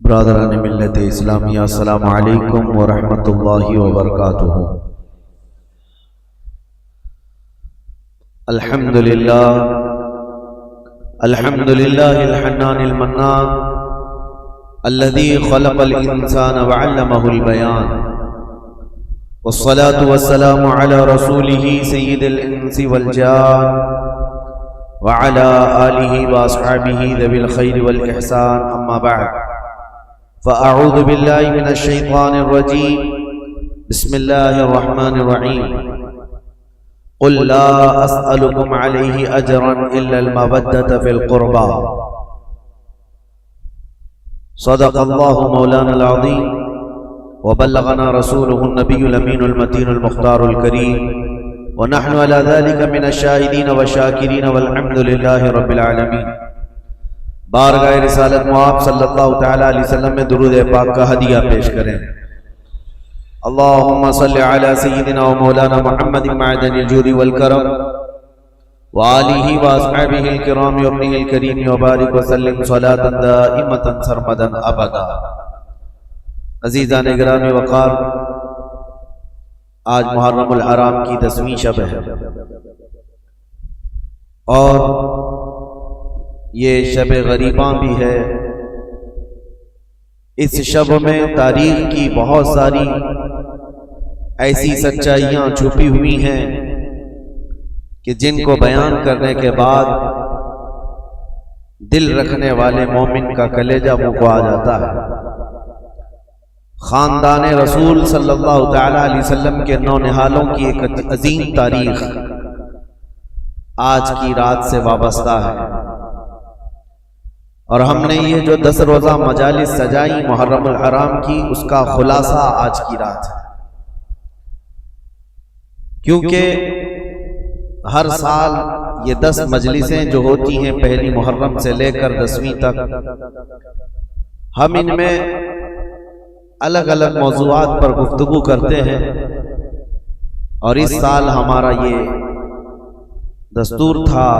برادران ملت اسلامیہ، السلام علیکم ورحمۃ اللہ وبرکاتہ۔ الحمدللہ الحنان المنان الذي خلق الانسان وعلمه البيان، والصلاة والسلام على رسوله سيد الانس والجان وعلى آلہ واصحابہ ذوی الخیر والاحسان، اما بعد فأعوذ باللہ من الشیطان الرجیم، بسم اللہ الرحمن الرحیم۔ قل لا اسألكم علیہ اجرا الا المودۃ فی القربى، صدق اللہ مولانا العظیم وبلغنا رسولہ النبی الامین المتین المختار الکریم، ونحن على ذلك من الشاہدین والشاکرین والحمد للہ رب العالمین۔ بارگاہ رسالت معاب صلی اللہ تعالی علیہ وسلم میں درود پاک کا ہدیہ پیش کریں۔ اللہم صلی علی سیدنا و مولانا محمد معدن الجود والکرم وآلہ واصحابہ الکرام وابنہ الکریم وبارک وسلم صلاة دائمة سرمدا ابدا۔ عزیزان گرامی وقار، آج محرم الحرام کی 10ویں شب ہے، اور یہ شب غریباں بھی ہے۔ اس شب میں تاریخ کی بہت ساری ایسی سچائیاں چھپی ہوئی ہیں کہ جن کو بیان کرنے کے بعد دل رکھنے والے مومن کا کلیجہ منہ کو آ جاتا ہے۔ خاندان رسول صلی اللہ تعالی علیہ وسلم کے نونہالوں کی ایک عظیم تاریخ آج کی رات سے وابستہ ہے، اور ہم نے یہ جو 10 روزہ مجالس سجائی محرم الحرام کی، اس کا خلاصہ آج کی رات ہے۔ کیونکہ ہر سال یہ 10 مجلسیں جو ہوتی ہیں پہلی محرم سے لے کر 10ویں تک، ہم ان میں الگ الگ موضوعات پر گفتگو کرتے ہیں، اور اس سال ہمارا یہ دستور تھا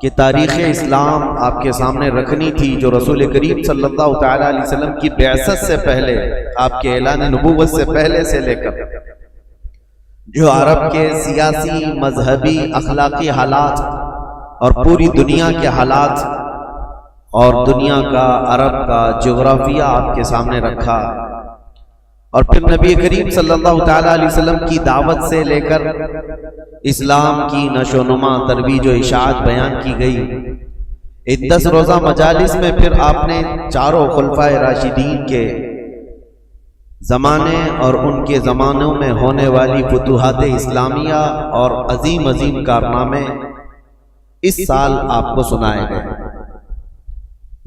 کہ تاریخ اسلام آپ کے سامنے رکھنی تھی، جو رسول کریم صلی اللہ تعالی علیہ وسلم کی بعثت سے پہلے، آپ کے اعلان نبوت سے پہلے سے لے کر جو عرب کے سیاسی، مذہبی، اخلاقی حالات اور پوری دنیا کے حالات اور دنیا کا، عرب کا جغرافیہ آپ کے سامنے رکھا، اور پھر نبی کریم صلی اللہ تعالی علیہ وسلم کی دعوت سے لے کر اسلام کی نشو و نما، ترویج و اشاعت بیان کی گئی۔ ان 10 روزہ مجالس میں پھر آپ نے چاروں خلفائے راشدین کے زمانے اور ان کے زمانوں میں ہونے والی فتوحات اسلامیہ اور عظیم عظیم کارنامے اس سال آپ کو سنائے گئے۔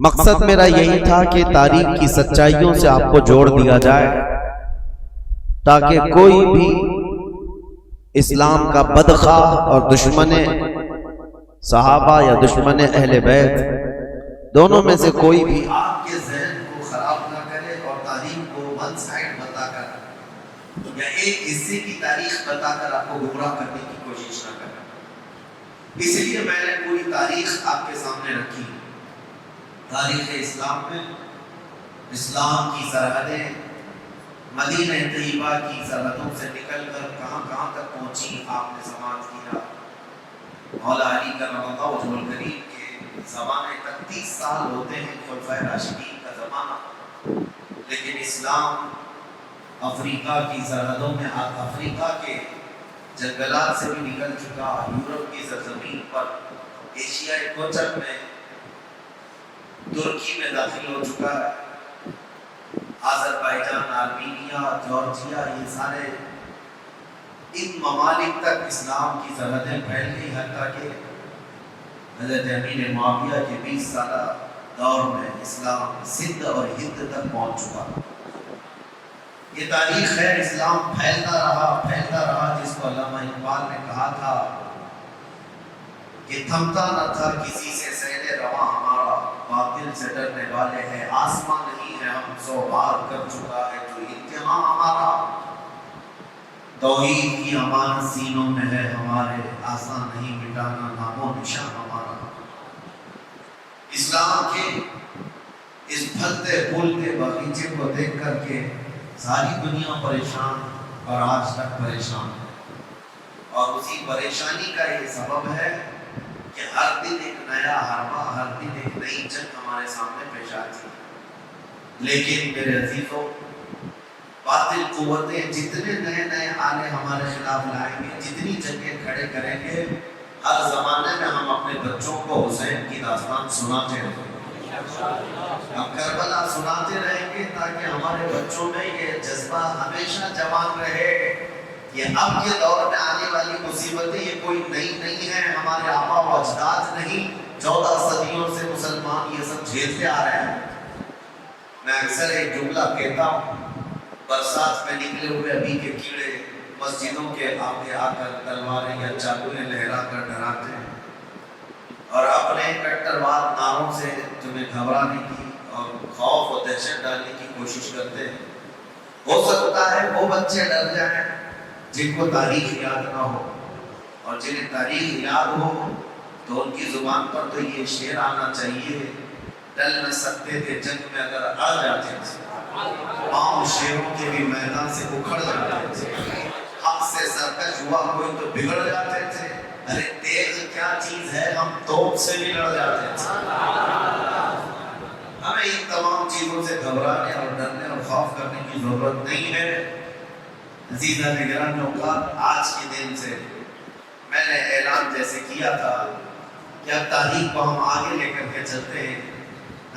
مقصد میرا یہی تھا کہ تاریخ کی سچائیوں سے آپ کو جوڑ دیا جائے، تاکہ کوئی بھی اسلام کا بدخواہ اور دشمن صحابہ یا دشمن اہل بیت، دونوں میں سے کوئی بھی آپ کے ذہن کو خراب نہ کرے اور تاریخ کو ون سائڈ بتا کر یا ایک حصے کی تاریخ بتا کر آپ کو گمراہ کرنے کی کوشش نہ کرے۔ اس لیے میں نے پوری تاریخ آپ کے سامنے رکھی۔ تاریخ اسلام میں اسلام کی سرحدیں مدینہ طیبہ کی سرحدوں سے نکل کر کہاں کہاں تک پہنچی، آپ نے سماعت کیا۔ مولا علی کرم اللہ وجہہ الکریم کے زمانے تک 30 سال ہوتے ہیں خلفائے راشدین کا زمانہ، لیکن اسلام افریقہ کی سرحدوں میں، افریقہ کے جنگلات سے بھی نکل چکا، یورپ کی سرزمین پر، ایشیائی کوچک میں، ترکی میں داخل ہو چکا ہے، آذربائیجان، آرمینیا، جارجیا، یہ سارے ان ممالک تک اسلام کی سرحدیں پھیل گئی، حتیٰ کہ حضرت امیر معاویہ کے 20 سالہ دور میں اسلام سندھ اور ہند تک پہنچ چکا۔ یہ تاریخ ہے، اسلام پھیلتا رہا، جس کو علامہ اقبال نے کہا تھا کہ تھمتا نہ تھا کسی سے سیل رواں ہمارا، باطل سے ڈرنے والے ہیں آسمان نہیں ہے، ہم 100 بار کر چکا ہے جو امتحان ہمارا، توحید کی امانت سینوں میں ہے ہمارے، آسان نہیں مٹانا نام و نشان ہمارا۔ اسلام کے اس پھلتے پھولتے باغیچے کو دیکھ کر کے ساری دنیا پریشان اور آج تک پریشان ہے، اور اسی پریشانی کا یہ سبب ہے کہ ہر دن ایک نیا حربہ، ہر دن ایک نئی جنگ ہمارے سامنے پیش آتی ہے۔ لیکن میرے عزیزوں، باطل قوتیں جتنے نئے نئے آلے ہمارے خلاف لائیں گے، جتنی جنگیں کھڑے کریں گے، ہر زمانے میں ہم اپنے بچوں کو حسین کی داستان سناتے رہیں گے، ہم کربلا سناتے رہیں گے، تاکہ ہمارے بچوں میں یہ جذبہ ہمیشہ جوان رہے کہ اب کے دور میں آنے والی مصیبتیں یہ کوئی نئی نہیں ہیں، ہمارے آبا و اجداد نہیں 14 صدیوں سے مسلمان یہ سب جھیلتے آ رہے ہیں۔ میں اکثر ایک جملہ کہتا ہوں، برسات میں نکلے ہوئے ابھی کے کیڑے مسجدوں کے آگے آ کر تلواریں یا چاقویں لہرا کر ڈراتے ہیں، اور اپنے کٹروار نعروں سے تمہیں گھبرانے کی اور خوف و دہشت ڈالنے کی کوشش کرتے ہیں۔ ہو سکتا ہے وہ بچے ڈر جائیں جن کو تاریخ یاد نہ ہو، اور جنہیں تاریخ یاد ہو تو ان کی زبان پر تو یہ شعر آنا چاہیے، ڈل نہ سکتے تھے جنگ میں اگر اڑ جاتے تھے، پاؤں شیروں کے بھی میدان سے اکھڑ جاتے تھے، حق سے سرکش ہوا کوئی تو بگڑ جاتے تھے، ارے تیغ کیا چیز ہے ہم توپ سے بھی لڑ جاتے تھے۔ ہمیں ان تمام چیزوں سے گھبرانے اور ڈرنے اور خوف کرنے کی ضرورت نہیں ہے۔ عزیزان گرامی اوقات، آج کے دن سے میں نے اعلان جیسے کیا تھا کہ اب تاریخ کو ہم آگے لے کر کے چلتے ہیں۔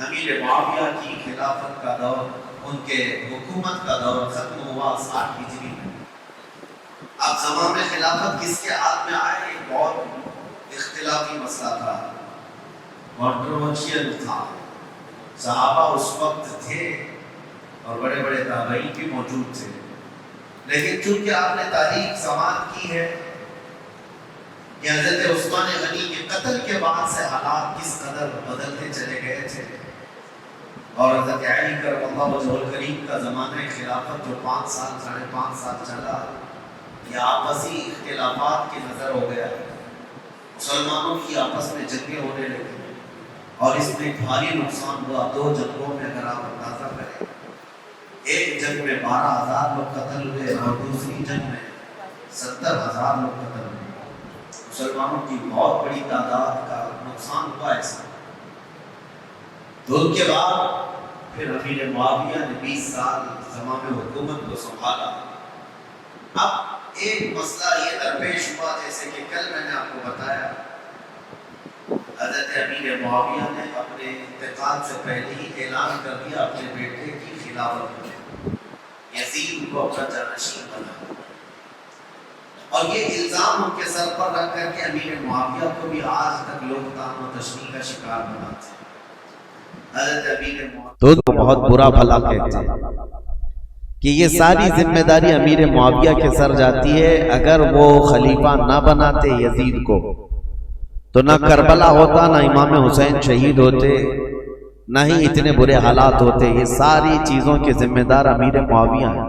امیر معاویہ کی خلافت کا دور، ان کے حکومت کا دور ختم ہوا 60 ہجری میں۔ اب زمان میں خلافت کس کے ہاتھ میں آئے، ایک بہت اختلافی مسئلہ تھا، کنٹروورشل تھا۔ صحابہ اس وقت تھے اور بڑے بڑے تابعین بھی موجود تھے، لیکن چونکہ آپ نے تاریخ سماعت کی ہے کہ حضرت عثمان غنی کے قتل کے بعد سے حالات کس قدر بدلتے چلے گئے تھے، اور حضرت علی کرم اللہ وجہہ الکریم کا زمانہ خلافت جو 5 سال 5.5 سال چلا، یہ آپسی اختلافات کی نظر ہو گیا، مسلمانوں کی آپس میں جنگیں ہونے لگی، اور اس میں بھاری نقصان ہوا۔ 2 جنگوں میں اگر آپ اندازہ کریں، ایک جنگ میں 12,000 لوگ قتل ہوئے اور دوسری جنگ میں 70,000 لوگ قتل ہوئے، مسلمانوں کی بہت بڑی تعداد کا نقصان ہوا ایسا۔ تو ان کے بعد پھر امیر معاویہ نے 20 سال زمانِ حکومت کو سنبھالا۔ اب ایک مسئلہ یہ درپیش ہوا، جیسے کہ کل میں نے آپ کو بتایا، حضرت امیر معاویہ نے اپنے انتقال سے پہلے ہی اعلان کر دیا اپنے بیٹے کی خلافت میں، یزید کو اپنا جانشین بنا، اور یہ الزام ان کے سر پر رکھ کر کے امیر معاویہ کو بھی آج تک لوگ طعن و تشنیع کا شکار بناتے ہیں۔ حضرت امیر معاویہ تو بہت برا بھلا کہتے ہیں کہ یہ ساری ذمہ داری امیر معاویہ کے سر جاتی ہے۔ اگر وہ خلیفہ نہ بناتے یزید کو تو نہ کربلا ہوتا، نہ امام حسین شہید ہوتے، نہ ہی اتنے برے حالات ہوتے۔ یہ ساری چیزوں کے ذمہ دار امیر معاویہ ہیں۔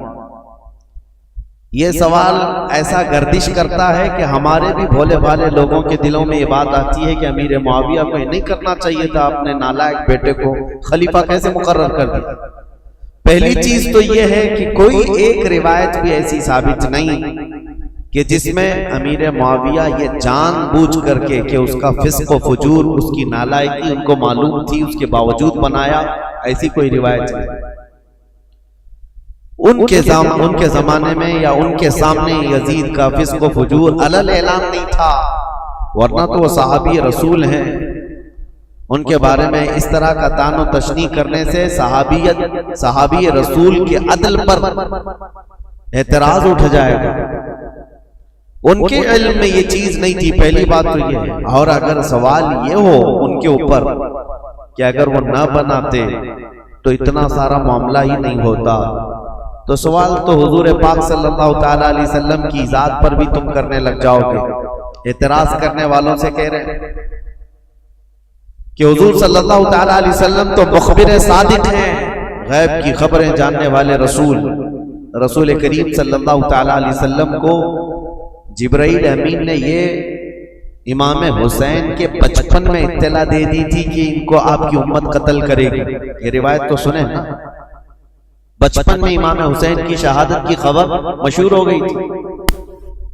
یہ سوال ایسا گردش کرتا ہے کہ ہمارے بھی بھولے بھالے لوگوں کے دلوں میں یہ بات آتی ہے کہ امیر معاویہ کو یہ نہیں کرنا چاہیے تھا، اپنے نالائق بیٹے کو خلیفہ کیسے مقرر کر دیا۔ پہلی چیز تو یہ ہے کہ کوئی ایک روایت بھی ایسی ثابت نہیں کہ جس میں امیر معاویہ یہ جان بوجھ کر کے کہ اس کا فسق و فجور، اس کی نالائقی ان کو معلوم تھی، اس کے باوجود بنایا، ایسی کوئی روایت نہیں۔ ان کے زمانے میں یا ان کے سامنے یزید کا فسق و فجور علل اعلان نہیں تھا، ورنہ تو وہ صحابی رسول ہیں۔ ان کے بارے میں اس طرح کا طعن و تشنیع کرنے سے صحابی رسول کے عدل پر اعتراض اٹھ جائے گا۔ ان کے علم میں یہ چیز نہیں تھی، پہلی بات تو یہ ہے۔ اور اگر سوال یہ ہو ان کے اوپر کہ اگر وہ نہ بناتے تو اتنا سارا معاملہ ہی نہیں ہوتا، تو سوال تو حضور پاک صلی اللہ تعالیٰ علیہ وسلم کی ذات پر بھی تم کرنے لگ جاؤ گے۔ اعتراض کرنے والوں سے کہہ رہے ہیں کہ حضور صلی اللہ تعالیٰ علیہ وسلم تو مخبر صادق ہیں، غیب کی خبریں جاننے والے رسول کریم صلی اللہ تعالیٰ علیہ وسلم کو جبرائیل امین نے یہ امام حسین کے بچپن میں اطلاع دے دی تھی کہ ان کو آپ کی امت قتل کرے گی. یہ روایت تو سنیں نا. بچپن میں امام حسین کی شہادت کی خبر مشہور ہو گئی تھی.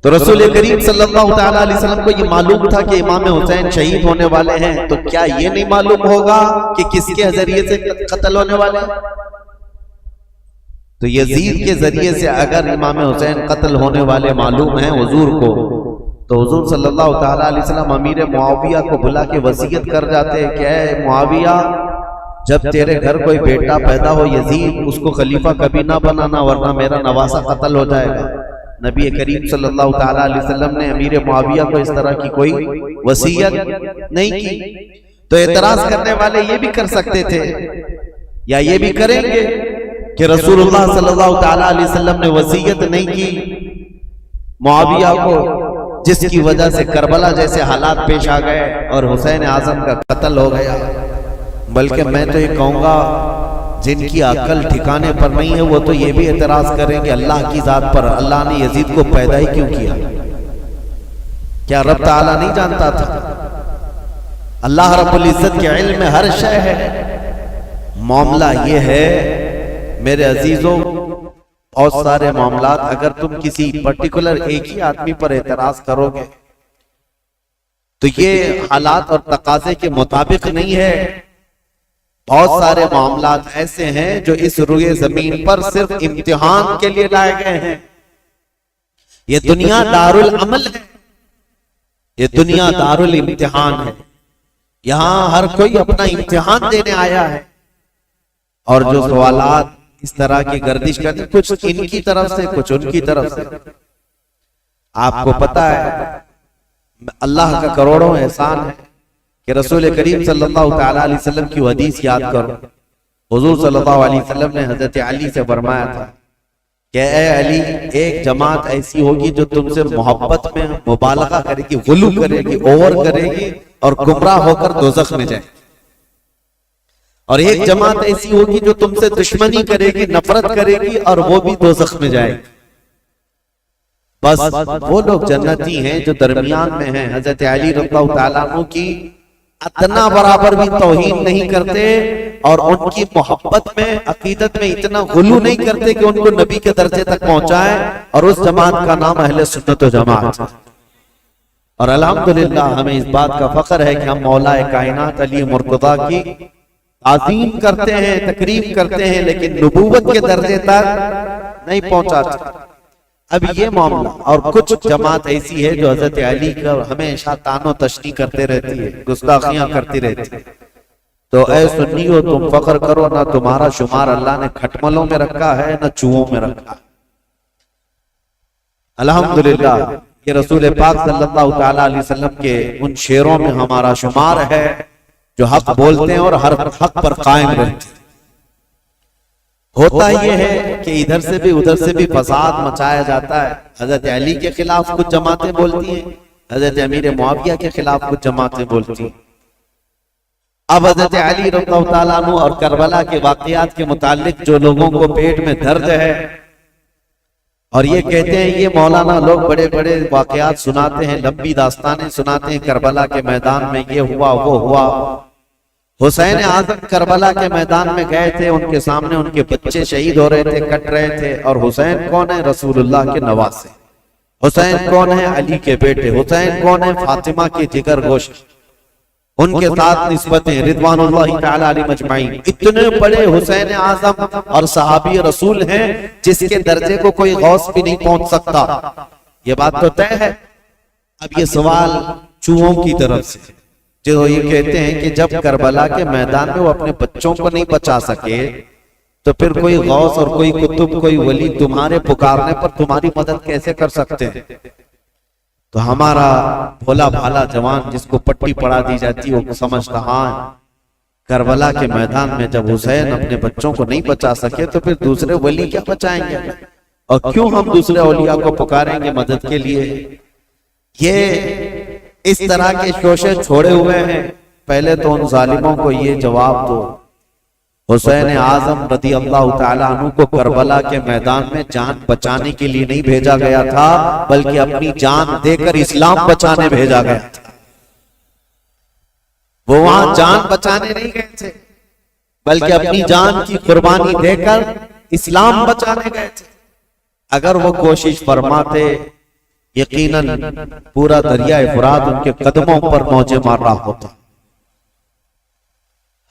تو رسول کریم صلی اللہ تعالی علیہ وسلم کو یہ معلوم تھا کہ امام حسین شہید ہونے والے ہیں. تو کیا یہ نہیں معلوم ہوگا کہ کس کے ذریعے سے قتل ہونے والے ہیں؟ تو یزید کے ذریعے سے اگر امام حسین قتل ہونے والے معلوم ہیں حضور کو، تو حضور صلی اللہ تعالی علیہ وسلم امیر معاویہ کو بلا کے وصیت کر جاتے کہ اے معاویہ، جب تیرے گھر کوئی بیٹا پیدا ہو یزید، اس کو خلیفہ کبھی نہ بنانا ورنہ میرا نواسہ قتل ہو جائے گا. نبی کریم صلی اللہ تعالی علیہ وسلم نے امیر معاویہ کو اس طرح کی کوئی وصیت نہیں کی. تو اعتراض کرنے والے یہ بھی کر سکتے تھے یا یہ بھی کریں گے کہ رسول اللہ صلی اللہ تعالی علیہ وسلم نے وصیت نہیں کی معاویہ کو، جس کی وجہ سے کربلا جیسے حالات پیش آ گئے اور حسین اعظم کا قتل ہو گیا. بلکہ میں تو یہ کہوں گا جن کی عقل ٹھکانے پر نہیں ہے وہ تو یہ بھی اعتراض کریں کہ اللہ کی ذات پر اللہ نے یزید کو پیدا ہی کیوں کیا؟ کیا رب تعالیٰ نہیں جانتا تھا؟ اللہ رب العزت کے علم میں ہر شے ہے. معاملہ یہ ہے میرے عزیزوں، بہت سارے معاملات اگر تم کسی پرٹیکولر ایک ہی آدمی پر اعتراض کرو گے تو یہ حالات اور تقاضے کے مطابق نہیں ہے. بہت سارے معاملات ایسے ہیں جو اس روئے زمین پر صرف امتحان کے لیے لائے گئے ہیں. یہ دنیا دار العمل ہے، یہ دنیا دار الامتحان ہے. یہاں ہر کوئی اپنا امتحان دینے آیا ہے، اور جو سوالات اس طرح کی گردش کرتے کچھ ان کی طرف سے کچھ ان کی طرف سے. آپ کو پتا ہے اللہ کا کروڑوں احسان ہے کہ رسول کریم صلی اللہ تعالی علیہ وسلم کی حدیث یاد کرو. حضور صلی اللہ علیہ وسلم نے حضرت علی سے فرمایا تھا کہ اے علی، ایک جماعت ایسی ہوگی جو تم سے محبت میں مبالغہ کرے گی، غلو کرے گی، اوور کرے گی اور گمراہ ہو کر دوزخ میں جائے. اور ایک جماعت ایسی ہوگی جو تم سے دشمنی کرے گی، نفرت کرے گی اور وہ بھی دوزخ میں جائے گی. بس وہ لوگ جنتی ہیں جو درمیان میں ہیں. حضرت علی رضی اللہ تعالیٰ عنہ کی اتنا برابر بھی توہین نہیں کرتے اور ان کی محبت میں عقیدت میں اتنا غلو نہیں کرتے کہ ان کو نبی کے درجے تک پہنچائے. اور اس جماعت کا نام اہل سنت و جماعت. اور الحمدللہ ہمیں اس بات کا فخر ہے کہ ہم مولا کائنات علی مرتضیٰ کی تعظیم کرتے ہیں، تکریم کرتے ہیں، لیکن نبوت کے درجے تک نہیں پہنچاتے. اب یہ معاملہ اور کچھ جماعت ایسی ہے جو حضرت علی کا ہمیشہ تان و تشنیع کرتے رہتی ہے، گستاخیاں کرتی رہتی ہے. تو اے سنیو، تم فخر کرو، نہ تمہارا شمار اللہ نے کھٹملوں میں رکھا ہے نہ چوہوں میں رکھا ہے. الحمدللہ یہ رسول پاک صلی اللہ تعالی علیہ وسلم کے ان شعروں میں ہمارا شمار ہے جو حق بولتے ہیں اور ہر حق پر قائم رہتے ہیں. ہوتا یہ ہے کہ ادھر سے بھی ادھر سے بھی فساد مچایا جاتا ہے. حضرت علی کے خلاف کچھ جماعتیں بولتی ہیں، حضرت امیر معاویہ کے خلاف کچھ جماعتیں بولتی ہیں. اب حضرت علی رضی اللہ تعالیٰ عنہ اور کربلا کے واقعات کے متعلق جو لوگوں کو پیٹ میں درد ہے اور یہ کہتے ہیں، یہ مولانا لوگ بڑے بڑے واقعات سناتے ہیں، لمبی داستانیں سناتے ہیں، کربلا کے میدان میں یہ ہوا وہ ہوا. حسین اعظم کربلا کے میدان میں گئے تھے، ان کے سامنے ان کے بچے شہید ہو رہے تھے، کٹ رہے تھے. اور حسین کون ہے؟ رسول اللہ کے نواسے. حسین کون ہے؟ علی کے بیٹے. حسین کون ہے؟ فاطمہ کے جگر گوشت. ان کے ساتھ نسبتیں رضوان اللہ تعالی علیہ مجمعین. اتنے بڑے حسین اعظم اور صحابی رسول ہیں جس کے درجے کو کوئی غوث بھی نہیں پہنچ سکتا. یہ بات تو طے ہے. اب یہ سوال چوہوں کی طرف سے جو یہ کہتے ہیں کہ جب کربلا کے میدان میں وہ اپنے بچوں کو نہیں بچا سکے تو پھر کوئی غوث اور کوئی قطب کوئی ولی تمہارے پکارنے پر تمہاری مدد کیسے کر سکتے ہیں؟ تو ہمارا بھولا بھالا جوان جس کو پٹی پڑا دی جاتی وہ سمجھتا ہاں کربلا کے میدان میں جب حسین اپنے بچوں کو نہیں بچا سکے تو پھر دوسرے ولی کیا بچائیں گے، اور کیوں ہم دوسرے اولیاء کو پکاریں گے مدد کے لیے؟ یہ اس طرح کے شوشے چھوڑے ہوئے ہیں. پہلے تو ان ظالموں کو یہ جواب دو، حسین اعظم رضی اللہ تعالیٰ عنہ کو کربلا کے میدان میں جان بچانے کے لیے نہیں بھیجا گیا تھا بلکہ اپنی جان دے کر اسلام بچانے بھیجا گیا تھا. وہ وہاں جان بچانے نہیں گئے تھے بلکہ اپنی جان کی قربانی دے کر اسلام بچانے گئے تھے. اگر وہ کوشش فرماتے یقیناً پورا دریائے فرات ان کے قدموں پر موجیں مار رہا ہوتا.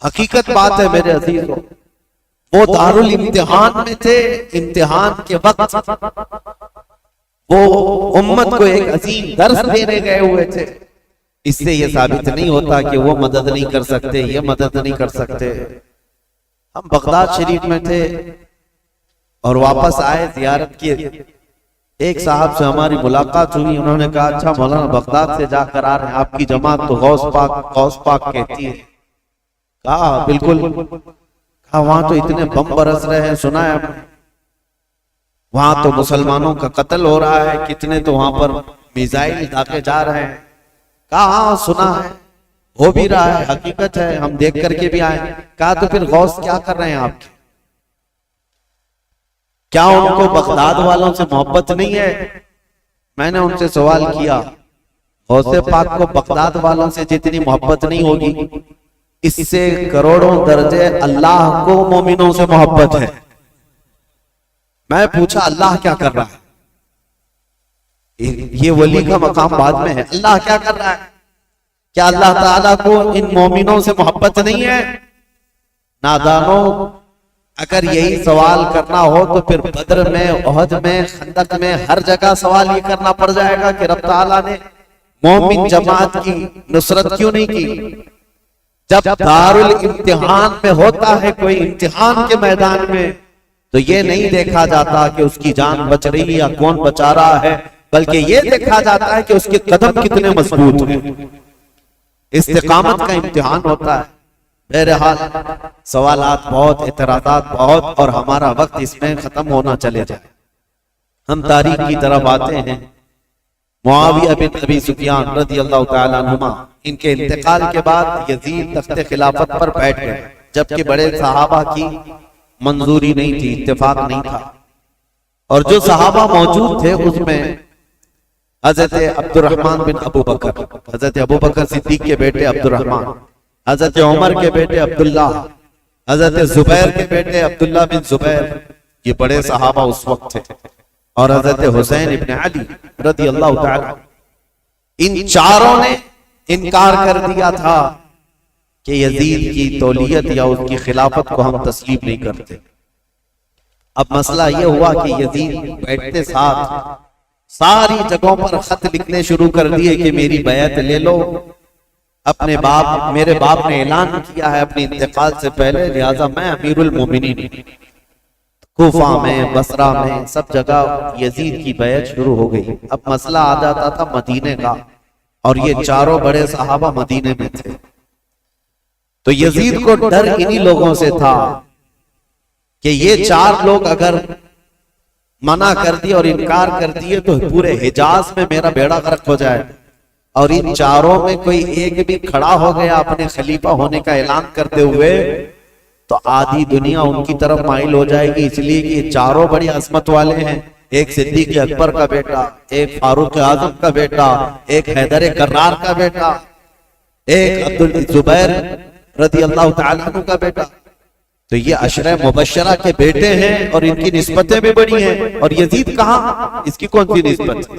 حقیقت بات ہے میرے عزیزوں، وہ دارالامتحان میں تھے. امتحان کے وقت وہ امت کو ایک عظیم درس دینے گئے ہوئے تھے. اس سے یہ ثابت نہیں ہوتا کہ وہ مدد نہیں کر سکتے، یہ مدد نہیں کر سکتے. ہم بغداد شریف میں تھے اور واپس آئے زیارت کی. ایک صاحب سے ہماری ملاقات ہوئی، انہوں نے کہا اچھا مولانا بغداد سے جا کر آ رہے ہیں، آپ کی جماعت تو غوث پاک کہتی ہے. کہا بالکل. کہا وہاں تو اتنے بم برس رہے ہیں، سنا ہے آپ نے؟ وہاں تو مسلمانوں کا قتل ہو رہا ہے، کتنے تو وہاں پر میزائل داغے جا رہے ہیں. کہا ہاں سنا ہے، ہو بھی رہا ہے، حقیقت ہے، ہم دیکھ کر کے بھی آئے. کہا تو پھر غوث کیا کر رہے ہیں آپ کے؟ کیا ان کو بغداد والوں سے محبت نہیں ہے؟ میں نے ان سے سوال کیا، غوث پاک کو بغداد والوں سے جتنی محبت نہیں ہوگی، اس سے کروڑوں درجے اللہ کو مومنوں سے محبت ہے. میں پوچھا اللہ کیا کر رہا ہے؟ یہ ولی کا مقام بعد میں ہے. اللہ کیا کر رہا ہے؟ کیا اللہ تعالیٰ کو ان مومنوں سے محبت نہیں ہے؟ نادانوں، اگر یہی سوال کرنا ہو تو پھر بدر میں، احد میں، خندق میں، ہر جگہ سوال یہ کرنا پڑ جائے گا کہ رب تعالیٰ نے مومن جماعت کی نصرت کیوں نہیں کی؟ جب دارالامتحان میں ہوتا ہے کوئی امتحان کے میدان میں، تو یہ نہیں دیکھا جاتا کہ اس کی جان بچ رہی ہے یا کون بچا رہا ہے، بلکہ یہ دیکھا جاتا ہے کہ اس کے قدم کتنے مضبوط ہیں. استقامت کا امتحان ہوتا ہے. بہرحال سوالات بہت، اعتراضات بہت، اور ہمارا وقت اس میں ختم ہونا چلے جائے. ہم تاریخ کی طرف آتے ہیں. معاویہ بن ابی سفیان رضی اللہ تعالیٰ عنہما، ان کے انتقال کے بعد یزید تخت خلافت پر بیٹھ گئے، جبکہ بڑے صحابہ کی منظوری نہیں تھی، اتفاق نہیں تھا. اور جو صحابہ موجود تھے اس میں حضرت عبد الرحمن بن ابو بکر، حضرت ابو بکر صدیق کے بیٹے عبد الرحمن، حضرت عمر کے بیٹے عبداللہ، حضرت زبیر کے بیٹے عبداللہ بن زبیر، یہ بڑے صحابہ اس وقت تھے. اور حضرت حسین ابن علی رضی اللہ تعالی، ان چاروں نے انکار کر دیا تھا کہ یزید کی تولیت یا اس کی خلافت کو ہم تسلیم نہیں کرتے. اب مسئلہ یہ ہوا کہ یزید بیٹھتے ساتھ ساری جگہوں پر خط لکھنے شروع کر دیے کہ میری بیعت لے لو. اپنے باپ، میرے باپ نے اعلان کیا ہے اپنے انتقال سے پہلے، لہذا میں امیر المومنین. کوفہ میں، بصرہ میں، سب جگہ یزید کی بیعت شروع ہو گئی. اب مسئلہ آ جاتا تھا مدینے کا، اور یہ چاروں بڑے صحابہ مدینے میں تھے. تو یزید کو ڈر انہی لوگوں سے تھا کہ یہ چار لوگ اگر منع کر دیے اور انکار کر دیے تو پورے حجاز میں میرا بیڑا غرق ہو جائے. اور ان چاروں میں کوئی ایک بھی کھڑا ہو گیا اپنے خلیفہ ہونے کا اعلان کرتے ہوئے تو آدھی دنیا ان کی طرف مائل ہو جائے گی. اس لیے کہ یہ چاروں بڑی عظمت والے ہیں. ایک صدیق اکبر کا بیٹا، ایک فاروق اعظم کا بیٹا، ایک حیدر کرار کا بیٹا، ایک عبدالزبیر رضی اللہ تعالیٰ عنہ کا بیٹا. تو یہ عشرہ مبشرہ کے بیٹے ہیں اور ان کی نسبتیں بھی بڑی ہیں. اور یزید کہاں، اس کی کون سی نسبت ہے؟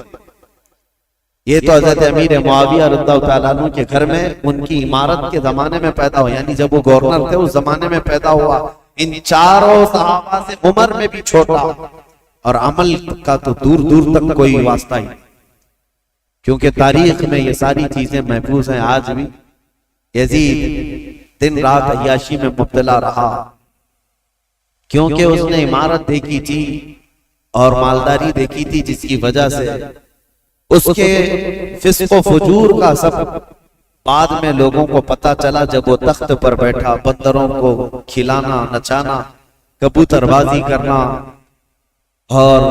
یہ تو حضرت امیر معاویہ رضی اللہ تعالیٰ عنہ کے گھر میں ان کی عمارت کے زمانے میں پیدا ہوا، یعنی جب وہ گورنر تھے اس زمانے میں پیدا ہوا. ان چاروں صحابہ سے عمر میں بھی چھوٹا، اور عمل کا تو دور دور تک کوئی واسطہ ہی، کیونکہ تاریخ میں یہ ساری چیزیں محفوظ ہیں. آج بھی یزید دن رات عیاشی میں مبتلا رہا، کیونکہ اس نے عمارت دیکھی تھی اور مالداری دیکھی تھی، جس کی وجہ سے اس کے فسق و فجور کا سب بعد میں لوگوں کو پتا چلا. جب وہ تخت پر بیٹھا، بندروں کو کھلانا، نچانا، کبوتر بازی کرنا، اور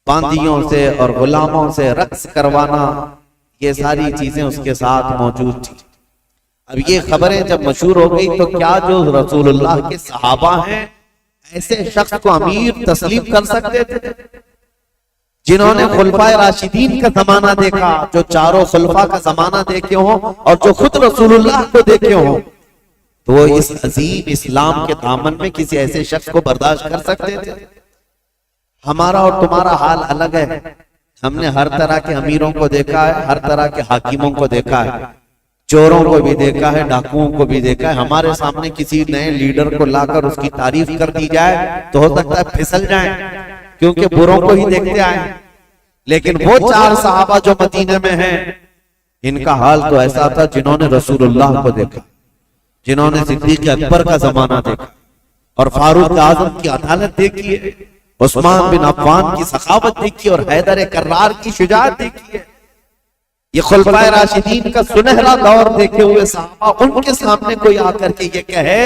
باندیوں سے اور غلاموں سے رقص کروانا، یہ ساری چیزیں اس کے ساتھ موجود تھی. اب یہ خبریں جب مشہور ہو گئی تو کیا جو رسول اللہ کے صحابہ ہیں ایسے شخص کو امیر تسلیم کر سکتے تھے؟ جنہوں نے خلفائے راشدین کا زمانہ دیکھا، جو چاروں خلفاء کا زمانہ دیکھے ہوں اور جو خود رسول اللہ کو دیکھے ہوں، تو وہ اس عظیم اسلام کے دامن میں کسی ایسے شخص کو برداشت کر سکتے تھے؟ ہمارا اور تمہارا حال الگ ہے. ہم نے ہر طرح کے امیروں کو دیکھا ہے، ہر طرح کے حاکموں کو دیکھا ہے، چوروں کو بھی دیکھا ہے، ڈاکوؤں کو بھی دیکھا ہے. ہمارے سامنے کسی نئے لیڈر کو لا کر اس کی تعریف کر دی جائے تو ہو سکتا ہے پھسل جائیں، کیونکہ بروں کو ہی دیکھتے آئے. لیکن وہ چار صحابہ جو مدینے میں ہیں، ان کا حال تو ایسا تھا جنہوں نے رسول اللہ کو دیکھا، جنہوں نے صدیق اکبر کا زمانہ دیکھا اور فاروق اعظم کی عدالت دیکھی ہے، عثمان بن عفان کی سخاوت دیکھی اور حیدر کرار کی شجاعت دیکھی ہے. یہ خلفائے راشدین کا سنہرا دور دیکھے ہوئے صحابہ، ان کے سامنے کوئی آ کر کے یہ کہے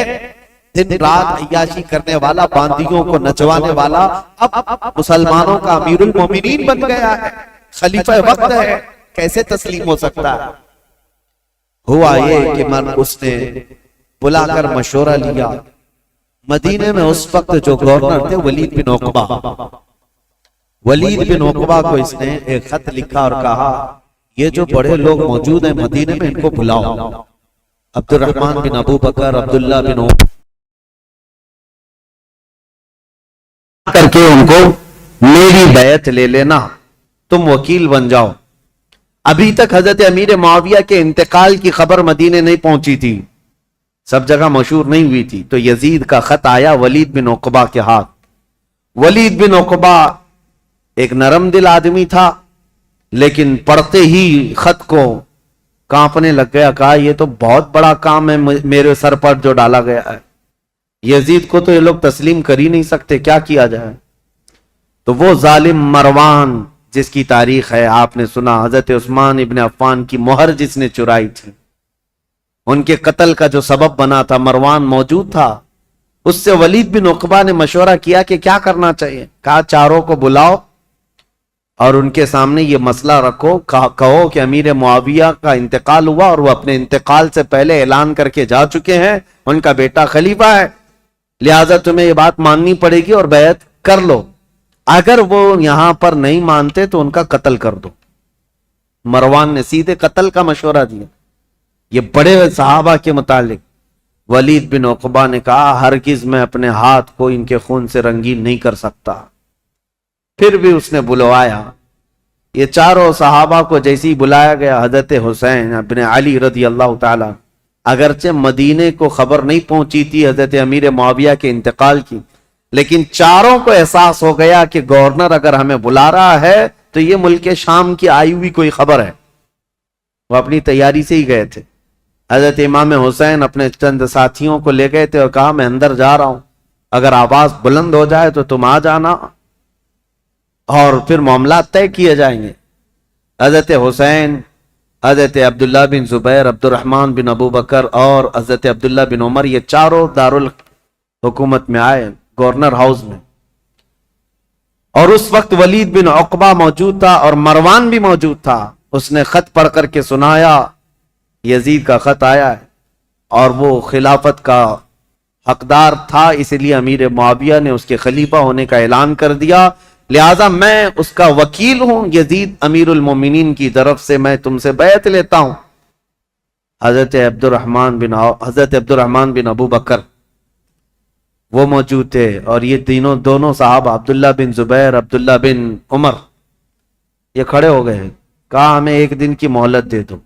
دن رات عیاشی کرنے والا، باندیوں کو نچوانے والا اب مسلمانوں کا امیر المومنین بن گیا ہے، خلیفہ وقت ہے، کیسے تسلیم ہو سکتا ہے؟ ہوا یہ کہ اس نے بلا کر مشورہ لیا. مدینے میں اس وقت جو گورنر تھے ولید بن عقبہ، ولید بن عقبہ کو اس نے ایک خط لکھا اور کہا یہ جو بڑے لوگ موجود ہیں مدینے میں ان کو بلاؤ. عبد الرحمن بن ابو بکر، عبداللہ بن عمر کر کے ان کو میری بیعت لے لینا، تم وکیل بن جاؤ. ابھی تک حضرت امیر معاویہ کے انتقال کی خبر مدینے نہیں پہنچی تھی، سب جگہ مشہور نہیں ہوئی تھی. تو یزید کا خط آیا ولید بن عقبہ کے ہاتھ. ولید بن عقبہ ایک نرم دل آدمی تھا، لیکن پڑھتے ہی خط کو کانپنے لگ گیا. کہا یہ تو بہت بڑا کام ہے میرے سر پر جو ڈالا گیا ہے، یزید کو تو یہ لوگ تسلیم کر ہی نہیں سکتے، کیا کیا جائے؟ تو وہ ظالم مروان جس کی تاریخ ہے آپ نے سنا، حضرت عثمان ابن عفان کی مہر جس نے چرائی تھی، ان کے قتل کا جو سبب بنا تھا، مروان موجود تھا. اس سے ولید بن عقبہ نے مشورہ کیا کہ کیا کرنا چاہیے. کہا چاروں کو بلاؤ اور ان کے سامنے یہ مسئلہ رکھو، کہو کہ امیر معاویہ کا انتقال ہوا اور وہ اپنے انتقال سے پہلے اعلان کر کے جا چکے ہیں، ان کا بیٹا خلیفہ ہے، لہذا تمہیں یہ بات ماننی پڑے گی اور بیعت کر لو. اگر وہ یہاں پر نہیں مانتے تو ان کا قتل کر دو. مروان نے سیدھے قتل کا مشورہ دیا. یہ بڑے صحابہ کے متعلق ولید بن عقبہ نے کہا ہرگز میں اپنے ہاتھ کو ان کے خون سے رنگین نہیں کر سکتا. پھر بھی اس نے بلوایا. یہ چاروں صحابہ کو جیسی بلایا گیا، حضرت حسین ابن علی رضی اللہ تعالی، اگرچہ مدینے کو خبر نہیں پہنچی تھی حضرت امیر معاویہ کے انتقال کی، لیکن چاروں کو احساس ہو گیا کہ گورنر اگر ہمیں بلا رہا ہے تو یہ ملک شام کی آئی ہوئی کوئی خبر ہے. وہ اپنی تیاری سے ہی گئے تھے. حضرت امام حسین اپنے چند ساتھیوں کو لے گئے تھے اور کہا میں اندر جا رہا ہوں، اگر آواز بلند ہو جائے تو تم آ جانا اور پھر معاملات طے کیے جائیں گے. حضرت حسین، حضرت عبداللہ بن زبیر، عبد الرحمن بن ابو بکر اور حضرت عبداللہ بن عمر، یہ چاروں دارالحکومت میں آئے، گورنر ہاؤس میں. اور اس وقت ولید بن عقبہ موجود تھا اور مروان بھی موجود تھا. اس نے خط پڑھ کر کے سنایا یزید کا خط آیا ہے اور وہ خلافت کا حقدار تھا، اس لیے امیر معاویہ نے اس کے خلیفہ ہونے کا اعلان کر دیا، لہذا میں اس کا وکیل ہوں، یزید امیر المومنین کی طرف سے میں تم سے بیعت لیتا ہوں. حضرت عبد الرحمن بن ابو بکر وہ موجود تھے اور یہ دونوں صحابہ عبداللہ بن زبیر، عبداللہ بن عمر، یہ کھڑے ہو گئے. کہا ہمیں ایک دن کی مہلت دے دو،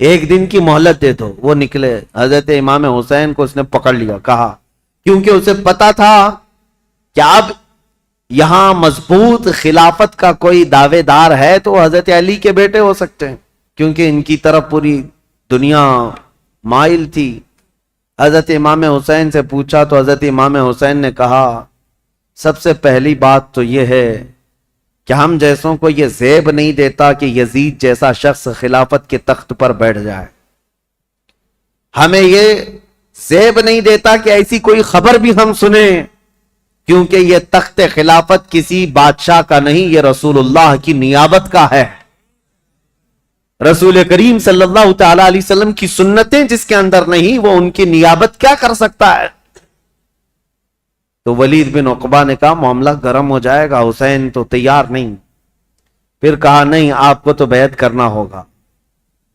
ایک دن کی مہلت دے دو. وہ نکلے. حضرت امام حسین کو اس نے پکڑ لیا. کہا کیونکہ اسے پتا تھا کہ اب یہاں مضبوط خلافت کا کوئی دعوے دار ہے تو حضرت علی کے بیٹے ہو سکتے ہیں، کیونکہ ان کی طرف پوری دنیا مائل تھی. حضرت امام حسین سے پوچھا تو حضرت امام حسین نے کہا سب سے پہلی بات تو یہ ہے کہ ہم جیسوں کو یہ زیب نہیں دیتا کہ یزید جیسا شخص خلافت کے تخت پر بیٹھ جائے. ہمیں یہ زیب نہیں دیتا کہ ایسی کوئی خبر بھی ہم سنیں، کیونکہ یہ تخت خلافت کسی بادشاہ کا نہیں، یہ رسول اللہ کی نیابت کا ہے. رسول کریم صلی اللہ تعالی علیہ وسلم کی سنتیں جس کے اندر نہیں، وہ ان کی نیابت کیا کر سکتا ہے؟ تو ولید بن عقبہ نے کہا معاملہ گرم ہو جائے گا، حسین تو تیار نہیں۔ پھر کہا نہیں، آپ کو تو بیعت کرنا ہوگا۔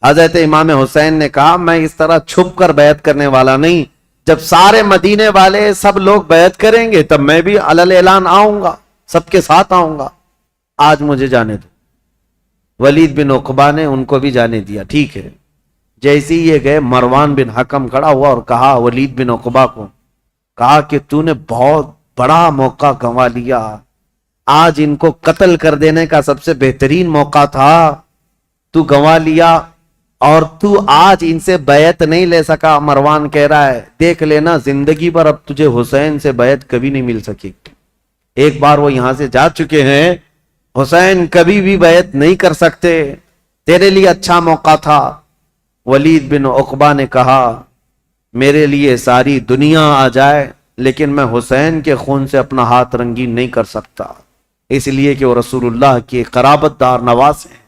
حضرت امام حسین نے کہا میں اس طرح چھپ کر بیعت کرنے والا نہیں، جب سارے مدینے والے سب لوگ بیعت کریں گے تب میں بھی علل اعلان آؤں گا، سب کے ساتھ آؤں گا، آج مجھے جانے دو۔ ولید بن عقبہ نے ان کو بھی جانے دیا، ٹھیک ہے۔ جیسے ہی یہ گئے، مروان بن حکم کھڑا ہوا اور کہا ولید بن عقبہ کو، کہا کہ تو نے بہت بڑا موقع گنوا لیا، آج ان کو قتل کر دینے کا سب سے بہترین موقع تھا، تو گنوا لیا، اور تو آج ان سے بیعت نہیں لے سکا۔ مروان کہہ رہا ہے دیکھ لینا زندگی پر اب تجھے حسین سے بیعت کبھی نہیں مل سکی، ایک بار وہ یہاں سے جا چکے ہیں، حسین کبھی بھی بیعت نہیں کر سکتے، تیرے لیے اچھا موقع تھا۔ ولید بن عقبہ نے کہا میرے لیے ساری دنیا آ جائے لیکن میں حسین کے خون سے اپنا ہاتھ رنگین نہیں کر سکتا، اس لیے کہ وہ رسول اللہ کی قرابت دار نواز ہیں۔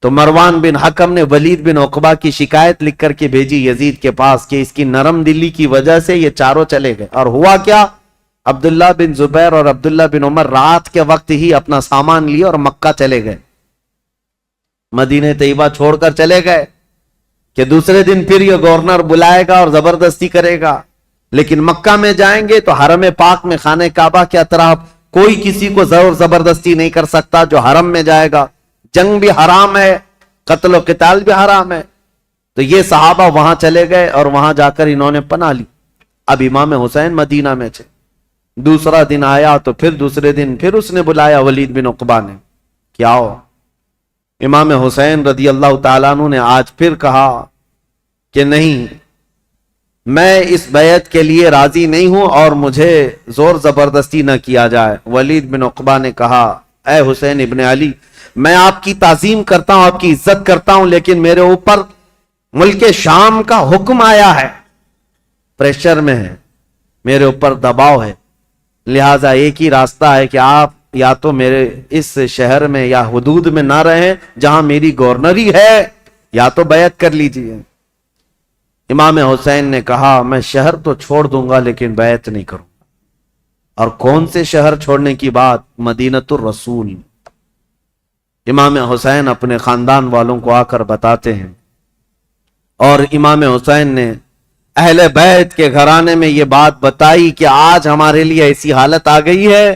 تو مروان بن حکم نے ولید بن عقبہ کی شکایت لکھ کر کے بھیجی یزید کے پاس کہ اس کی نرم دلی کی وجہ سے یہ چاروں چلے گئے۔ اور ہوا کیا، عبداللہ بن زبیر اور عبداللہ بن عمر رات کے وقت ہی اپنا سامان لیے اور مکہ چلے گئے، مدینہ طیبہ چھوڑ کر چلے گئے کہ دوسرے دن پھر یہ گورنر بلائے گا اور زبردستی کرے گا، لیکن مکہ میں جائیں گے تو حرم پاک میں خانہ کعبہ کے اطراف کوئی کسی کو زور زبردستی نہیں کر سکتا جو حرم میں جائے گا، جنگ بھی حرام ہے، قتل و قتال بھی حرام ہے۔ تو یہ صحابہ وہاں چلے گئے اور وہاں جا کر انہوں نے پناہ لی۔ اب امام حسین مدینہ میں تھے، دوسرا دن آیا تو پھر دوسرے دن پھر اس نے بلایا ولید بن عقبہ نے، کیا ہو؟ امام حسین رضی اللہ تعالیٰ عنہ نے آج پھر کہا کہ نہیں، میں اس بیعت کے لیے راضی نہیں ہوں اور مجھے زور زبردستی نہ کیا جائے۔ ولید بن عقبہ نے کہا اے حسین ابن علی، میں آپ کی تعظیم کرتا ہوں، آپ کی عزت کرتا ہوں، لیکن میرے اوپر ملک شام کا حکم آیا ہے، پریشر میں ہے، میرے اوپر دباؤ ہے، لہٰذا ایک ہی راستہ ہے کہ آپ یا تو میرے اس شہر میں یا حدود میں نہ رہیں جہاں میری گورنری ہے، یا تو بیعت کر لیجیے۔ امام حسین نے کہا میں شہر تو چھوڑ دوں گا لیکن بیعت نہیں کروں گا۔ اور کون سے شہر چھوڑنے کی بات؟ مدینۃ الرسول۔ امام حسین اپنے خاندان والوں کو آ کر بتاتے ہیں، اور امام حسین نے اہل بیت کے گھرانے میں یہ بات بتائی کہ آج ہمارے لیے ایسی حالت آ گئی ہے،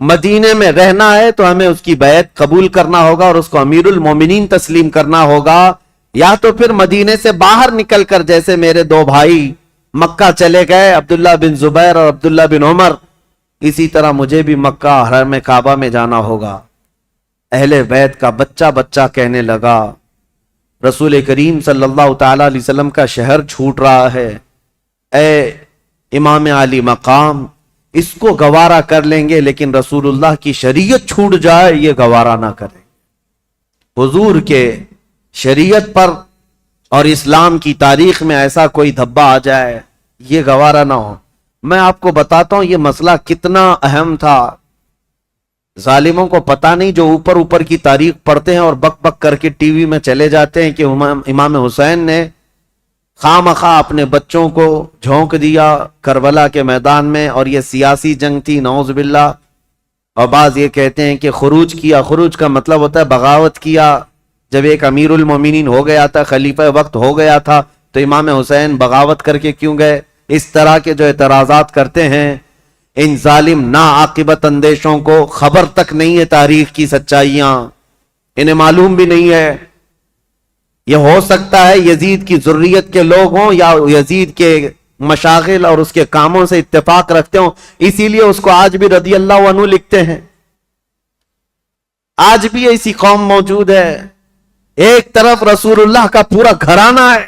مدینے میں رہنا ہے تو ہمیں اس کی بیعت قبول کرنا ہوگا اور اس کو امیر المومنین تسلیم کرنا ہوگا، یا تو پھر مدینے سے باہر نکل کر جیسے میرے دو بھائی مکہ چلے گئے، عبداللہ بن زبیر اور عبداللہ بن عمر، اسی طرح مجھے بھی مکہ حرم کعبہ میں جانا ہوگا۔ اہل بیت کا بچہ بچہ کہنے لگا رسول کریم صلی اللہ تعالی علیہ وسلم کا شہر چھوٹ رہا ہے، اے امام علی مقام، اس کو گوارا کر لیں گے لیکن رسول اللہ کی شریعت چھوٹ جائے یہ گوارا نہ کریں، حضور کے شریعت پر اور اسلام کی تاریخ میں ایسا کوئی دھبا آ جائے یہ گوارا نہ ہو۔ میں آپ کو بتاتا ہوں یہ مسئلہ کتنا اہم تھا، ظالموں کو پتہ نہیں جو اوپر اوپر کی تاریخ پڑھتے ہیں اور بک بک کر کے ٹی وی میں چلے جاتے ہیں کہ امام حسین نے خواہ مخواہ اپنے بچوں کو جھونک دیا کربلا کے میدان میں، اور یہ سیاسی جنگ تھی نعوذ باللہ۔ اور بعض یہ کہتے ہیں کہ خروج کیا، خروج کا مطلب ہوتا ہے بغاوت کیا، جب ایک امیر المومنین ہو گیا تھا، خلیفہ وقت ہو گیا تھا، تو امام حسین بغاوت کر کے کیوں گئے؟ اس طرح کے جو اعتراضات کرتے ہیں ان ظالم ناعاقبت اندیشوں کو خبر تک نہیں ہے تاریخ کی سچائیاں، انہیں معلوم بھی نہیں ہے۔ یہ ہو سکتا ہے یزید کی ذریت کے لوگ ہوں یا یزید کے مشاغل اور اس کے کاموں سے اتفاق رکھتے ہوں، اسی لیے اس کو آج بھی رضی اللہ عنہ لکھتے ہیں۔ آج بھی ایسی قوم موجود ہے، ایک طرف رسول اللہ کا پورا گھرانہ ہے،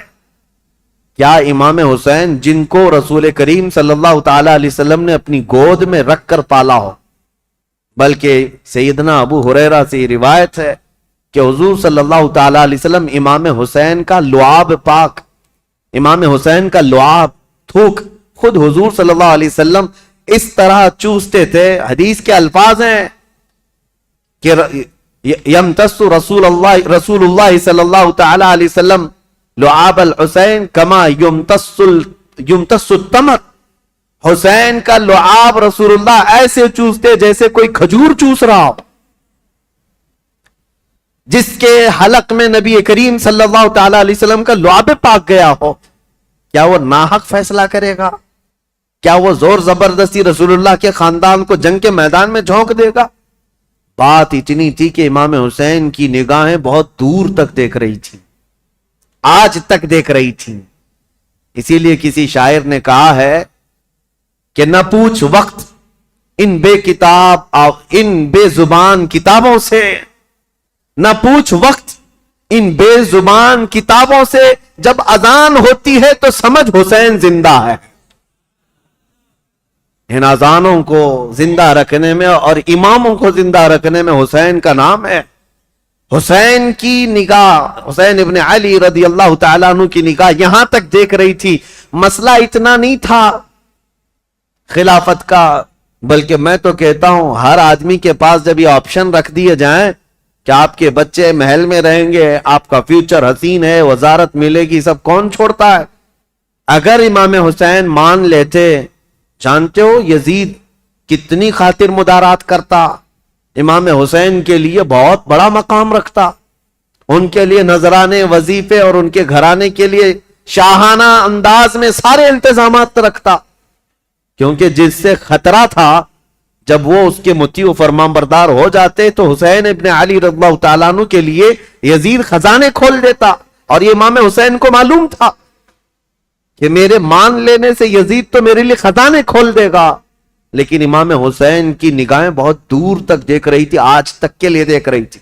کیا امام حسین جن کو رسول کریم صلی اللہ تعالی علیہ وسلم نے اپنی گود میں رکھ کر پالا ہو، بلکہ سیدنا ابو ہریرہ سے روایت ہے کہ حضور صلی اللہ تعالی علیہ وسلم امام حسین کا لعاب پاک، امام حسین کا لعاب تھوک خود حضور صلی اللہ علیہ وسلم اس طرح چوستے تھے، حدیث کے الفاظ ہیں کہ یمتص رسول اللہ صلی اللہ تعالی علیہ وسلم لعاب الحسین کما یمتص التمر، حسین کا لعاب رسول اللہ ایسے چوستے جیسے کوئی کھجور چوس رہا ہو. جس کے حلق میں نبی کریم صلی اللہ تعالی علیہ وسلم کا لعاب پاک گیا ہو، کیا وہ ناحق فیصلہ کرے گا؟ کیا وہ زور زبردستی رسول اللہ کے خاندان کو جنگ کے میدان میں جھونک دے گا؟ بات اتنی تھی کہ امام حسین کی نگاہیں بہت دور تک دیکھ رہی تھی، آج تک دیکھ رہی تھی. اسی لیے کسی شاعر نے کہا ہے کہ نہ پوچھ وقت ان بے کتاب اور ان بے زبان کتابوں سے، نہ پوچھ وقت ان بے زبان کتابوں سے، جب اذان ہوتی ہے تو سمجھ حسین زندہ ہے. ان اذانوں کو زندہ رکھنے میں اور اماموں کو زندہ رکھنے میں حسین کا نام ہے. حسین کی نگاہ، حسین ابن علی رضی اللہ تعالیٰ عنہ کی نگاہ یہاں تک دیکھ رہی تھی. مسئلہ اتنا نہیں تھا خلافت کا، بلکہ میں تو کہتا ہوں ہر آدمی کے پاس جب یہ آپشن رکھ دیے جائیں کہ آپ کے بچے محل میں رہیں گے، آپ کا فیوچر حسین ہے، وزارت ملے گی، سب کون چھوڑتا ہے؟ اگر امام حسین مان لیتے، جانتے ہو یزید کتنی خاطر مدارات کرتا، امام حسین کے لیے بہت بڑا مقام رکھتا، ان کے لیے نذرانے، وظیفے اور ان کے گھرانے کے لیے شاہانہ انداز میں سارے انتظامات رکھتا. کیونکہ جس سے خطرہ تھا جب وہ اس کے مطیع و فرمان بردار ہو جاتے تو حسین ابن علی رضی اللہ تعالیٰ عنہ کے لیے یزید خزانے کھول دیتا. اور یہ امام حسین کو معلوم تھا کہ میرے مان لینے سے یزید تو میرے لیے خزانے کھول دے گا. لیکن امام حسین کی نگاہیں بہت دور تک دیکھ رہی تھی، آج تک کے لیے دیکھ رہی تھی.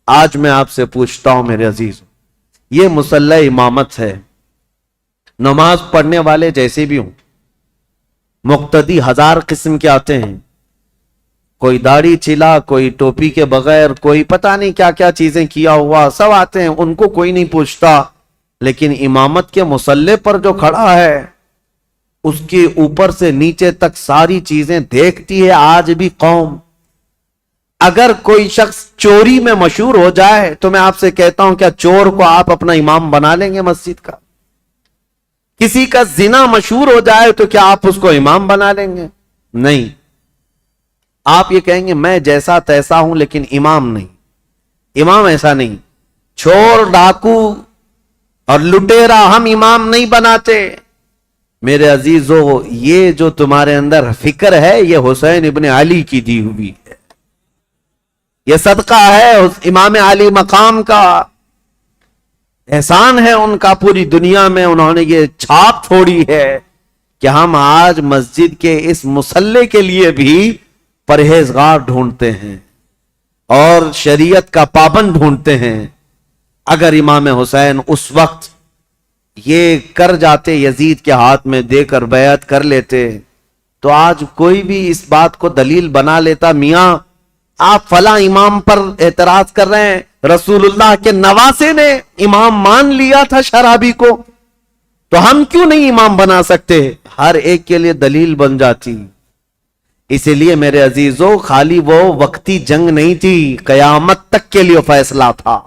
آج میں آپ سے پوچھتا ہوں میرے عزیز، یہ مسلح امامت ہے. نماز پڑھنے والے جیسے بھی ہوں، مقتدی ہزار قسم کے آتے ہیں، کوئی داڑھی چلا، کوئی ٹوپی کے بغیر، کوئی پتہ نہیں کیا کیا چیزیں کیا ہوا، سب آتے ہیں، ان کو کوئی نہیں پوچھتا. لیکن امامت کے مصلے پر جو کھڑا ہے اس کے اوپر سے نیچے تک ساری چیزیں دیکھتی ہے آج بھی قوم. اگر کوئی شخص چوری میں مشہور ہو جائے تو میں آپ سے کہتا ہوں کیا چور کو آپ اپنا امام بنا لیں گے مسجد کا؟ کسی کا زنا مشہور ہو جائے تو کیا آپ اس کو امام بنا لیں گے؟ نہیں. آپ یہ کہیں گے میں جیسا تیسا ہوں لیکن امام نہیں. امام ایسا نہیں. چور، ڈاکو اور لٹیرا ہم امام نہیں بناتے. میرے عزیزو، یہ جو تمہارے اندر فکر ہے یہ حسین ابن علی کی دی ہوئی ہے، یہ صدقہ ہے امام علی مقام کا، احسان ہے ان کا پوری دنیا میں. انہوں نے یہ چھاپ چھوڑی ہے کہ ہم آج مسجد کے اس مصلے کے لیے بھی پرہیزگار ڈھونڈتے ہیں اور شریعت کا پابند ڈھونڈتے ہیں. اگر امام حسین اس وقت یہ کر جاتے، یزید کے ہاتھ میں دے کر بیعت کر لیتے، تو آج کوئی بھی اس بات کو دلیل بنا لیتا میاں آپ فلاں امام پر اعتراض کر رہے ہیں، رسول اللہ کے نواسے نے امام مان لیا تھا شرابی کو، تو ہم کیوں نہیں امام بنا سکتے؟ ہر ایک کے لیے دلیل بن جاتی. اسی لیے میرے عزیزو، خالی وہ وقتی جنگ نہیں تھی، قیامت تک کے لیے فیصلہ تھا،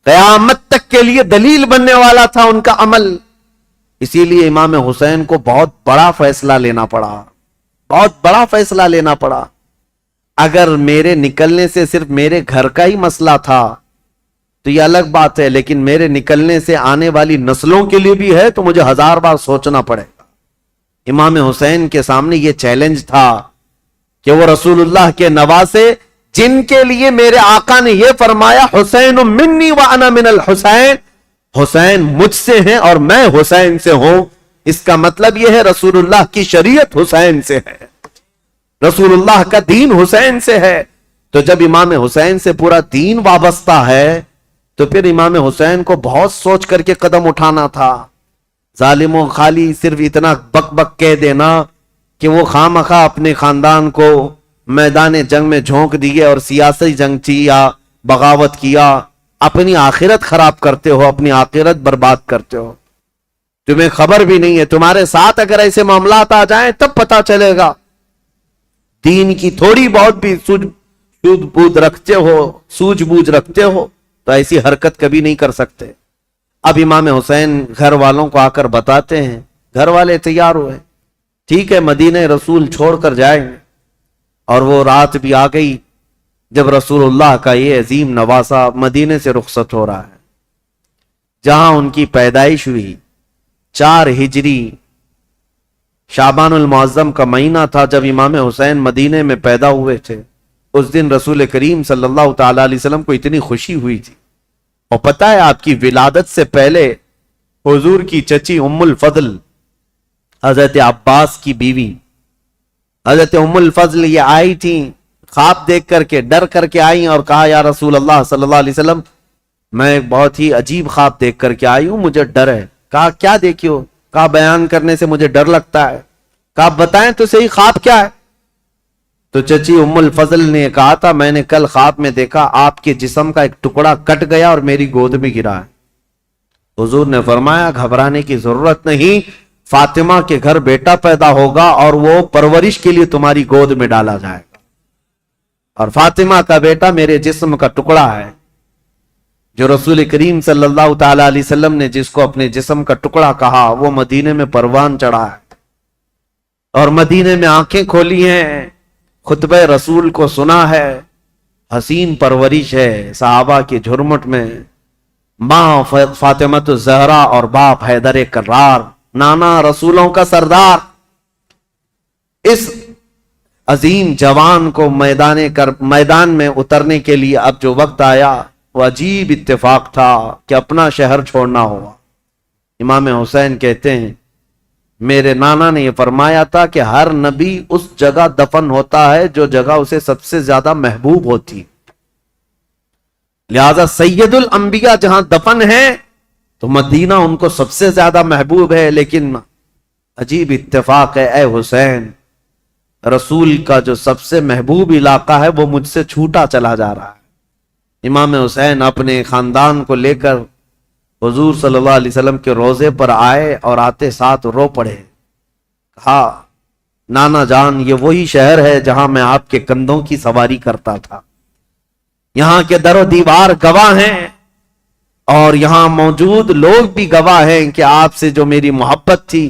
قیامت تک کے لیے دلیل بننے والا تھا ان کا عمل. اسی لیے امام حسین کو بہت بڑا فیصلہ لینا پڑا، بہت بڑا فیصلہ لینا پڑا. اگر میرے نکلنے سے صرف میرے گھر کا ہی مسئلہ تھا تو یہ الگ بات ہے، لیکن میرے نکلنے سے آنے والی نسلوں کے لیے بھی ہے تو مجھے 1000 بار سوچنا پڑے گا. امام حسین کے سامنے یہ چیلنج تھا کہ وہ رسول اللہ کے نواسے جن کے لیے میرے آقا نے یہ فرمایا حسین منی وانا من الحسین، حسین مجھ سے ہیں اور میں حسین سے ہوں. اس کا مطلب یہ ہے رسول اللہ کی شریعت حسین سے ہے، رسول اللہ کا دین حسین سے ہے. تو جب امام حسین سے پورا دین وابستہ ہے تو پھر امام حسین کو بہت سوچ کر کے قدم اٹھانا تھا. ظالموں، خالی صرف اتنا بک بک کہہ دینا کہ وہ خواہ اپنے خاندان کو میدان جنگ میں جھونک دیے اور سیاسی جنگ تھی یا بغاوت کیا، اپنی آخرت خراب کرتے ہو، اپنی آخرت برباد کرتے ہو. تمہیں خبر بھی نہیں ہے، تمہارے ساتھ اگر ایسے معاملات آ جائیں تب پتا چلے گا. دین کی تھوڑی بہت بھی سوجھ بوجھ رکھتے ہو تو ایسی حرکت کبھی نہیں کر سکتے. اب امام حسین گھر والوں کو آ کر بتاتے ہیں، گھر والے تیار ہوئے، ٹھیک ہے مدینہ رسول چھوڑ کر جائیں، اور وہ رات بھی آ گئی جب رسول اللہ کا یہ عظیم نواسا مدینے سے رخصت ہو رہا ہے، جہاں ان کی پیدائش ہوئی 4 ہجری شعبان المعظم کا مہینہ تھا جب امام حسین مدینے میں پیدا ہوئے تھے۔ اس دن رسول کریم صلی اللہ تعالی علیہ وسلم کو اتنی خوشی ہوئی تھی، اور پتہ ہے آپ کی ولادت سے پہلے حضور کی چچی ام الفضل حضرت عباس کی بیوی حضرت ام الفضل یہ آئی تھی، خواب دیکھ کر کے ڈر کر کے آئی اور کہا یا رسول اللہ صلی اللہ علیہ وسلم میں بہت ہی عجیب خواب دیکھ کر کے آئی ہوں، مجھے ڈر ہے۔ کہا کیا دیکھی ہو؟ کہا بیان کرنے سے مجھے ڈر لگتا ہے۔ کہا بتائیں تو صحیح خواب کیا ہے؟ تو چچی ام الفضل نے کہا تھا میں نے کل خواب میں دیکھا آپ کے جسم کا ایک ٹکڑا کٹ گیا اور میری گود میں گرا ہے۔ حضور نے فرمایا گھبرانے کی ضرورت نہیں، فاطمہ کے گھر بیٹا پیدا ہوگا اور وہ پرورش کے لیے تمہاری گود میں ڈالا جائے گا، اور فاطمہ کا بیٹا میرے جسم کا ٹکڑا ہے۔ جو رسول کریم صلی اللہ تعالی علیہ وسلم نے جس کو اپنے جسم کا ٹکڑا کہا وہ مدینے میں پروان چڑھا ہے، اور مدینے میں آنکھیں کھولی ہیں، خطبہ رسول کو سنا ہے، حسین پرورش ہے صحابہ کی جھرمٹ میں، ماں فاطمہ الزہرا اور باپ حیدر کرار، نانا رسولوں کا سردار۔ اس عظیم جوان کو میدان میں اترنے کے لیے اب جو وقت آیا وہ عجیب اتفاق تھا کہ اپنا شہر چھوڑنا ہوا۔ امام حسین کہتے ہیں میرے نانا نے یہ فرمایا تھا کہ ہر نبی اس جگہ دفن ہوتا ہے جو جگہ اسے سب سے زیادہ محبوب ہوتی، لہذا سید الانبیاء جہاں دفن ہے تو مدینہ ان کو سب سے زیادہ محبوب ہے۔ لیکن عجیب اتفاق ہے اے حسین، رسول کا جو سب سے محبوب علاقہ ہے وہ مجھ سے چھوٹا چلا جا رہا ہے۔ امام حسین اپنے خاندان کو لے کر حضور صلی اللہ علیہ وسلم کے روضے پر آئے اور آتے ساتھ رو پڑے، کہا نانا جان یہ وہی شہر ہے جہاں میں آپ کے کندھوں کی سواری کرتا تھا، یہاں کے در و دیوار گواہ ہیں اور یہاں موجود لوگ بھی گواہ ہیں کہ آپ سے جو میری محبت تھی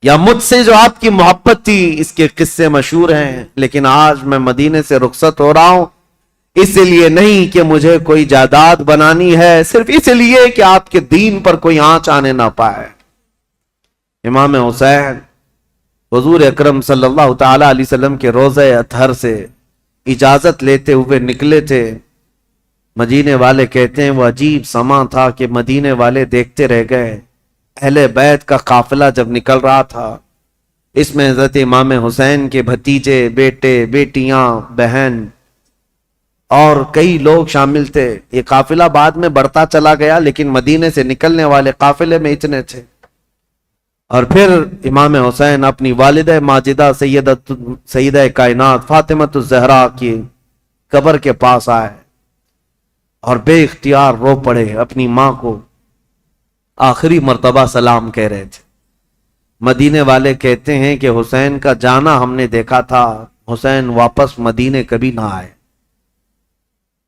یا مجھ سے جو آپ کی محبت تھی اس کے قصے مشہور ہیں۔ لیکن آج میں مدینے سے رخصت ہو رہا ہوں، اس لیے نہیں کہ مجھے کوئی جائیداد بنانی ہے، صرف اس لیے کہ آپ کے دین پر کوئی آنچ آنے نہ پائے۔ امام حسین حضور اکرم صلی اللہ تعالی علیہ وسلم کے روضہ اطہر سے اجازت لیتے ہوئے نکلے تھے۔ مدینے والے کہتے ہیں وہ عجیب سما تھا کہ مدینے والے دیکھتے رہ گئے۔ اہل بیت کا قافلہ جب نکل رہا تھا، اس میں حضرت امام حسین کے بھتیجے، بیٹے، بیٹیاں، بہن اور کئی لوگ شامل تھے۔ یہ قافلہ بعد میں بڑھتا چلا گیا لیکن مدینے سے نکلنے والے قافلے میں اتنے تھے۔ اور پھر امام حسین اپنی والدہ ماجدہ سیدہ کائنات فاطمہ الزہرا کی قبر کے پاس آئے اور بے اختیار رو پڑے، اپنی ماں کو آخری مرتبہ سلام کہہ رہے تھے۔ مدینے والے کہتے ہیں کہ حسین کا جانا ہم نے دیکھا تھا، حسین واپس مدینے کبھی نہ آئے،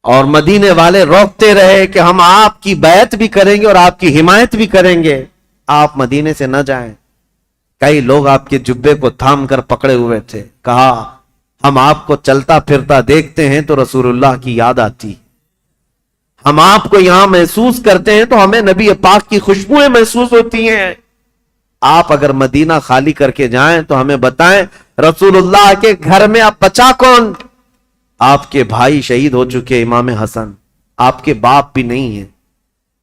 اور مدینے والے روکتے رہے کہ ہم آپ کی بیعت بھی کریں گے اور آپ کی حمایت بھی کریں گے، آپ مدینے سے نہ جائیں۔ کئی لوگ آپ کے جبے کو تھام کر پکڑے ہوئے تھے، کہا ہم آپ کو چلتا پھرتا دیکھتے ہیں تو رسول اللہ کی یاد آتی، ہم آپ کو یہاں محسوس کرتے ہیں تو ہمیں نبی پاک کی خوشبوئیں محسوس ہوتی ہیں، آپ اگر مدینہ خالی کر کے جائیں تو ہمیں بتائیں رسول اللہ کے گھر میں اب بچا کون؟ آپ کے بھائی شہید ہو چکے، امام حسن، آپ کے باپ بھی نہیں ہیں،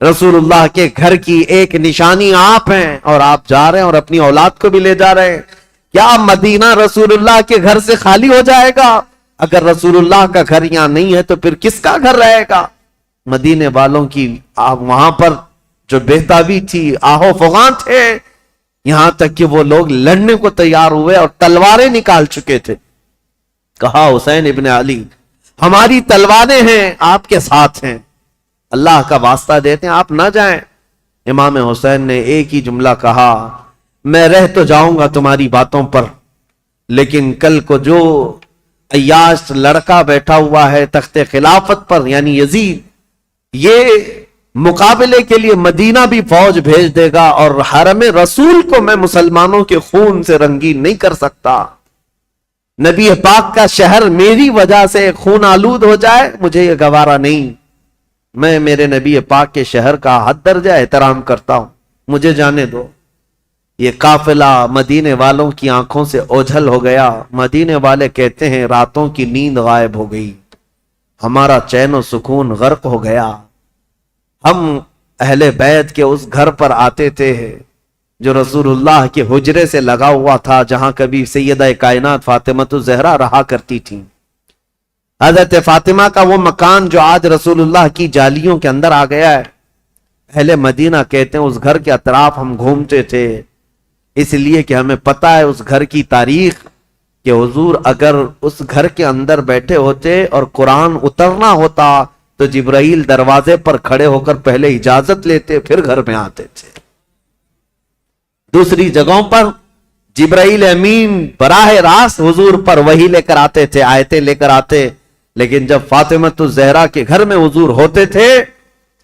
رسول اللہ کے گھر کی ایک نشانی آپ ہیں اور آپ جا رہے ہیں اور اپنی اولاد کو بھی لے جا رہے ہیں۔ کیا مدینہ رسول اللہ کے گھر سے خالی ہو جائے گا؟ اگر رسول اللہ کا گھر یہاں نہیں ہے تو پھر کس کا گھر رہے گا؟ مدینے والوں کی وہاں پر جو بہتابی تھی، آہو فغاں تھے، یہاں تک کہ وہ لوگ لڑنے کو تیار ہوئے اور تلواریں نکال چکے تھے۔ کہا حسین ابن علی ہماری تلواریں ہیں آپ کے ساتھ ہیں، اللہ کا واسطہ دیتے ہیں آپ نہ جائیں۔ امام حسین نے ایک ہی جملہ کہا میں رہ تو جاؤں گا تمہاری باتوں پر، لیکن کل کو جو عیاش لڑکا بیٹھا ہوا ہے تخت خلافت پر یعنی یزید، یہ مقابلے کے لیے مدینہ بھی فوج بھیج دے گا، اور حرم رسول کو میں مسلمانوں کے خون سے رنگین نہیں کر سکتا۔ نبی پاک کا شہر میری وجہ سے خون آلود ہو جائے، مجھے یہ گوارا نہیں۔ میں میرے نبی پاک کے شہر کا حد درجہ احترام کرتا ہوں، مجھے جانے دو۔ یہ قافلہ مدینے والوں کی آنکھوں سے اوجھل ہو گیا۔ مدینے والے کہتے ہیں راتوں کی نیند غائب ہو گئی، ہمارا چین و سکون غرق ہو گیا۔ ہم اہل بیت کے اس گھر پر آتے تھے جو رسول اللہ کے حجرے سے لگا ہوا تھا، جہاں کبھی سیدہ کائنات فاطمہ الزہرا رہا کرتی تھی۔ حضرت فاطمہ کا وہ مکان جو آج رسول اللہ کی جالیوں کے اندر آ گیا ہے، اہل مدینہ کہتے ہیں اس گھر کے اطراف ہم گھومتے تھے، اس لیے کہ ہمیں پتہ ہے اس گھر کی تاریخ، کہ حضور اگر اس گھر کے اندر بیٹھے ہوتے اور قرآن اترنا ہوتا تو جبرائیل دروازے پر کھڑے ہو کر پہلے اجازت لیتے، پھر گھر میں آتے تھے۔ دوسری جگہوں پر جبرائیل امین براہ راست حضور پر وحی لے کر آتے تھے، آیتیں لے کر آتے، لیکن جب فاطمہ الزہرا کے گھر میں حضور ہوتے تھے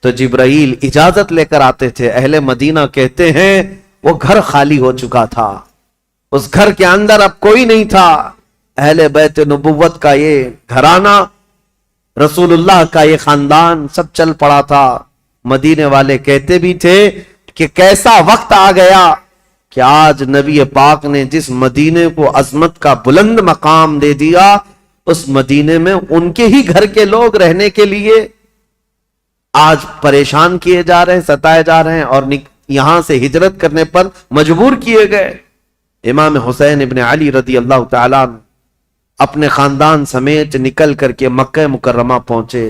تو جبرائیل اجازت لے کر آتے تھے۔ اہل مدینہ کہتے ہیں وہ گھر خالی ہو چکا تھا، اس گھر کے اندر اب کوئی نہیں تھا۔ اہل بیت نبوت کا یہ گھرانہ، رسول اللہ کا یہ خاندان سب چل پڑا تھا۔ مدینے والے کہتے بھی تھے کہ کیسا وقت آ گیا کہ آج نبی پاک نے جس مدینے کو عظمت کا بلند مقام دے دیا، اس مدینے میں ان کے ہی گھر کے لوگ رہنے کے لیے آج پریشان کیے جا رہے ہیں، ستائے جا رہے ہیں، اور یہاں سے ہجرت کرنے پر مجبور کیے گئے۔ امام حسین ابن علی رضی اللہ تعالیٰ اپنے خاندان سمیت نکل کر کے مکہ مکرمہ پہنچے۔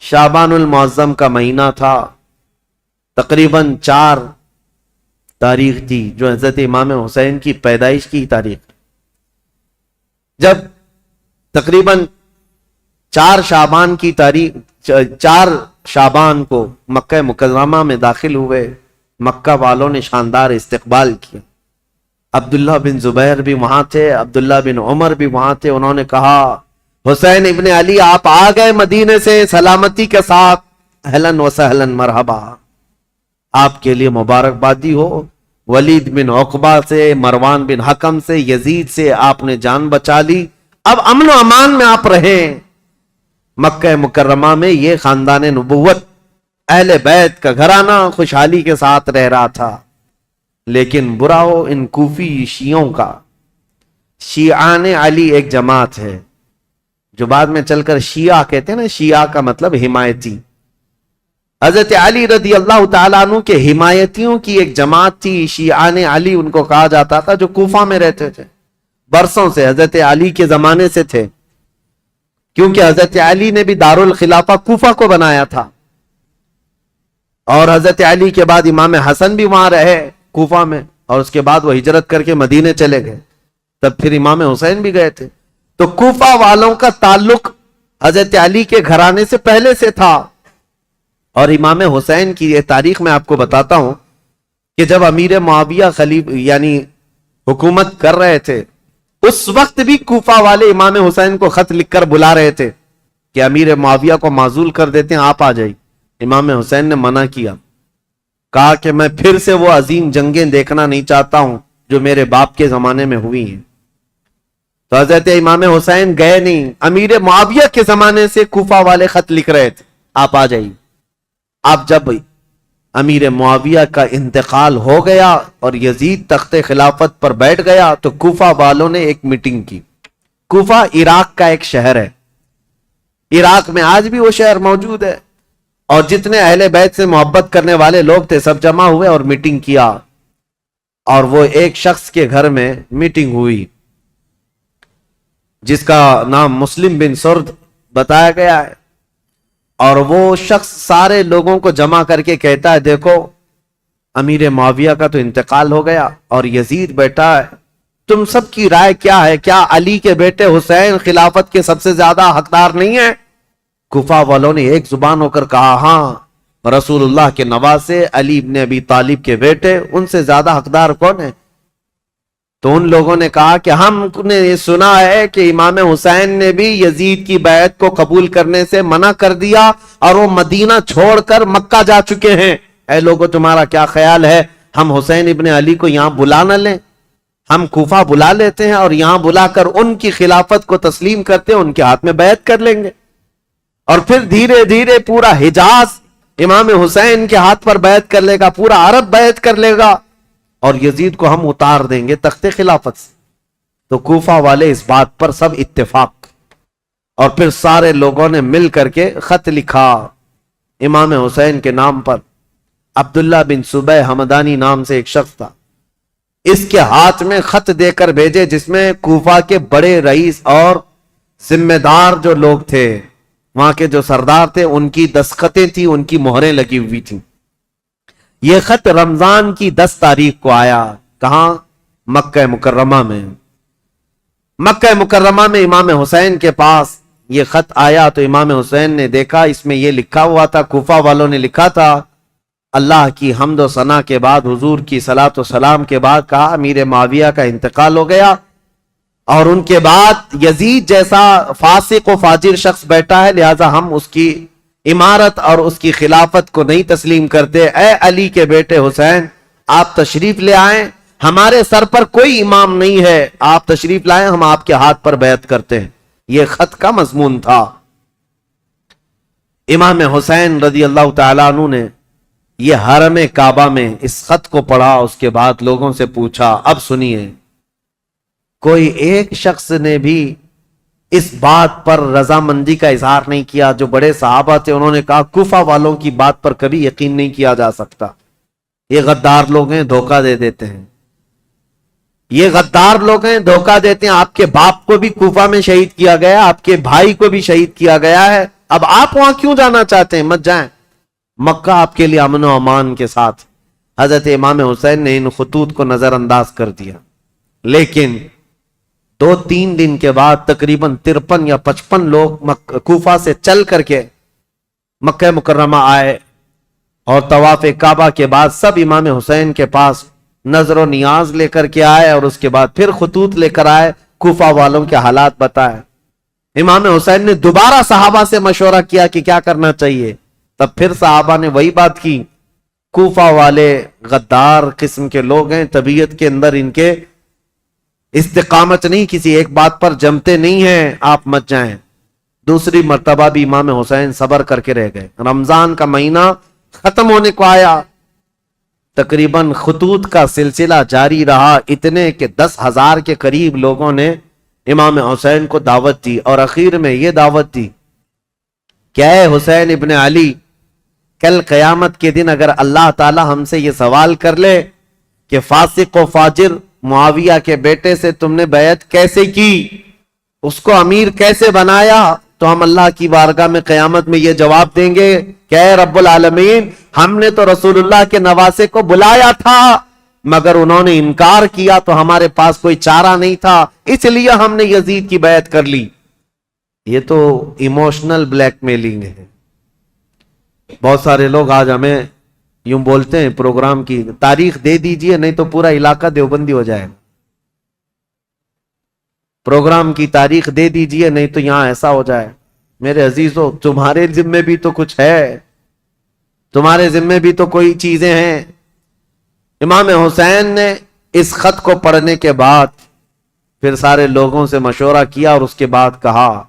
شعبان المعظم کا مہینہ تھا، تقریباً 4 تاریخ تھی جو حضرت امام حسین کی پیدائش کی تاریخ۔ جب تقریباً 4 شعبان کی تاریخ 4 شعبان کو مکہ مکرمہ میں داخل ہوئے، مکہ والوں نے شاندار استقبال کیا۔ عبداللہ بن زبیر بھی وہاں تھے، عبداللہ بن عمر بھی وہاں تھے۔ انہوں نے کہا حسین ابن علی آپ آ گئے مدینے سے سلامتی کے ساتھ، اہلاً و سہلاً مرحبا، آپ کے لیے مبارکبادی ہو۔ ولید بن عقبہ سے، مروان بن حکم سے، یزید سے آپ نے جان بچا لی، اب امن و امان میں آپ رہیں۔ مکہ مکرمہ میں یہ خاندان نبوت، اہل بیت کا گھرانہ خوشحالی کے ساتھ رہ رہا تھا، لیکن برا ہو ان کوفی شیعوں کا۔ شیعان علی ایک جماعت ہے جو بعد میں چل کر شیعہ کہتے ہیں نا، شیعہ کا مطلب حمایتی۔ حضرت علی رضی اللہ تعالیٰ عنہ کے حمایتیوں کی ایک جماعت تھی، شیعان علی ان کو کہا جاتا تھا، جو کوفہ میں رہتے تھے، برسوں سے حضرت علی کے زمانے سے تھے، کیونکہ حضرت علی نے بھی دارالخلافہ کوفہ کو بنایا تھا، اور حضرت علی کے بعد امام حسن بھی وہاں رہے کوفہ میں، اور اس کے بعد وہ ہجرت کر کے مدینے چلے گئے، تب پھر امام حسین بھی گئے تھے۔ تو کوفہ والوں کا تعلق حضرت علی کے گھرانے سے پہلے سے تھا۔ اور امام حسین کی یہ تاریخ میں آپ کو بتاتا ہوں کہ جب امیر معاویہ یعنی حکومت کر رہے تھے، اس وقت بھی کوفہ والے امام حسین کو خط لکھ کر بلا رہے تھے کہ امیر معاویہ کو معزول کر دیتے ہیں، آپ آ جائیے۔ امام حسین نے منع کیا، کہا کہ میں پھر سے وہ عظیم جنگیں دیکھنا نہیں چاہتا ہوں جو میرے باپ کے زمانے میں ہوئی ہیں۔ تو حضرت امام حسین گئے نہیں، امیر معاویہ کے زمانے سے کوفہ والے خط لکھ رہے تھے، آپ آ جائیے۔ اب جب امیر معاویہ کا انتقال ہو گیا اور یزید تخت خلافت پر بیٹھ گیا تو کوفہ والوں نے ایک میٹنگ کی۔ کوفہ عراق کا ایک شہر ہے، عراق میں آج بھی وہ شہر موجود ہے، اور جتنے اہل بیت سے محبت کرنے والے لوگ تھے سب جمع ہوئے اور میٹنگ کیا، اور وہ ایک شخص کے گھر میں میٹنگ ہوئی جس کا نام مسلم بن سرد بتایا گیا ہے، اور وہ شخص سارے لوگوں کو جمع کر کے کہتا ہے دیکھو امیر معاویہ کا تو انتقال ہو گیا اور یزید بیٹا ہے، تم سب کی رائے کیا ہے؟ کیا علی کے بیٹے حسین خلافت کے سب سے زیادہ حقدار نہیں ہیں؟ کوفہ والوں نے ایک زبان ہو کر کہا ہاں، رسول اللہ کے نواسے علی ابن ابی طالب کے بیٹے، ان سے زیادہ حقدار کون ہے؟ تو ان لوگوں نے کہا کہ ہم نے یہ سنا ہے کہ امام حسین نے بھی یزید کی بیعت کو قبول کرنے سے منع کر دیا اور وہ مدینہ چھوڑ کر مکہ جا چکے ہیں. اے لوگوں تمہارا کیا خیال ہے ہم حسین ابن علی کو یہاں بلا نہ لیں؟ ہم کوفہ بلا لیتے ہیں اور یہاں بلا کر ان کی خلافت کو تسلیم کرتے ہیں, ان کے ہاتھ میں بیعت کر لیں گے اور پھر دھیرے دھیرے پورا حجاز امام حسین کے ہاتھ پر بیعت کر لے گا, پورا عرب بیعت کر لے گا اور یزید کو ہم اتار دیں گے تخت خلافت سے. تو کوفہ والے اس بات پر سب اتفاق, اور پھر سارے لوگوں نے مل کر کے خط لکھا امام حسین کے نام پر. عبداللہ بن صبح حمدانی نام سے ایک شخص تھا, اس کے ہاتھ میں خط دے کر بھیجے جس میں کوفہ کے بڑے رئیس اور ذمہ دار جو لوگ تھے, وہاں کے جو سردار تھے, ان کی دستخطیں تھیں, ان کی مہریں لگی ہوئی تھیں. یہ خط رمضان کی 10 تاریخ کو آیا. کہاں؟ مکہ مکرمہ میں. مکہ مکرمہ میں امام حسین کے پاس یہ خط آیا تو امام حسین نے دیکھا, اس میں یہ لکھا ہوا تھا, کوفہ والوں نے لکھا تھا, اللہ کی حمد و ثنا کے بعد, حضور کی صلاۃ و سلام کے بعد کہا امیر معاویہ کا انتقال ہو گیا اور ان کے بعد یزید جیسا فاسق و فاجر شخص بیٹھا ہے, لہذا ہم اس کی امارت اور اس کی خلافت کو نہیں تسلیم کرتے. اے علی کے بیٹے حسین, آپ تشریف لے آئیں, ہمارے سر پر کوئی امام نہیں ہے, آپ تشریف لائیں, ہم آپ کے ہاتھ پر بیعت کرتے ہیں. یہ خط کا مضمون تھا. امام حسین رضی اللہ تعالیٰ عنہ نے یہ حرم کعبہ میں اس خط کو پڑھا, اس کے بعد لوگوں سے پوچھا, اب سنیے, کوئی ایک شخص نے بھی اس بات پر رضامندی کا اظہار نہیں کیا. جو بڑے صحابہ تھے انہوں نے کہا کوفہ والوں کی بات پر کبھی یقین نہیں کیا جا سکتا, یہ غدار لوگ ہیں, دھوکہ دے دیتے ہیں, یہ غدار لوگ ہیں, دھوکہ دیتے ہیں. آپ کے باپ کو بھی کوفہ میں شہید کیا گیا, آپ کے بھائی کو بھی شہید کیا گیا ہے, اب آپ وہاں کیوں جانا چاہتے ہیں؟ مت جائیں, مکہ آپ کے لیے امن و امان کے ساتھ. حضرت امام حسین نے ان خطوط کو نظر انداز کر دیا, لیکن 2-3 دن کے بعد تقریباً 53 یا 55 لوگ کوفہ سے چل کر کے مکہ مکرمہ آئے اور طواف کعبہ کے بعد سب امام حسین کے پاس نظر و نیاز لے کر کے آئے اور اس کے بعد پھر خطوط لے کر آئے, کوفہ والوں کے حالات بتائے. امام حسین نے دوبارہ صحابہ سے مشورہ کیا کہ کیا کرنا چاہیے, تب پھر صحابہ نے وہی بات کی, کوفہ والے غدار قسم کے لوگ ہیں, طبیعت کے اندر ان کے استقامت نہیں, کسی ایک بات پر جمتے نہیں ہیں, آپ مت جائیں. دوسری مرتبہ بھی امام حسین صبر کر کے رہ گئے. رمضان کا مہینہ ختم ہونے کو آیا, تقریباً خطوط کا سلسلہ جاری رہا, اتنے کہ 10,000 کے قریب لوگوں نے امام حسین کو دعوت دی اور اخیر میں یہ دعوت دی کہ اے حسین ابن علی, کل قیامت کے دن اگر اللہ تعالی ہم سے یہ سوال کر لے کہ فاسق و فاجر معاویہ کے بیٹے سے تم نے بیعت کیسے کی, اس کو امیر کیسے بنایا, تو ہم اللہ کی بارگاہ میں قیامت میں یہ جواب دیں گے کہ اے رب العالمین, ہم نے تو رسول اللہ کے نواسے کو بلایا تھا مگر انہوں نے انکار کیا تو ہمارے پاس کوئی چارہ نہیں تھا, اس لیے ہم نے یزید کی بیعت کر لی. یہ تو ایموشنل بلیک میلنگ ہے. بہت سارے لوگ آج ہمیں یوں بولتے ہیں پروگرام کی تاریخ دے دیجئے نہیں تو پورا علاقہ دیوبندی ہو جائے گا, پروگرام کی تاریخ دے دیجئے نہیں تو یہاں ایسا ہو جائے. میرے عزیزو, تمہارے ذمے بھی تو کچھ ہے, تمہارے ذمے بھی تو کوئی چیزیں ہیں. امام حسین نے اس خط کو پڑھنے کے بعد پھر سارے لوگوں سے مشورہ کیا اور اس کے بعد کہا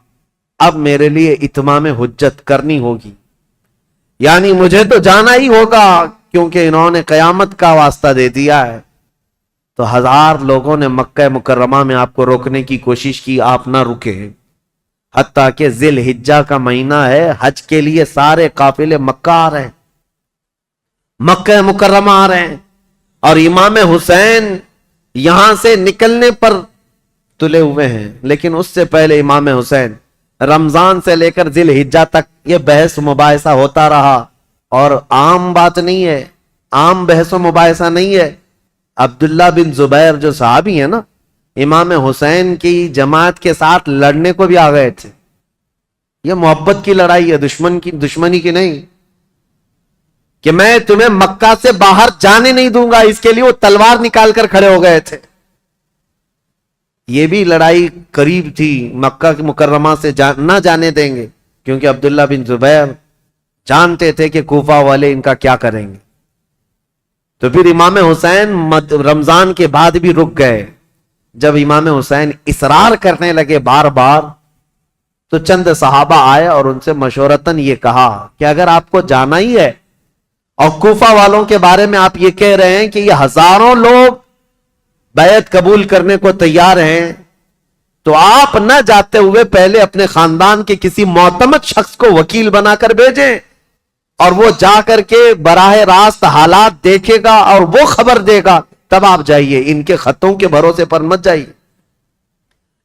اب میرے لیے اتمام حجت کرنی ہوگی, یعنی مجھے تو جانا ہی ہوگا کیونکہ انہوں نے قیامت کا واسطہ دے دیا ہے. تو 1000 لوگوں نے مکہ مکرمہ میں آپ کو روکنے کی کوشش کی, آپ نہ رکے, حتیٰ کہ ذی الحجہ کا مہینہ ہے, حج کے لیے سارے قافلے مکہ آ رہے ہیں, مکہ مکرمہ آ رہے ہیں, اور امام حسین یہاں سے نکلنے پر تلے ہوئے ہیں. لیکن اس سے پہلے امام حسین رمضان سے لے کر ذی الحجہ تک یہ بحث مباحثہ ہوتا رہا, اور عام بات نہیں ہے, عام بحث و مباحثہ نہیں ہے. عبداللہ بن زبیر جو صحابی ہیں نا, امام حسین کی جماعت کے ساتھ لڑنے کو بھی آ گئے تھے. یہ محبت کی لڑائی ہے, دشمنی کی نہیں, کہ میں تمہیں مکہ سے باہر جانے نہیں دوں گا, اس کے لیے وہ تلوار نکال کر کھڑے ہو گئے تھے. یہ بھی لڑائی قریب تھی، مکہ کی مکرمہ سے نہ جانے دیں گے، کیونکہ عبداللہ بن زبیر جانتے تھے کہ کوفہ والے ان کا کیا کریں گے۔ تو پھر امام حسین رمضان کے بعد بھی رک گئے۔ جب امام حسین اصرار کرنے لگے بار بار، تو چند صحابہ آئے اور ان سے مشورتاً یہ کہا کہ اگر آپ کو جانا ہی ہے اور کوفہ والوں کے بارے میں آپ یہ کہہ رہے ہیں کہ یہ ہزاروں لوگ بیعت قبول کرنے کو تیار ہیں، تو آپ نہ جاتے ہوئے پہلے اپنے خاندان کے کسی معتمد شخص کو وکیل بنا کر بھیجیں، اور وہ جا کر کے براہ راست حالات دیکھے گا اور وہ خبر دے گا، تب آپ جائیے، ان کے خطوں کے بھروسے پر مت جائیے،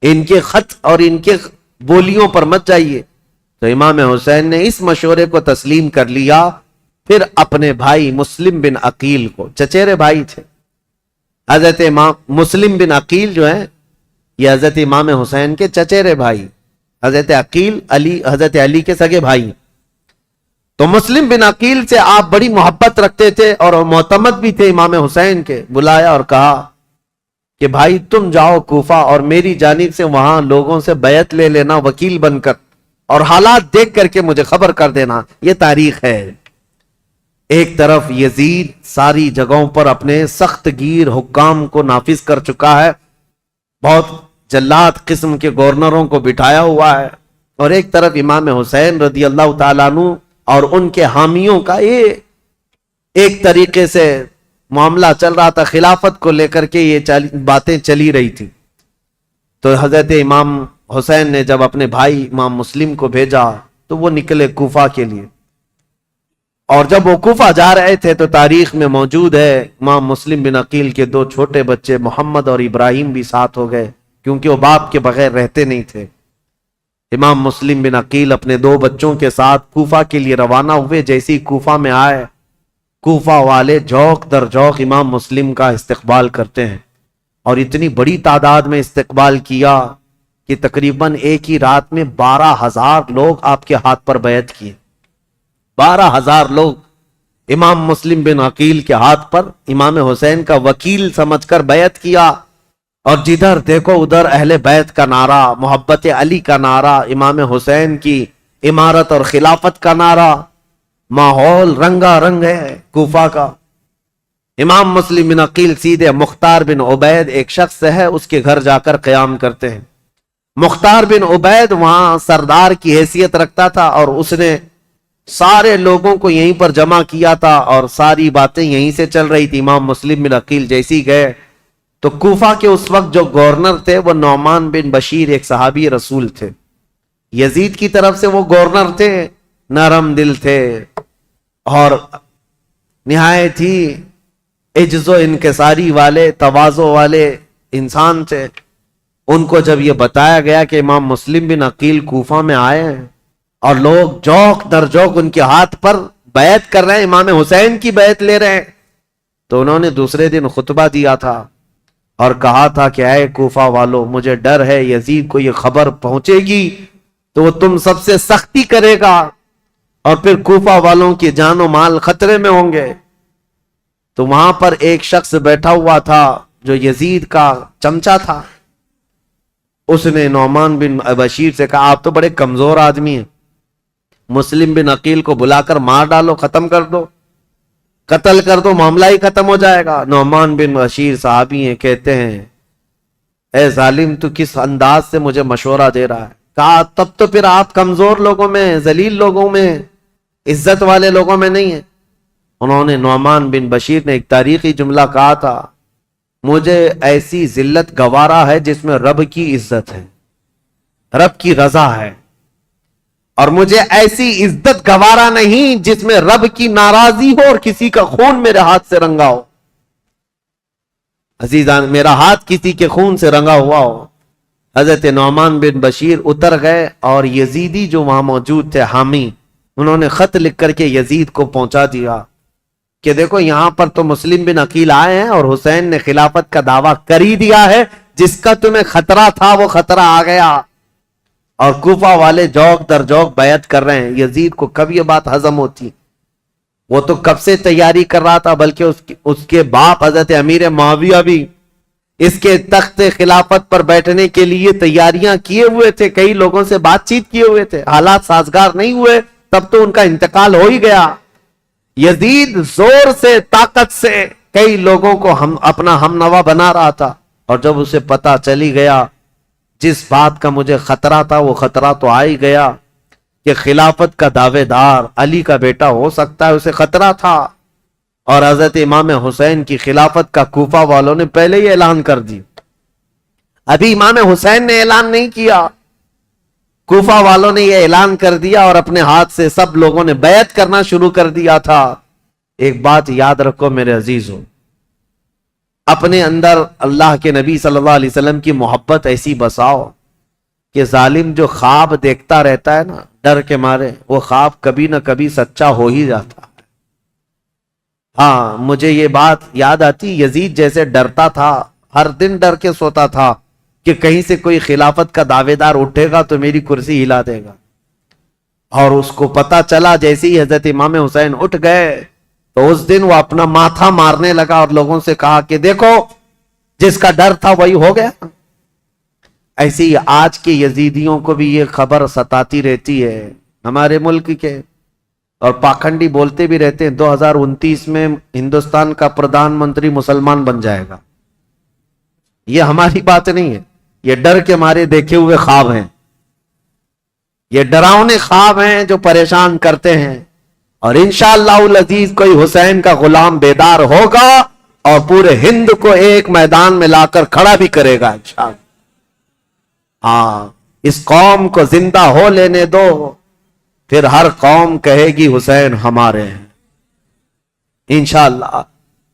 ان کے خط اور ان کے بولیوں پر مت جائیے۔ تو امام حسین نے اس مشورے کو تسلیم کر لیا۔ پھر اپنے بھائی مسلم بن عقیل کو، چچیرے بھائی تھے، حضرت امام مسلم بن عقیل جو ہیں یہ حضرت امام حسین کے چچیرے بھائی، حضرت عقیل حضرت علی کے سگے بھائی۔ تو مسلم بن عقیل سے آپ بڑی محبت رکھتے تھے اور معتمد بھی تھے امام حسین کے، بلایا اور کہا کہ بھائی تم جاؤ کوفہ اور میری جانب سے وہاں لوگوں سے بیعت لے لینا وکیل بن کر، اور حالات دیکھ کر کے مجھے خبر کر دینا۔ یہ تاریخ ہے۔ ایک طرف یزید ساری جگہوں پر اپنے سخت گیر حکام کو نافذ کر چکا ہے، بہت جلاد قسم کے گورنروں کو بٹھایا ہوا ہے، اور ایک طرف امام حسین رضی اللہ تعالیٰ عنہ اور ان کے حامیوں کا یہ ایک طریقے سے معاملہ چل رہا تھا، خلافت کو لے کر کے یہ باتیں چلی رہی تھی۔ تو حضرت امام حسین نے جب اپنے بھائی امام مسلم کو بھیجا تو وہ نکلے کوفہ کے لیے، اور جب وہ کوفہ جا رہے تھے تو تاریخ میں موجود ہے امام مسلم بن عقیل کے دو چھوٹے بچے محمد اور ابراہیم بھی ساتھ ہو گئے، کیونکہ وہ باپ کے بغیر رہتے نہیں تھے۔ امام مسلم بن عقیل اپنے دو بچوں کے ساتھ کوفہ کے لیے روانہ ہوئے۔ جیسے ہی کوفہ میں آئے، کوفہ والے جوق در جوق امام مسلم کا استقبال کرتے ہیں، اور اتنی بڑی تعداد میں استقبال کیا کہ تقریباً ایک ہی رات میں 12,000 لوگ آپ کے ہاتھ پر بیعت کیے۔ 12,000 لوگ امام مسلم بن عقیل کے ہاتھ پر امام حسین کا وکیل سمجھ کر بیعت کیا، اور جدھر دیکھو ادھر اہل بیت کا نعرہ، محبت علی کا نعرہ، امام حسین کی امارت اور خلافت کا نعرہ، ماحول رنگا رنگ ہے کوفہ کا۔ امام مسلم بن عقیل سیدھے مختار بن عبید ایک شخص ہے اس کے گھر جا کر قیام کرتے ہیں۔ مختار بن عبید وہاں سردار کی حیثیت رکھتا تھا، اور اس نے سارے لوگوں کو یہیں پر جمع کیا تھا، اور ساری باتیں یہیں سے چل رہی تھی۔ امام مسلم بن عقیل جیسے ہی گئے تو کوفہ کے اس وقت جو گورنر تھے وہ نعمان بن بشیر ایک صحابی رسول تھے، یزید کی طرف سے وہ گورنر تھے، نرم دل تھے اور نہایت ہی عجز و انکساری والے، تواضع والے انسان تھے۔ ان کو جب یہ بتایا گیا کہ امام مسلم بن عقیل کوفہ میں آئے ہیں اور لوگ جوق در جوق ان کے ہاتھ پر بیعت کر رہے ہیں، امام حسین کی بیعت لے رہے ہیں، تو انہوں نے دوسرے دن خطبہ دیا تھا اور کہا تھا کہ اے کوفہ والو، مجھے ڈر ہے یزید کو یہ خبر پہنچے گی تو وہ تم سب سے سختی کرے گا، اور پھر کوفہ والوں کی جان و مال خطرے میں ہوں گے۔ تو وہاں پر ایک شخص بیٹھا ہوا تھا جو یزید کا چمچا تھا، اس نے نعمان بن بشیر سے کہا آپ تو بڑے کمزور آدمی ہیں، مسلم بن عقیل کو بلا کر مار ڈالو، ختم کر دو، قتل کر دو، معاملہ ہی ختم ہو جائے گا۔ نعمان بن بشیر صحابی ہیں، کہتے ہیں اے ظالم تو کس انداز سے مجھے مشورہ دے رہا ہے؟ کہا تب تو پھر آپ کمزور لوگوں میں، ذلیل لوگوں میں، عزت والے لوگوں میں نہیں ہیں۔ انہوں نے نعمان بن بشیر نے ایک تاریخی جملہ کہا تھا، مجھے ایسی ذلت گوارا ہے جس میں رب کی عزت ہے، رب کی رضا ہے، اور مجھے ایسی عزت گوارا نہیں جس میں رب کی ناراضی ہو اور کسی کا خون میرے ہاتھ سے رنگا ہو۔ عزیزان، میرا ہاتھ کسی کے خون سے رنگا ہوا ہو۔ حضرت نعمان بن بشیر اتر گئے، اور یزیدی جو وہاں موجود تھے حامی، انہوں نے خط لکھ کر کے یزید کو پہنچا دیا کہ دیکھو یہاں پر تو مسلم بن عقیل آئے ہیں اور حسین نے خلافت کا دعویٰ کر ہی دیا ہے، جس کا تمہیں خطرہ تھا وہ خطرہ آ گیا، اور کوفہ والے جوق در جوق بیعت کر رہے ہیں۔ یزید کو کب یہ بات ہضم ہوتی؟ وہ تو کب سے تیاری کر رہا تھا، بلکہ اس کے باپ حضرت امیر معاویہ بھی اس کے تخت خلافت پر بیٹھنے کے لیے تیاریاں کیے ہوئے تھے، کئی لوگوں سے بات چیت کیے ہوئے تھے، حالات سازگار نہیں ہوئے، تب تو ان کا انتقال ہو ہی گیا۔ یزید زور سے، طاقت سے کئی لوگوں کو اپنا ہم نوا بنا رہا تھا، اور جب اسے پتا چلی گیا جس بات کا مجھے خطرہ تھا وہ خطرہ تو آ ہی گیا کہ خلافت کا دعوے دار علی کا بیٹا ہو سکتا ہے، اسے خطرہ تھا، اور حضرت امام حسین کی خلافت کا کوفہ والوں نے پہلے ہی اعلان کر دی۔ ابھی امام حسین نے اعلان نہیں کیا، کوفہ والوں نے یہ اعلان کر دیا، اور اپنے ہاتھ سے سب لوگوں نے بیعت کرنا شروع کر دیا تھا۔ ایک بات یاد رکھو میرے عزیزوں، اپنے اندر اللہ کے نبی صلی اللہ علیہ وسلم کی محبت ایسی بساؤ کہ ظالم جو خواب دیکھتا رہتا ہے نا ڈر کے مارے، وہ خواب کبھی نہ کبھی سچا ہو ہی جاتا ہے۔ ہاں، مجھے یہ بات یاد آتی، یزید جیسے ڈرتا تھا، ہر دن ڈر کے سوتا تھا کہ کہیں سے کوئی خلافت کا دعوے دار اٹھے گا تو میری کرسی ہلا دے گا، اور اس کو پتا چلا جیسے ہی حضرت امام حسین اٹھ گئے تو اس دن وہ اپنا ماتھا مارنے لگا اور لوگوں سے کہا کہ دیکھو جس کا ڈر تھا وہی ہو گیا۔ ایسے ہی آج کے یزیدیوں کو بھی یہ خبر ستاتی رہتی ہے ہمارے ملک کے، اور پاکھنڈی بولتے بھی رہتے ہیں 2029 میں ہندوستان کا پردھان منتری مسلمان بن جائے گا۔ یہ ہماری بات نہیں ہے، یہ ڈر کے مارے دیکھے ہوئے خواب ہیں، یہ ڈراؤنے خواب ہیں جو پریشان کرتے ہیں، اور انشاءاللہ العزیز کوئی حسین کا غلام بیدار ہوگا اور پورے ہند کو ایک میدان میں لا کر کھڑا بھی کرے گا انشاءاللہ۔ ہاں، اس قوم کو زندہ ہو لینے دو، پھر ہر قوم کہے گی حسین ہمارے ہیں انشاءاللہ۔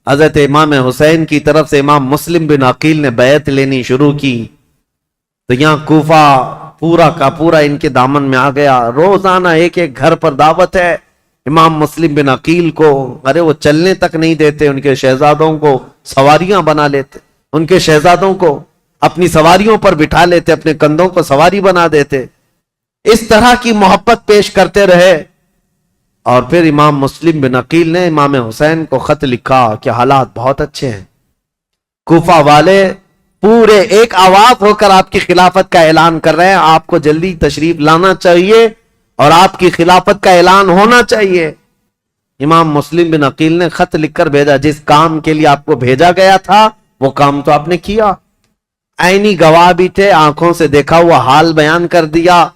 حضرت امام حسین کی طرف سے امام مسلم بن عقیل نے بیعت لینی شروع کی تو یہاں کوفہ پورا کا پورا ان کے دامن میں آ گیا۔ روزانہ ایک ایک گھر پر دعوت ہے امام مسلم بن عقیل کو، ارے وہ چلنے تک نہیں دیتے، ان کے شہزادوں کو سواریاں بنا لیتے، ان کے شہزادوں کو اپنی سواریوں پر بٹھا لیتے، اپنے کندھوں کو سواری بنا دیتے، اس طرح کی محبت پیش کرتے رہے۔ اور پھر امام مسلم بن عقیل نے امام حسین کو خط لکھا کہ حالات بہت اچھے ہیں، کوفہ والے پورے ایک آواز ہو کر آپ کی خلافت کا اعلان کر رہے ہیں، آپ کو جلدی تشریف لانا چاہیے اور آپ کی خلافت کا اعلان ہونا چاہیے۔ امام مسلم بن عقیل نے خط لکھ کر بھیجا، جس کام کے لیے آپ کو بھیجا گیا تھا وہ کام تو آپ نے کیا، عینی گواہ بھی تھے، آنکھوں سے دیکھا ہوا حال بیان کر دیا۔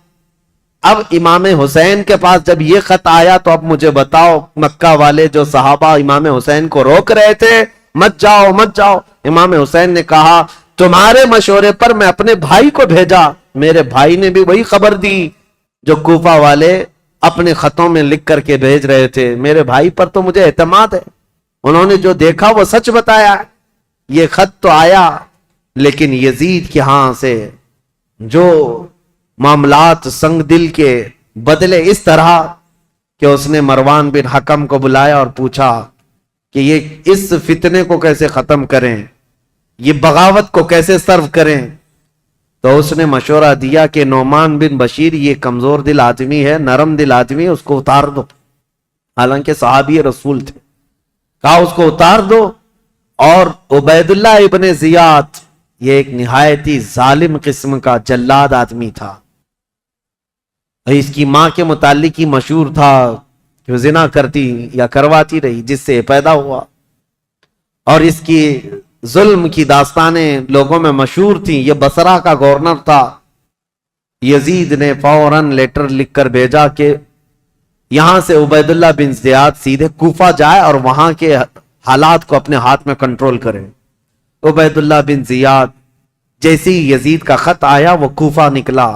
اب امام حسین کے پاس جب یہ خط آیا تو اب مجھے بتاؤ، مکہ والے جو صحابہ امام حسین کو روک رہے تھے مت جاؤ مت جاؤ، امام حسین نے کہا تمہارے مشورے پر میں اپنے بھائی کو بھیجا، میرے بھائی نے بھی وہی خبر دی جو کوفہ والے اپنے خطوں میں لکھ کر کے بھیج رہے تھے، میرے بھائی پر تو مجھے اعتماد ہے، انہوں نے جو دیکھا وہ سچ بتایا۔ یہ خط تو آیا لیکن یزید کے ہاں سے جو معاملات سنگ دل کے بدلے اس طرح کہ اس نے مروان بن حکم کو بلایا اور پوچھا کہ یہ اس فتنے کو کیسے ختم کریں، یہ بغاوت کو کیسے سرو کریں۔ تو اس نے مشورہ دیا کہ نعمان بن بشیر یہ کمزور دل آدمی ہے، نرم دل آدمی ہے، اس کو اتار دو، حالانکہ صحابی رسول تھے، کہا اس کو اتار دو۔ اور عبید اللہ ابن زیاد یہ ایک نہایت ہی ظالم قسم کا جلاد آدمی تھا، اس کی ماں کے متعلق ہی مشہور تھا کہ وہ زنا کرتی یا کرواتی رہی جس سے پیدا ہوا، اور اس کی ظلم کی داستانیں لوگوں میں مشہور تھیں۔ یہ بصرہ کا گورنر تھا۔ یزید نے فوراً لیٹر لکھ کر بھیجا کہ یہاں سے عبید اللہ بن زیاد سیدھے کوفہ جائے اور وہاں کے حالات کو اپنے ہاتھ میں کنٹرول کرے۔ عبید اللہ بن زیاد جیسی یزید کا خط آیا وہ کوفہ نکلا۔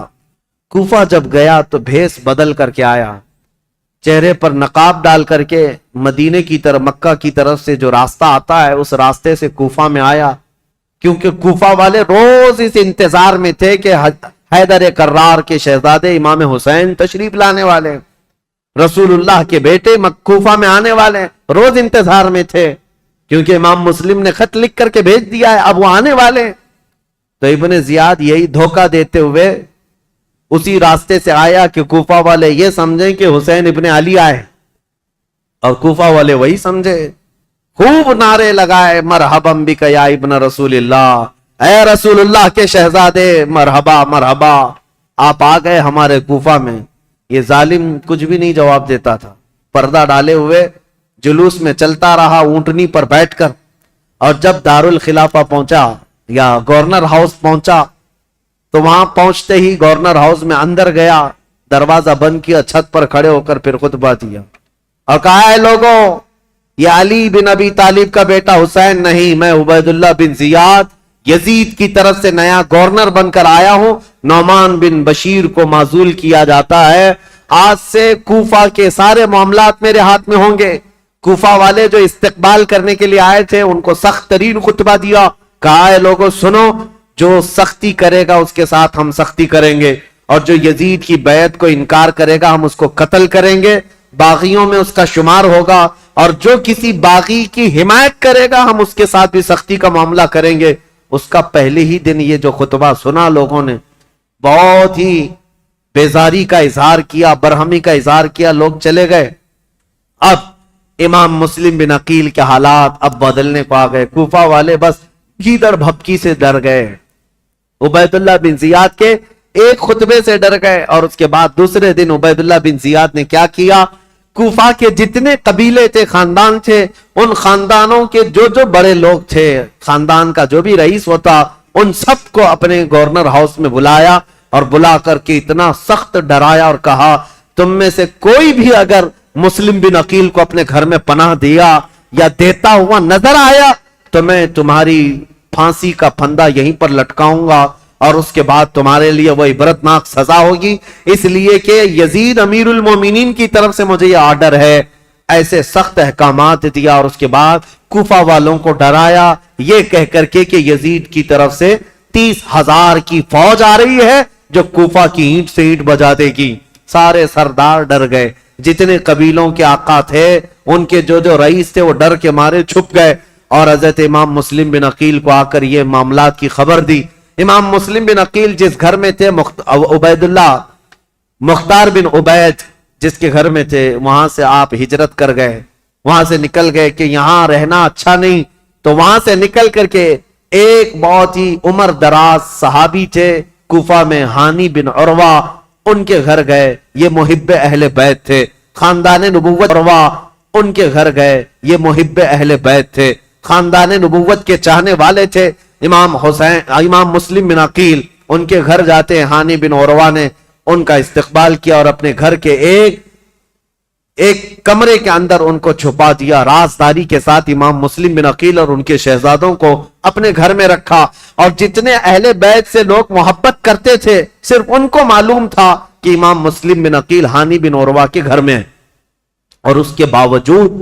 کوفہ جب گیا تو بھیس بدل کر کے آیا، چہرے پر نقاب ڈال کر کے مدینے کی طرف، مکہ کی طرف سے جو راستہ آتا ہے اس راستے سے کوفہ میں آیا، کیونکہ کوفہ والے روز اس انتظار میں تھے کہ حیدر کرار کے شہزادے امام حسین تشریف لانے والے، رسول اللہ کے بیٹے کوفہ میں آنے والے، روز انتظار میں تھے کیونکہ امام مسلم نے خط لکھ کر کے بھیج دیا ہے، اب وہ آنے والے۔ تو ابن زیاد یہی دھوکہ دیتے ہوئے اسی راستے سے آیا کہ کوفہ والے یہ سمجھیں کہ حسین ابن علی آئے، اور کوفہ والے وہی سمجھے، خوب نعرے لگائے مرحبا بک یا ابن رسول اللہ، اے رسول اللہ کے شہزادے مرحبا مرحبا، آپ آ گئے ہمارے کوفہ میں۔ یہ ظالم کچھ بھی نہیں جواب دیتا تھا، پردہ ڈالے ہوئے جلوس میں چلتا رہا اونٹنی پر بیٹھ کر، اور جب دارالخلافہ پہنچا یا گورنر ہاؤس پہنچا تو وہاں پہنچتے ہی گورنر ہاؤس میں اندر گیا، دروازہ بند کیا، چھت پر کھڑے ہو کر پھر خطبہ دیا اور کہا ہے لوگوں، یہ علی بن ابی طالب کا بیٹا حسین نہیں، میں عبید اللہ بن زیاد یزید کی طرف سے نیا گورنر بن کر آیا ہوں۔ نعمان بن بشیر کو معزول کیا جاتا ہے، آج سے کوفہ کے سارے معاملات میرے ہاتھ میں ہوں گے۔ کوفہ والے جو استقبال کرنے کے لیے آئے تھے ان کو سخت ترین خطبہ دیا، کہا ہے لوگوں سنو، جو سختی کرے گا اس کے ساتھ ہم سختی کریں گے، اور جو یزید کی بیعت کو انکار کرے گا ہم اس کو قتل کریں گے، باغیوں میں اس کا شمار ہوگا، اور جو کسی باغی کی حمایت کرے گا ہم اس کے ساتھ بھی سختی کا معاملہ کریں گے۔ اس کا پہلے ہی دن یہ جو خطبہ سنا لوگوں نے بہت ہی بیزاری کا اظہار کیا، برہمی کا اظہار کیا، لوگ چلے گئے۔ اب امام مسلم بن عقیل کے حالات اب بدلنے کو آ گئے، کوفہ والے بس گیدڑ بھپکی سے ڈر گئے، عبید اللہ بن زیاد کے ایک خطبے سے ڈر گئے، اور اس کے بعد دوسرے دن عبید اللہ بن زیاد نے کیا کیا، کوفہ کے جتنے قبیلے تھے، خاندان تھے، ان خاندانوں کے جو بڑے لوگ تھے، خاندان کا جو بھی رئیس ہوتا، ان سب کو اپنے گورنر ہاؤس میں بلایا، اور بلا کر کے اتنا سخت ڈرایا اور کہا تم میں سے کوئی بھی اگر مسلم بن عقیل کو اپنے گھر میں پناہ دیا یا دیتا ہوا نظر آیا تو میں تمہاری پھانسی کا پھندا یہیں پر لٹکاؤں گا، اور اس کے بعد تمہارے لیے وہ عبرتناک سزا ہوگی، اس لیے کہ یزید امیر المومنین کی طرف سے مجھے یہ آرڈر ہے۔ ایسے سخت احکامات دیا، اور اس کے بعد کوفہ والوں کو ڈرایا یہ کہہ کر کے کہ یزید کی طرف سے 30,000 کی فوج آ رہی ہے جو کوفہ کی اینٹ سے اینٹ بجا دے گی۔ سارے سردار ڈر گئے، جتنے قبیلوں کے آقا تھے ان کے جو رئیس تھے وہ ڈر کے مارے چھپ گئے، اور حضرت امام مسلم بن عقیل کو آ کر یہ معاملات کی خبر دی۔ امام مسلم بن عقیل جس گھر میں تھے، عبید اللہ مختار بن عبید جس کے گھر میں تھے، وہاں سے آپ ہجرت کر گئے، وہاں سے نکل گئے کہ یہاں رہنا اچھا نہیں، تو وہاں سے نکل کر کے ایک بہت ہی عمر دراز صحابی تھے کوفہ میں، ہانی بن عروہ، ان کے گھر گئے، یہ محب اہل بیت تھے۔ خاندان نبوت عروہ ان کے گھر گئے، یہ محب اہل بیت تھے، خاندان نبوت کے چاہنے والے تھے۔ امام مسلم بن عقیل ان کے گھر جاتے ہیں، ہانی بن عروہ نے ان کا استقبال کیا اور اپنے گھر کے ایک کمرے کے اندر ان کو چھپا دیا، رازداری کے ساتھ امام مسلم بن عقیل اور ان کے شہزادوں کو اپنے گھر میں رکھا، اور جتنے اہل بیت سے لوگ محبت کرتے تھے صرف ان کو معلوم تھا کہ امام مسلم بن عقیل ہانی بن عروہ کے گھر میں ہے، اور اس کے باوجود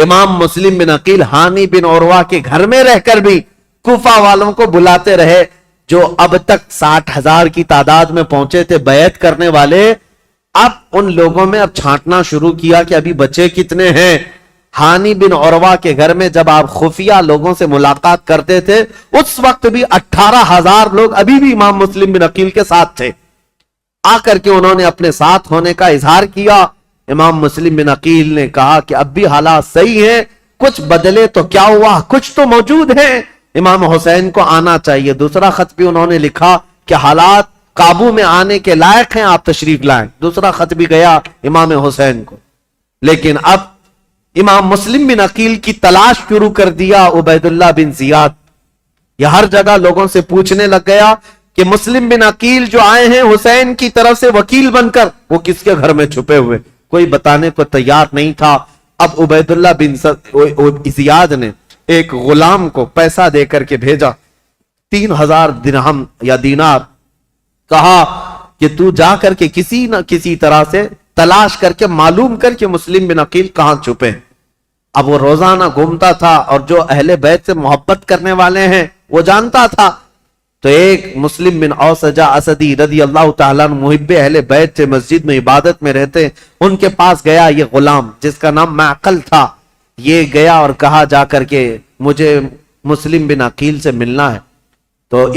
امام مسلم بن عقیل ہانی بن عروہ کے گھر میں رہ کر بھی کوفہ والوں کو بلاتے رہے، جو اب تک 60,000 کی تعداد میں پہنچے تھے بیعت کرنے والے۔ اب ان لوگوں میں اب چھانٹنا شروع کیا کہ ابھی بچے کتنے ہیں۔ ہانی بن عروہ کے گھر میں جب آپ خفیہ لوگوں سے ملاقات کرتے تھے اس وقت بھی 18,000 لوگ ابھی بھی امام مسلم بن عقیل کے ساتھ تھے۔ آ کر کے انہوں نے اپنے ساتھ ہونے کا اظہار کیا۔ امام مسلم بن عقیل نے کہا کہ اب بھی حالات صحیح ہیں، کچھ بدلے تو کیا ہوا، کچھ تو موجود ہیں، امام حسین کو آنا چاہیے۔ دوسرا خط بھی انہوں نے لکھا کہ حالات قابو میں آنے کے لائق ہیں، آپ تشریف لائیں۔ دوسرا خط بھی گیا امام حسین کو، لیکن اب امام مسلم بن عقیل کی تلاش شروع کر دیا عبید اللہ بن زیاد۔ یہ ہر جگہ لوگوں سے پوچھنے لگ گیا کہ مسلم بن عقیل جو آئے ہیں حسین کی طرف سے وکیل بن کر، وہ کس کے گھر میں چھپے ہوئے، کوئی بتانے کو تیار نہیں تھا۔ اب عبید اللہ بن زیاد نے ایک غلام کو پیسہ دے کر کے بھیجا، 3,000 درہم یا دینار، کہا کہ تو جا کر کے کسی نہ کسی طرح سے تلاش کر کے معلوم کر کے مسلم بن عقیل کہاں چھپے۔ اب وہ روزانہ گھومتا تھا اور جو اہل بیت سے محبت کرنے والے ہیں وہ جانتا تھا، تو ایک مسلم بن اوسجہ اسدی رضی اللہ تعالیٰ محب اہل بیت سے مسجد میں عبادت میں رہتے، ان کے پاس گیا یہ غلام جس کا نام معقل تھا۔ یہ گیا اور کہا جا کر کے مجھے مسلم بن عقیل سے ملنا ہے۔ تو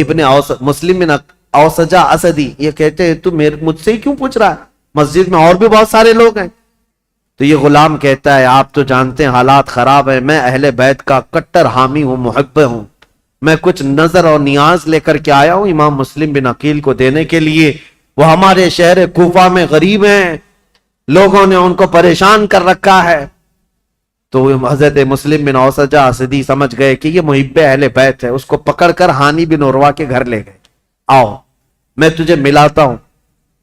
مسلم بن اوسجہ اسدی یہ کہتے ہیں تو مجھ سے ہی کیوں پوچھ رہا ہے، مسجد میں اور بھی بہت سارے لوگ ہیں۔ تو یہ غلام کہتا ہے آپ تو جانتے ہیں حالات خراب ہیں، میں اہل بیت کا کٹر حامی ہوں، محب ہوں، میں کچھ نظر اور نیاز لے کر کے آیا ہوں امام مسلم بن عقیل کو دینے کے لیے. وہ ہمارے شہر کوفہ میں غریب ہیں, لوگوں نے ان کو پریشان کر رکھا ہے. تو حضرت مسلم بن اوسجہ اسدی سمجھ گئے کہ یہ محب اہل بیت ہے. اس کو پکڑ کر ہانی بن عروہ کے گھر لے گئے. آؤ میں تجھے ملاتا ہوں.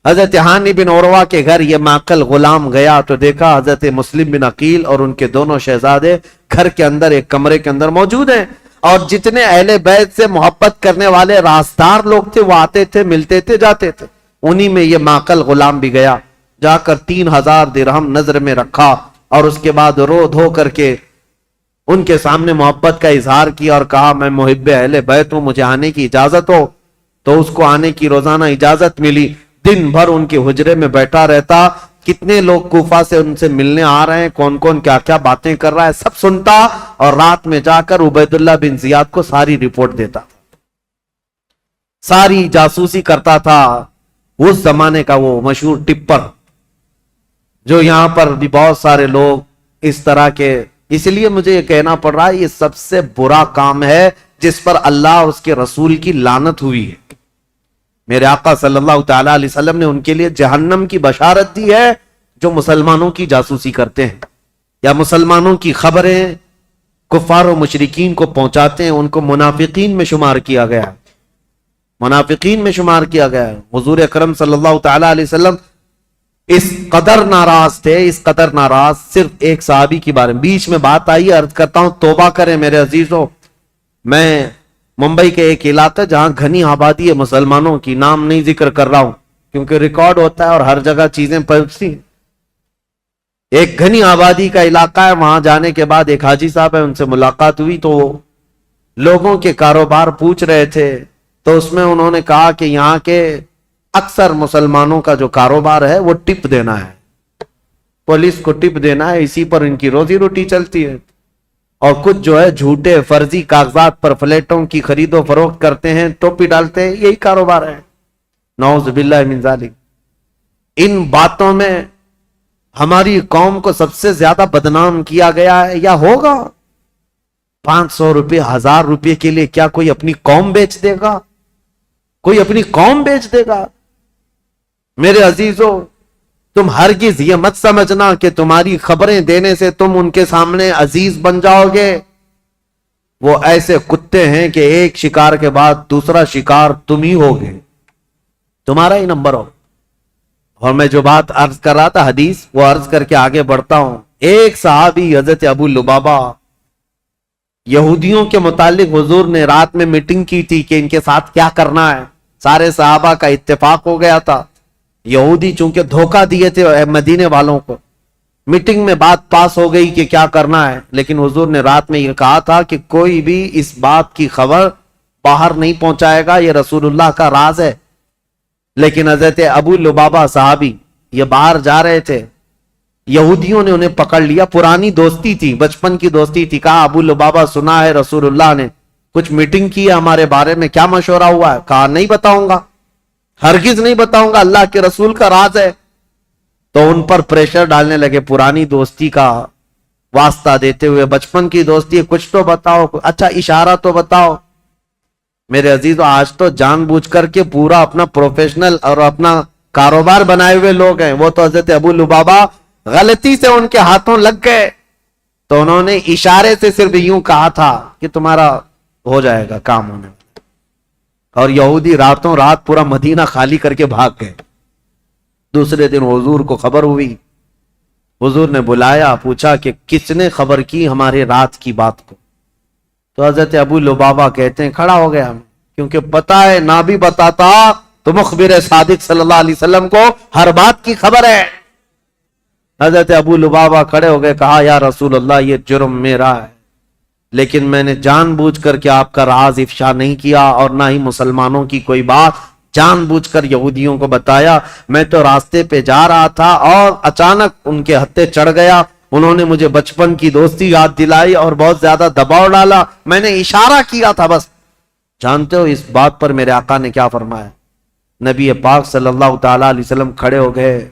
حضرت ہانی بن عروہ کے گھر یہ معقل غلام گیا تو دیکھا حضرت مسلم بن عقیل اور ان کے دونوں شہزادے گھر کے اندر ایک کمرے کے اندر موجود ہیں. اور جتنے اہل بیت سے محبت کرنے والے رازدار لوگ تھے وہ آتے تھے, ملتے تھے, جاتے تھے. انہی میں یہ معقل غلام بھی گیا. جا کر 3000 درہم نظر میں رکھا اور اس کے بعد رو دھو کر کے ان کے سامنے محبت کا اظہار کیا اور کہا میں محب اہل بیت ہوں, مجھے آنے کی اجازت ہو. تو اس کو آنے کی روزانہ اجازت ملی. دن بھر ان کے حجرے میں بیٹھا رہتا, کتنے لوگ کوفہ سے ان سے ملنے آ رہے ہیں, کون کون کیا کیا باتیں کر رہا ہے, سب سنتا. اور رات میں جا کر عبید اللہ بن زیاد کو ساری رپورٹ دیتا, ساری جاسوسی کرتا تھا. اس زمانے کا وہ مشہور ٹپر جو یہاں پر بھی بہت سارے لوگ اس طرح کے, اس لیے مجھے یہ کہنا پڑ رہا ہے یہ سب سے برا کام ہے جس پر اللہ اور اس کے رسول کی لعنت ہوئی ہے. میرے آقا صلی اللہ تعالی علیہ وسلم نے ان کے لیے جہنم کی بشارت دی ہے جو مسلمانوں کی جاسوسی کرتے ہیں یا مسلمانوں کی خبریں کفار و مشرکین کو پہنچاتے ہیں. ان کو منافقین میں شمار کیا گیا, منافقین میں شمار کیا گیا. حضور اکرم صلی اللہ تعالی علیہ وسلم اس قدر ناراض تھے, اس قدر ناراض, صرف ایک صحابی کی بارے میں بیچ میں بات آئی, عرض کرتا ہوں توبہ کریں میرے عزیزوں. میں ممبئی کے ایک علاقہ جہاں گھنی آبادی ہے مسلمانوں کی, نام نہیں ذکر کر رہا ہوں کیونکہ ریکارڈ ہوتا ہے اور ہر جگہ چیزیں پہنچتی ہیں. ایک گھنی آبادی کا علاقہ ہے, وہاں جانے کے بعد ایک حاجی صاحب ہے, ان سے ملاقات ہوئی تو لوگوں کے کاروبار پوچھ رہے تھے. تو اس میں انہوں نے کہا کہ یہاں کے اکثر مسلمانوں کا جو کاروبار ہے وہ ٹپ دینا ہے, پولیس کو ٹپ دینا ہے, اسی پر ان کی روزی روٹی چلتی ہے. اور کچھ جو ہے جھوٹے فرضی کاغذات پر فلیٹوں کی خرید و فروخت کرتے ہیں, ٹوپی ڈالتے ہیں, یہی کاروبار ہے. نعوذ باللہ من ذالک. ان باتوں میں ہماری قوم کو سب سے زیادہ بدنام کیا گیا ہے یا ہوگا. 500 روپے 1000 روپے کے لیے کیا کوئی اپنی قوم بیچ دے گا؟ کوئی اپنی قوم بیچ دے گا؟ میرے عزیزوں تم ہرگز یہ مت سمجھنا کہ تمہاری خبریں دینے سے تم ان کے سامنے عزیز بن جاؤ گے. وہ ایسے کتے ہیں کہ ایک شکار کے بعد دوسرا شکار تم ہی ہوگے, تمہارا ہی نمبر ہو. اور میں جو بات عرض کر رہا تھا حدیث, وہ عرض کر کے آگے بڑھتا ہوں. ایک صحابی حضرت ابو لبابہ, یہودیوں کے متعلق حضور نے رات میں میٹنگ کی تھی کہ ان کے ساتھ کیا کرنا ہے. سارے صحابہ کا اتفاق ہو گیا تھا. یہودی چونکہ دھوکہ دیے تھے مدینے والوں کو, میٹنگ میں بات پاس ہو گئی کہ کیا کرنا ہے. لیکن حضور نے رات میں یہ کہا تھا کہ کوئی بھی اس بات کی خبر باہر نہیں پہنچائے گا, یہ رسول اللہ کا راز ہے. لیکن حضرت ابو لبابہ صحابی یہ باہر جا رہے تھے, یہودیوں نے انہیں پکڑ لیا. پرانی دوستی تھی, بچپن کی دوستی تھی. کہا ابو لبابہ سنا ہے رسول اللہ نے کچھ میٹنگ کی ہے ہمارے بارے میں, کیا مشورہ ہوا ہے؟ کہا نہیں بتاؤں گا, ہرگز نہیں بتاؤں گا, اللہ کے رسول کا راز ہے. تو ان پر پریشر ڈالنے لگے, پرانی دوستی کا واسطہ دیتے ہوئے, بچپن کی دوستی ہے, کچھ تو بتاؤ, اچھا اشارہ تو بتاؤ. میرے عزیزو آج تو جان بوجھ کر کے پورا اپنا پروفیشنل اور اپنا کاروبار بنائے ہوئے لوگ ہیں. وہ تو حضرت ابو لبابہ غلطی سے ان کے ہاتھوں لگ گئے تو انہوں نے اشارے سے صرف یوں کہا تھا کہ تمہارا ہو جائے گا کام ہونے. اور یہودی راتوں رات پورا مدینہ خالی کر کے بھاگ گئے. دوسرے دن حضور کو خبر ہوئی, حضور نے بلایا, پوچھا کہ کس نے خبر کی ہمارے رات کی بات کو. تو حضرت ابو لبابہ کہتے ہیں کھڑا ہو گیا, کیونکہ پتا ہے نہ بھی بتاتا تو مخبر صادق صلی اللہ علیہ وسلم کو ہر بات کی خبر ہے. حضرت ابو لبابہ کھڑے ہو گئے, کہا یا رسول اللہ یہ جرم میرا ہے, لیکن میں نے جان بوجھ کر کے آپ کا راز افشا نہیں کیا اور نہ ہی مسلمانوں کی کوئی بات جان بوجھ کر یہودیوں کو بتایا. میں تو راستے پہ جا رہا تھا اور اچانک ان کے ہتھے چڑھ گیا, انہوں نے مجھے بچپن کی دوستی یاد دلائی اور بہت زیادہ دباؤ ڈالا, میں نے اشارہ کیا تھا بس. جانتے ہو اس بات پر میرے آقا نے کیا فرمایا؟ نبی پاک صلی اللہ تعالی علیہ وسلم کھڑے ہو گئے,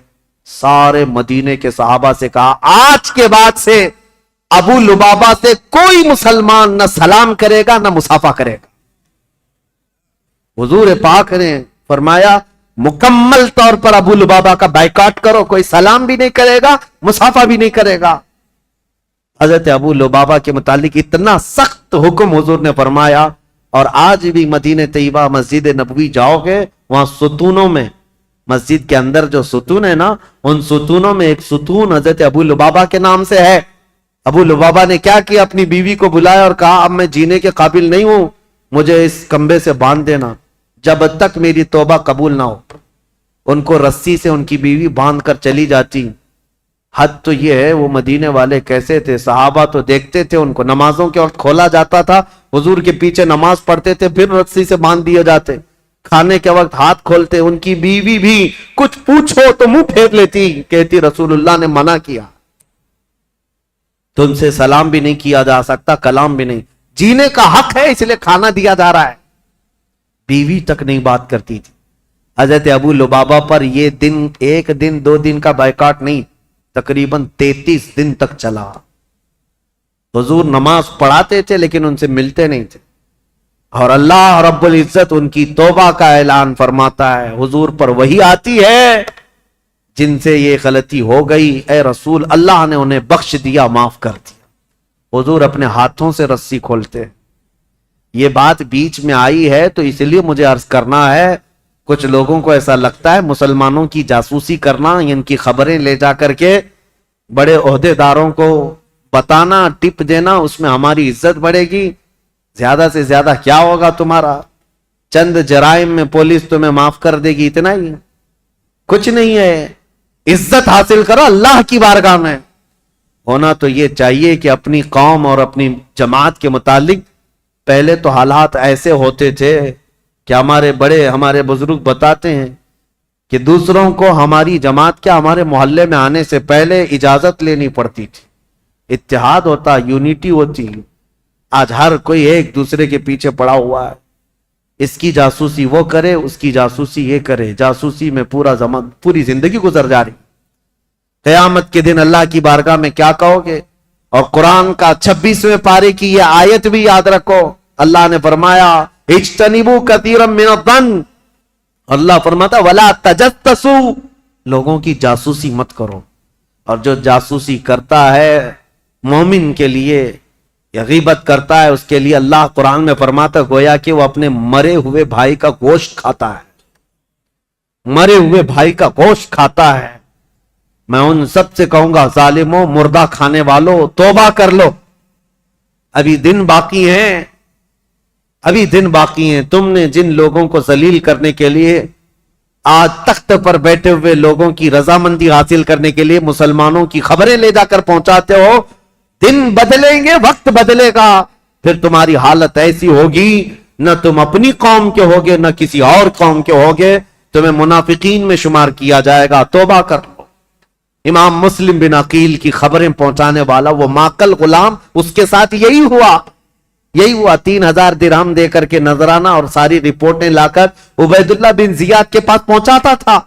سارے مدینے کے صحابہ سے کہا آج کے بعد سے ابو لبابہ سے کوئی مسلمان نہ سلام کرے گا نہ مصافحہ کرے گا. حضور پاک نے فرمایا مکمل طور پر ابو لبابہ کا بائیکاٹ کرو، کوئی سلام بھی نہیں کرے گا، مصافحہ بھی نہیں کرے گا۔ حضرت ابو لبابہ کے متعلق اتنا سخت حکم حضور نے فرمایا، اور آج بھی مدینہ طیبہ مسجد نبوی جاؤ گے، وہاں ستونوں میں، مسجد کے اندر جو ستون ہے نا، ان ستونوں میں ایک ستون حضرت ابو لبابہ کے نام سے ہے۔ ابو لبابہ نے کیا کیا، اپنی بیوی کو بلایا اور کہا اب میں جینے کے قابل نہیں ہوں، مجھے اس کمبے سے باندھ دینا جب تک میری توبہ قبول نہ ہو۔ ان کو رسی سے ان کی بیوی باندھ کر چلی جاتی۔ حد تو یہ ہے وہ مدینے والے کیسے تھے، صحابہ تو دیکھتے تھے ان کو، نمازوں کے وقت کھولا جاتا تھا، حضور کے پیچھے نماز پڑھتے تھے، پھر رسی سے باندھ دیے جاتے، کھانے کے وقت ہاتھ کھولتے۔ ان کی بیوی بھی کچھ پوچھو تو منہ پھیر لیتی، کہتی رسول اللہ نے منع کیا، تم سے سلام بھی نہیں کیا جا سکتا، کلام بھی نہیں، جینے کا حق ہے اس لیے کھانا دیا جا رہا ہے۔ بیوی تک نہیں بات کرتی تھی۔ حضرت ابو لبابہ پر یہ دن ایک دن دو دن کا بائیکاٹ نہیں، تقریباً 33 دن تک چلا۔ حضور نماز پڑھاتے تھے لیکن ان سے ملتے نہیں تھے، اور اللہ رب العزت ان کی توبہ کا اعلان فرماتا ہے، حضور پر وحی آتی ہے جن سے یہ غلطی ہو گئی، اے رسول اللہ نے انہیں بخش دیا، معاف کر دیا۔ حضور اپنے ہاتھوں سے رسی کھولتے۔ یہ بات بیچ میں آئی ہے تو اس لیے مجھے عرض کرنا ہے، کچھ لوگوں کو ایسا لگتا ہے مسلمانوں کی جاسوسی کرنا، ان کی خبریں لے جا کر کے بڑے عہدے داروں کو بتانا، ٹپ دینا، اس میں ہماری عزت بڑھے گی۔ زیادہ سے زیادہ کیا ہوگا تمہارا؟ چند جرائم میں پولیس تمہیں معاف کر دے گی، اتنا ہی، کچھ نہیں ہے۔ عزت حاصل کرو اللہ کی بارگاہ میں۔ ہونا تو یہ چاہیے کہ اپنی قوم اور اپنی جماعت کے متعلق پہلے تو حالات ایسے ہوتے تھے کہ ہمارے بزرگ بتاتے ہیں کہ دوسروں کو ہماری جماعت کیا ہمارے محلے میں آنے سے پہلے اجازت لینی پڑتی تھی، اتحاد ہوتا، یونٹی ہوتی۔ آج ہر کوئی ایک دوسرے کے پیچھے پڑا ہوا ہے، اس کی جاسوسی وہ کرے، اس کی جاسوسی یہ کرے، جاسوسی میں پوری زندگی گزر جا رہی۔ قیامت کے دن اللہ کی بارگاہ میں کیا کہو گے؟ اور قرآن کا 26ویں پارے کی یہ آیت بھی یاد رکھو، اللہ نے فرمایا اجتنبوا کثیرا من الظن، اللہ فرماتا ولا تجسسوا، لوگوں کی جاسوسی مت کرو۔ اور جو جاسوسی کرتا ہے مومن کے لیے یا غیبت کرتا ہے اس کے لیے اللہ قرآن میں فرماتا گویا کہ وہ اپنے مرے ہوئے بھائی کا گوشت کھاتا ہے، مرے ہوئے بھائی کا گوشت کھاتا ہے۔ میں ان سب سے کہوں گا ظالموں، مردہ کھانے والوں، توبہ کر لو، ابھی دن باقی ہیں، ابھی دن باقی ہیں۔ تم نے جن لوگوں کو ذلیل کرنے کے لیے آج تخت پر بیٹھے ہوئے لوگوں کی رضامندی حاصل کرنے کے لیے مسلمانوں کی خبریں لے جا کر پہنچاتے ہو، دن بدلیں گے، وقت بدلے گا، پھر تمہاری حالت ایسی ہوگی، نہ تم اپنی قوم کے ہوگے نہ کسی اور قوم کے ہوگے، تمہیں منافقین میں شمار کیا جائے گا۔ توبہ کر لو۔ امام مسلم بن عقیل کی خبریں پہنچانے والا وہ ماکل غلام، اس کے ساتھ یہی ہوا 3000 درہم دے کر کے نذرانہ اور ساری رپورٹیں لا کر عبید اللہ بن زیاد کے پاس پہنچاتا تھا۔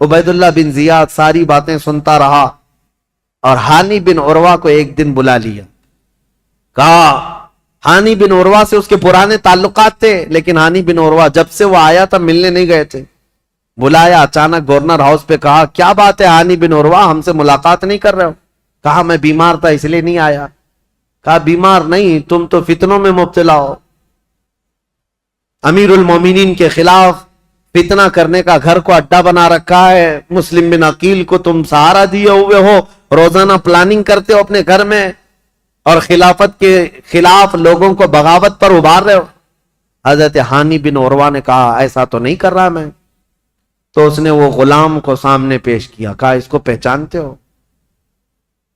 عبید اللہ بن زیاد ساری باتیں سنتا رہا اور ہانی بن عروہ کو ایک دن بلا لیا، کہا ہانی بن عروہ سے اس کے پرانے تعلقات تھے، لیکن ہانی بن عروہ جب سے وہ آیا تھا ملنے نہیں گئے تھے۔ بلایا اچانک گورنر ہاؤس پہ، کہا کیا بات ہے ہانی بن عروہ، ہم سے ملاقات نہیں کر رہے ہو؟ کہا میں بیمار تھا اس لیے نہیں آیا۔ کہا بیمار نہیں، تم تو فتنوں میں مبتلا ہو، امیر المومنین کے خلاف فتنہ کرنے کا گھر کو اڈا بنا رکھا ہے، مسلم بن عقیل کو تم سہارا دیے ہوئے ہو، روزانہ پلاننگ کرتے ہو اپنے گھر میں، اور خلافت کے خلاف لوگوں کو بغاوت پر ابھار رہے ہو۔ حضرت ہانی بن عروہ نے کہا ایسا تو نہیں کر رہا میں۔ تو اس نے وہ غلام کو سامنے پیش کیا، کہا اس کو پہچانتے ہو؟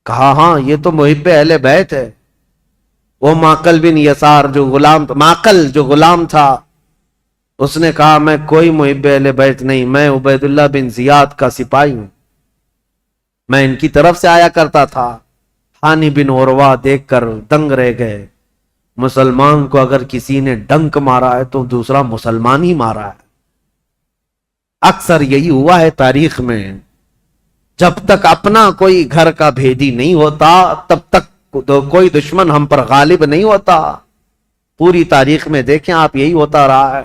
کہا ہاں یہ تو محب اہل بیت ہے۔ وہ ماکل بن یسار جو غلام تھا، اس نے کہا میں کوئی محب اہل بیت نہیں، میں عبید اللہ بن زیاد کا سپاہی ہوں، میں ان کی طرف سے آیا کرتا تھا۔ ہانی بن عروہ دیکھ کر دنگ رہ گئے، مسلمان کو اگر کسی نے ڈنک مارا ہے تو دوسرا مسلمان ہی مارا ہے۔ اکثر یہی ہوا ہے تاریخ میں، جب تک اپنا کوئی گھر کا بھیدی نہیں ہوتا تب تک کوئی دشمن ہم پر غالب نہیں ہوتا۔ پوری تاریخ میں دیکھیں آپ، یہی ہوتا رہا ہے۔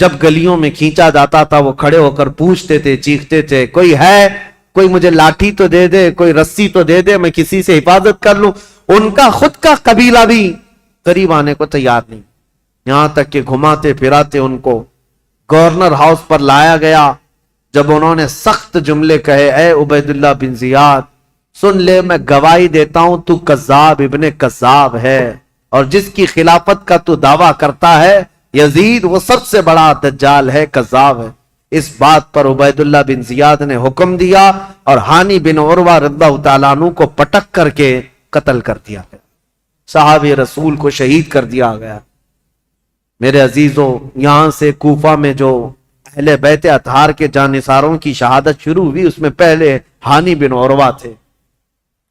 جب گلیوں میں کھینچا جاتا تھا وہ کھڑے ہو کر پوچھتے تھے، چیختے تھے، کوئی ہے، کوئی مجھے لاٹھی تو دے دے، کوئی رسی تو دے دے، میں کسی سے حفاظت کر لوں۔ ان کا خود کا قبیلہ بھی قریب آنے کو تیار نہیں، یہاں تک کہ گھماتے پھراتے ان کو گورنر ہاؤس پر لایا گیا۔ جب انہوں نے سخت جملے کہے، اے عبید اللہ بن زیاد سن لے، میں گواہی دیتا ہوں تو کذاب ابن کذاب ہے، اور جس کی خلافت کا تو دعویٰ کرتا ہے یزید، وہ سب سے بڑا دجال ہے، کذاب ہے۔ اس بات پر عبید اللہ بن زیاد نے حکم دیا اور ہانی بن عروہ رضی اللہ تعالیٰ عنہ کو پٹک کر کے قتل کر دیا گیا، صحابی رسول کو شہید کر دیا گیا۔ میرے عزیزوں، یہاں سے کوفہ میں جو اہل بیت اطہار کے جانثاروں کی شہادت شروع ہوئی، اس میں پہلے ہانی بن عروہ تھے،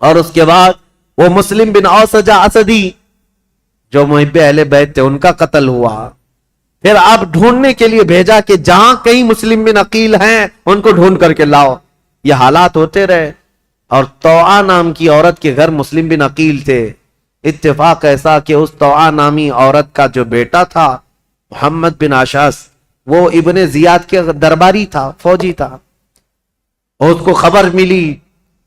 اور اس کے بعد وہ مسلم بن اوسجہ اسدی جو محب اہل بیت تھے، ان کا قتل ہوا۔ پھر آپ ڈھونڈنے کے لیے بھیجا کہ جہاں کئی مسلم بن عقیل ہیں ان کو ڈھونڈ کر کے لاؤ۔ یہ حالات ہوتے رہے، اور توعا نام کی عورت کے گھر مسلم بن عقیل تھے۔ اتفاق ایسا کہ اس توعا نامی عورت کا جو بیٹا تھا محمد بن اشعث، وہ ابن زیاد کے درباری تھا، فوجی تھا، اور اس کو خبر ملی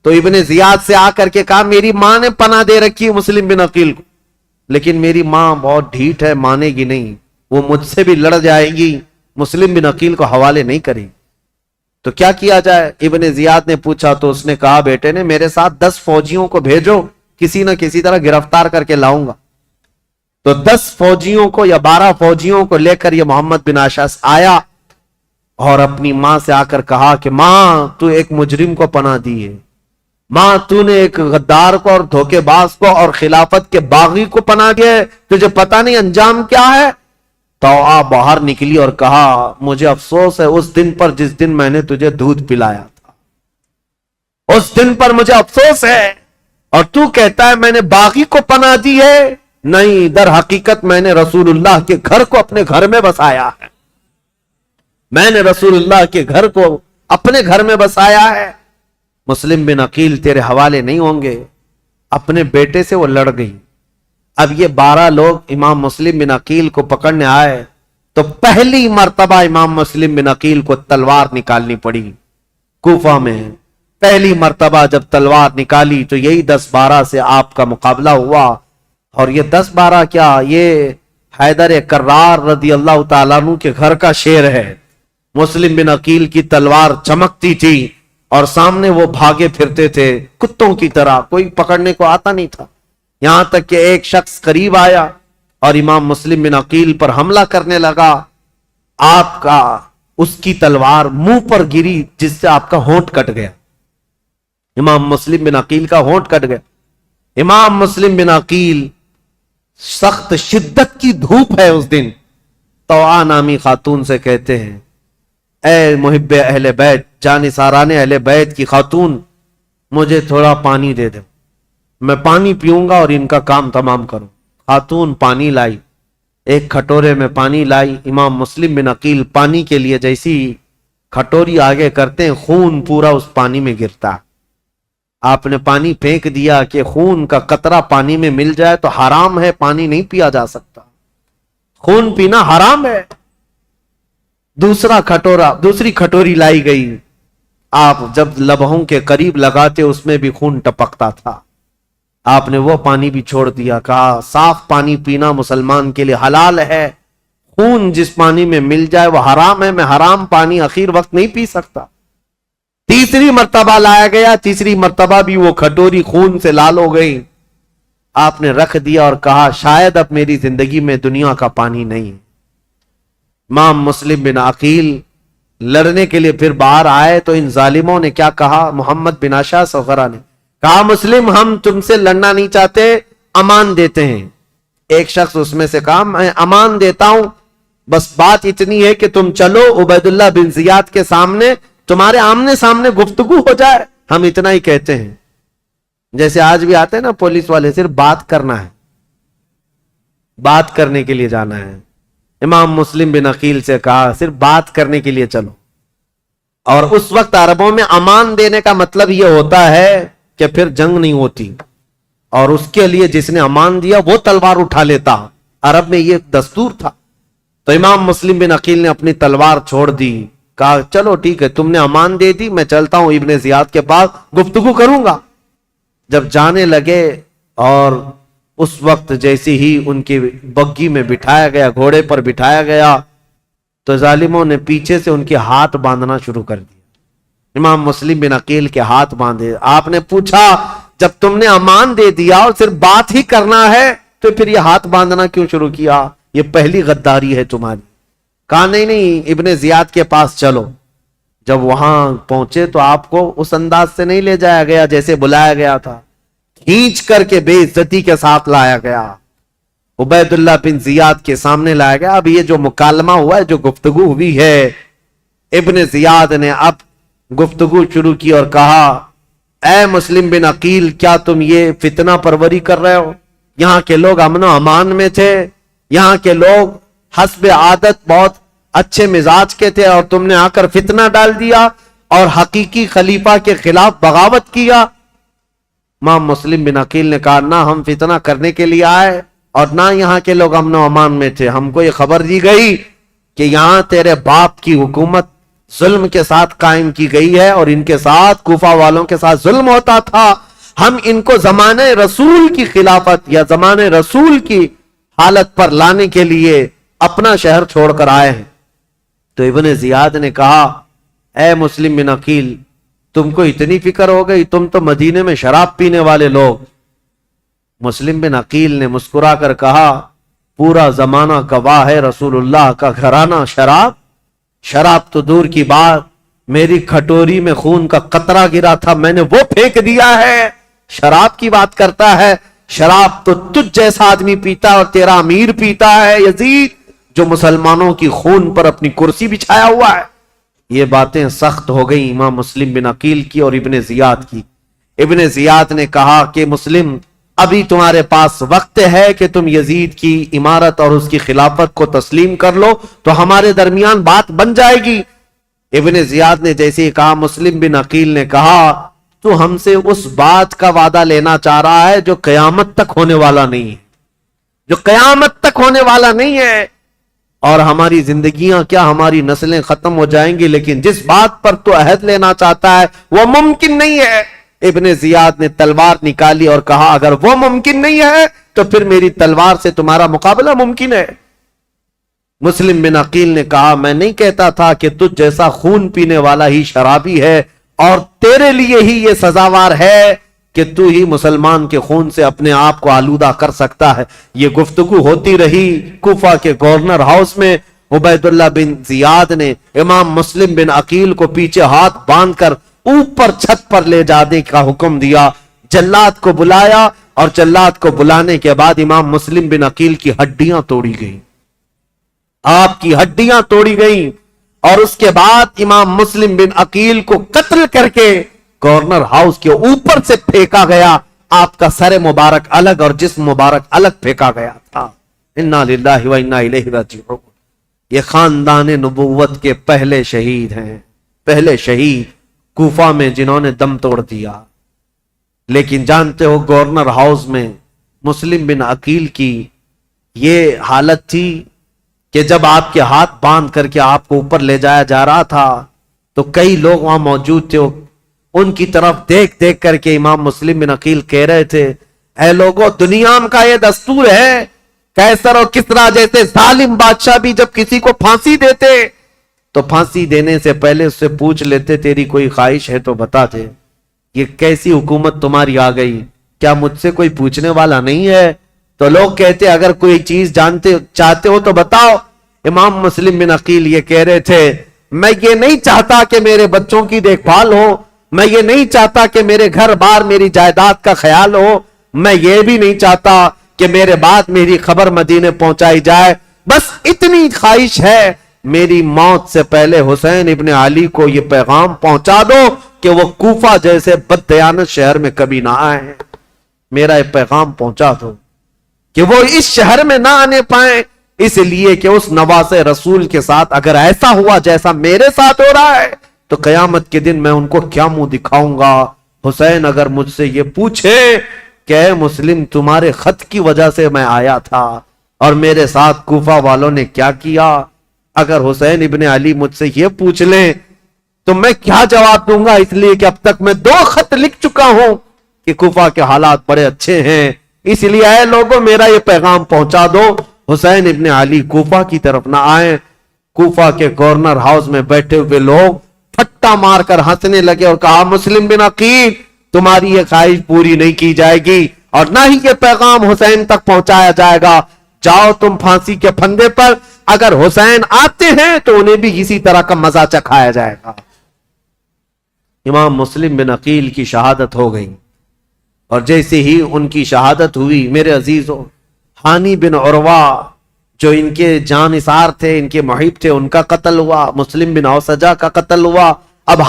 تو ابن زیاد سے آ کر کے کہا، میری ماں نے پناہ دے رکھی ہے مسلم بن عقیل کو، لیکن میری ماں بہت ڈھیٹ ہے، مانے گی نہیں، وہ مجھ سے بھی لڑ جائے گی، مسلم بن عقیل کو حوالے نہیں کرے گی، تو کیا کیا جائے؟ ابن زیاد نے پوچھا تو اس نے کہا، بیٹے نے میرے ساتھ 10 فوجیوں کو بھیجو، کسی نہ کسی طرح گرفتار کر کے لاؤں گا۔ تو 10 فوجیوں کو یا 12 فوجیوں کو لے کر یہ محمد بن اشعث آیا اور اپنی ماں سے آ کر کہا کہ ماں، تو ایک مجرم کو پناہ دی ہے، ماں تو نے ایک غدار کو اور دھوکے باز کو اور خلافت کے باغی کو پناہ دیا ہے، تجھے پتہ نہیں انجام کیا ہے؟ توعا باہر نکلی اور کہا، مجھے افسوس ہے اس دن پر جس دن میں نے تجھے دودھ پلایا تھا، اس دن پر مجھے افسوس ہے، اور تو کہتا ہے میں نے باغی کو پناہ دی ہے؟ نہیں، در حقیقت میں نے رسول اللہ کے گھر کو اپنے گھر میں بسایا ہے، میں نے رسول اللہ کے گھر کو اپنے گھر میں بسایا ہے۔ مسلم بن عقیل تیرے حوالے نہیں ہوں گے۔ اپنے بیٹے سے وہ لڑ گئی۔ اب یہ 12 لوگ امام مسلم بن عقیل کو پکڑنے آئے تو پہلی مرتبہ امام مسلم بن عقیل کو تلوار نکالنی پڑی کوفہ میں۔ پہلی مرتبہ جب تلوار نکالی تو یہی 10-12 سے آپ کا مقابلہ ہوا، اور یہ 10-12 کیا، یہ حیدر کرار رضی اللہ تعالیٰ عنہ کے گھر کا شیر ہے۔ مسلم بن عقیل کی تلوار چمکتی تھی اور سامنے وہ بھاگے پھرتے تھے کتوں کی طرح، کوئی پکڑنے کو آتا نہیں تھا، یہاں تک کہ ایک شخص قریب آیا اور امام مسلم بن عقیل پر حملہ کرنے لگا۔ آپ کا اس کی تلوار منہ پر گری جس سے آپ کا ہونٹ کٹ گیا، امام مسلم بن عقیل کا ہونٹ کٹ گیا۔ امام مسلم بن عقیل، سخت شدت کی دھوپ ہے اس دن، توعا نامی خاتون سے کہتے ہیں، اے محب اہل بیت، جانثاران اہل بیت کی خاتون، مجھے تھوڑا پانی دے دو، میں پانی پیوں گا اور ان کا کام تمام کروں۔ خاتون پانی لائی، ایک کھٹورے میں پانی لائی۔ امام مسلم بن عقیل پانی کے لیے جیسی کھٹوری آگے کرتے ہیں، خون پورا اس پانی میں گرتا۔ آپ نے پانی پھینک دیا کہ خون کا قطرہ پانی میں مل جائے تو حرام ہے، پانی نہیں پیا جا سکتا، خون پینا حرام ہے۔ دوسری کھٹوری لائی گئی، آپ جب لبہوں کے قریب لگاتے اس میں بھی خون ٹپکتا تھا۔ آپ نے وہ پانی بھی چھوڑ دیا، کہا صاف پانی پینا مسلمان کے لیے حلال ہے، خون جس پانی میں مل جائے وہ حرام ہے، میں حرام پانی اخیر وقت نہیں پی سکتا۔ تیسری مرتبہ لایا گیا، تیسری مرتبہ بھی وہ کھٹوری خون سے لال ہو گئی۔ آپ نے رکھ دیا اور کہا شاید اب میری زندگی میں دنیا کا پانی نہیں۔ امام مسلم بن عقیل لڑنے کے لیے پھر باہر آئے تو ان ظالموں نے کیا کہا، محمد بن اشعث وغیرہ نے کہا، مسلم ہم تم سے لڑنا نہیں چاہتے، امان دیتے ہیں۔ ایک شخص اس میں سے کہا، میں امان دیتا ہوں، بس بات اتنی ہے کہ تم چلو عبید اللہ بن زیاد کے سامنے، تمہارے آمنے سامنے گفتگو ہو جائے، ہم اتنا ہی کہتے ہیں۔ جیسے آج بھی آتے ہیں نا پولیس والے، صرف بات کرنا ہے، بات کرنے کے لیے جانا ہے۔ امام مسلم بن عقیل سے کہا صرف بات کرنے کے لیے چلو۔ اور اس وقت عربوں میں امان دینے کا مطلب یہ ہوتا ہے کہ پھر جنگ نہیں ہوتی، اور اس کے لیے جس نے امان دیا وہ تلوار اٹھا لیتا، عرب میں یہ دستور تھا۔ تو امام مسلم بن عقیل نے اپنی تلوار چھوڑ دی، کہا چلو ٹھیک ہے، تم نے امان دے دی، میں چلتا ہوں ابن زیاد کے پاس، گفتگو کروں گا۔ جب جانے لگے اور اس وقت جیسی ہی ان کی بگی میں بٹھایا گیا، گھوڑے پر بٹھایا گیا، تو ظالموں نے پیچھے سے ان کے ہاتھ باندھنا شروع کر دیا۔ امام مسلم بن عقیل کے ہاتھ باندھے۔ آپ نے پوچھا جب تم نے امان دے دیا اور صرف بات ہی کرنا ہے تو پھر یہ ہاتھ باندھنا کیوں شروع کیا؟ یہ پہلی غداری ہے تمہاری۔ کہا نہیں ابن زیاد کے پاس چلو۔ جب وہاں پہنچے تو آپ کو اس انداز سے نہیں لے جایا گیا جیسے بلایا گیا تھا، کھینچ کر کے بے عزتی کے ساتھ لایا گیا، عبید اللہ بن زیاد کے سامنے لایا گیا۔ اب یہ جو مکالمہ ہوا ہے، جو گفتگو ہوئی ہے، ابن زیاد نے اب گفتگو شروع کی اور کہا اے مسلم بن عقیل، کیا تم یہ فتنہ پروری کر رہے ہو؟ یہاں کے لوگ امن و امان میں تھے، یہاں کے لوگ حسب عادت بہت اچھے مزاج کے تھے، اور تم نے آ کر فتنہ ڈال دیا اور حقیقی خلیفہ کے خلاف بغاوت کیا۔ امام مسلم بن عقیل نے کہا نہ ہم فتنہ کرنے کے لیے آئے اور نہ یہاں کے لوگ امن و امان میں تھے، ہم کو یہ خبر دی گئی کہ یہاں تیرے باپ کی حکومت ظلم کے ساتھ قائم کی گئی ہے اور ان کے ساتھ کوفہ والوں کے ساتھ ظلم ہوتا تھا، ہم ان کو زمانے رسول کی خلافت یا زمانے رسول کی حالت پر لانے کے لیے اپنا شہر چھوڑ کر آئے ہیں۔ تو ابن زیاد نے کہا اے مسلم بن عقیل، تم کو اتنی فکر ہو گئی، تم تو مدینے میں شراب پینے والے لوگ۔ مسلم بن عقیل نے مسکرا کر کہا پورا زمانہ گواہ ہے، رسول اللہ کا گھرانہ شراب تو دور کی بات، میری کھٹوری میں خون کا قطرہ گرا تھا، میں نے وہ پھینک دیا ہے، شراب کی بات کرتا ہے؟ شراب تو تجھ جیسا آدمی پیتا اور تیرا امیر پیتا ہے یزید، جو مسلمانوں کی خون پر اپنی کرسی بچھایا ہوا ہے۔ یہ باتیں سخت ہو گئی امام مسلم بن عقیل کی اور ابن زیاد کی۔ ابن زیاد نے کہا کہ مسلم، ابھی تمہارے پاس وقت ہے کہ تم یزید کی امارت اور اس کی خلافت کو تسلیم کر لو تو ہمارے درمیان بات بن جائے گی۔ ابن زیاد نے جیسے ہی کہا، مسلم بن عقیل نے کہا تو ہم سے اس بات کا وعدہ لینا چاہ رہا ہے جو قیامت تک ہونے والا نہیں ہے، جو قیامت تک ہونے والا نہیں ہے، اور ہماری زندگیاں کیا، ہماری نسلیں ختم ہو جائیں گی، لیکن جس بات پر تو عہد لینا چاہتا ہے وہ ممکن نہیں ہے۔ ابن زیاد نے تلوار نکالی اور کہا اگر وہ ممکن نہیں ہے تو پھر میری تلوار سے تمہارا مقابلہ ممکن ہے۔ مسلم بن عقیل نے کہا میں نہیں کہتا تھا کہ تجھ جیسا خون پینے والا ہی شرابی ہے اور تیرے لیے ہی یہ سزاوار ہے کہ تو ہی مسلمان کے خون سے اپنے آپ کو آلودہ کر سکتا ہے۔ یہ گفتگو ہوتی رہی کوفہ کے گورنر ہاؤس میں۔ عبید اللہ بن زیاد نے امام مسلم بن عقیل کو پیچھے ہاتھ باندھ کر اوپر چھت پر لے جانے کا حکم دیا، جلاد کو بلایا اور جلاد کو بلانے کے بعد امام مسلم بن عقیل کی ہڈیاں توڑی گئیں، آپ کی ہڈیاں توڑی گئیں، اور اس کے بعد امام مسلم بن عقیل کو قتل کر کے گورنر ہاؤس کے اوپر سے پھینکا گیا۔ آپ کا سر مبارک الگ اور جسم مبارک الگ پھینکا گیا تھا۔ انا للہ و انا الیہ راجعون۔ یہ خاندان نبوت کے پہلے شہید ہیں، پہلے شہید کوفہ میں جنہوں نے دم توڑ دیا۔ لیکن جانتے ہو گورنر ہاؤس میں مسلم بن عقیل کی یہ حالت تھی کہ جب آپ کے ہاتھ باندھ کر کے آپ کو اوپر لے جایا جا رہا تھا تو کئی لوگ وہاں موجود تھے، ان کی طرف دیکھ دیکھ کر کے امام مسلم بن عقیل کہہ رہے تھے اے لوگوں، دنیا کا یہ دستور ہے، قیصر اور کسریٰ جیسے ظالم بادشاہ بھی جب کسی کو پھانسی دیتے تو پھانسی دینے سے پہلے اس سے پوچھ لیتے تیری کوئی خواہش ہے تو بتا دے۔ یہ کیسی حکومت تمہاری آ گئی؟ کیا مجھ سے کوئی پوچھنے والا نہیں ہے؟ تو لوگ کہتے اگر کوئی چیز چاہتے ہو تو بتاؤ۔ امام مسلم بن عقیل یہ کہہ رہے تھے میں یہ نہیں چاہتا کہ میرے بچوں کی دیکھ بھال ہو، میں یہ نہیں چاہتا کہ میرے گھر بار میری جائیداد کا خیال ہو، میں یہ بھی نہیں چاہتا کہ میرے بعد میری خبر مدینے پہنچائی جائے، بس اتنی خواہش ہے میری موت سے پہلے حسین ابن علی کو یہ پیغام پہنچا دو کہ وہ کوفہ جیسے بددیانت شہر میں کبھی نہ آئے، میرا یہ پیغام پہنچا دو کہ وہ اس شہر میں نہ آنے پائیں، اس لیے کہ اس نواز رسول کے ساتھ اگر ایسا ہوا جیسا میرے ساتھ ہو رہا ہے تو قیامت کے دن میں ان کو کیا منہ دکھاؤں گا۔ حسین اگر مجھ سے یہ پوچھے کہ اے مسلم تمہارے خط کی وجہ سے میں آیا تھا، اور میرے ساتھ کوفہ والوں نے کیا کیا. اگر حسین ابن علی مجھ سے یہ پوچھ لیں تو میں کیا جواب دوں گا, اس لیے کہ اب تک میں 2 خط لکھ چکا ہوں کہ کوفہ کے حالات بڑے اچھے ہیں. اس لیے اے لوگوں میرا یہ پیغام پہنچا دو, حسین ابن علی کوفہ کی طرف نہ آئیں. کوفہ کے گورنر ہاؤس میں بیٹھے ہوئے لوگ پھٹا مار کر ہنسنے لگے اور کہا مسلم بن عقیل تمہاری یہ خواہش پوری نہیں کی جائے گی اور نہ ہی یہ پیغام حسین تک پہنچایا جائے گا. جاؤ تم پھانسی کے پھندے پر, اگر حسین آتے ہیں تو انہیں بھی اسی طرح کا مزہ چکھایا جائے گا. امام مسلم بن عقیل کی شہادت ہو گئی اور جیسے ہی ان کی شہادت ہوئی میرے عزیزو, ہانی بن عروہ جو ان کے جانثار تھے, ان کے محب تھے, ان کا قتل ہوا. مسلم بن اوسجہ کا قتل ہوا. اب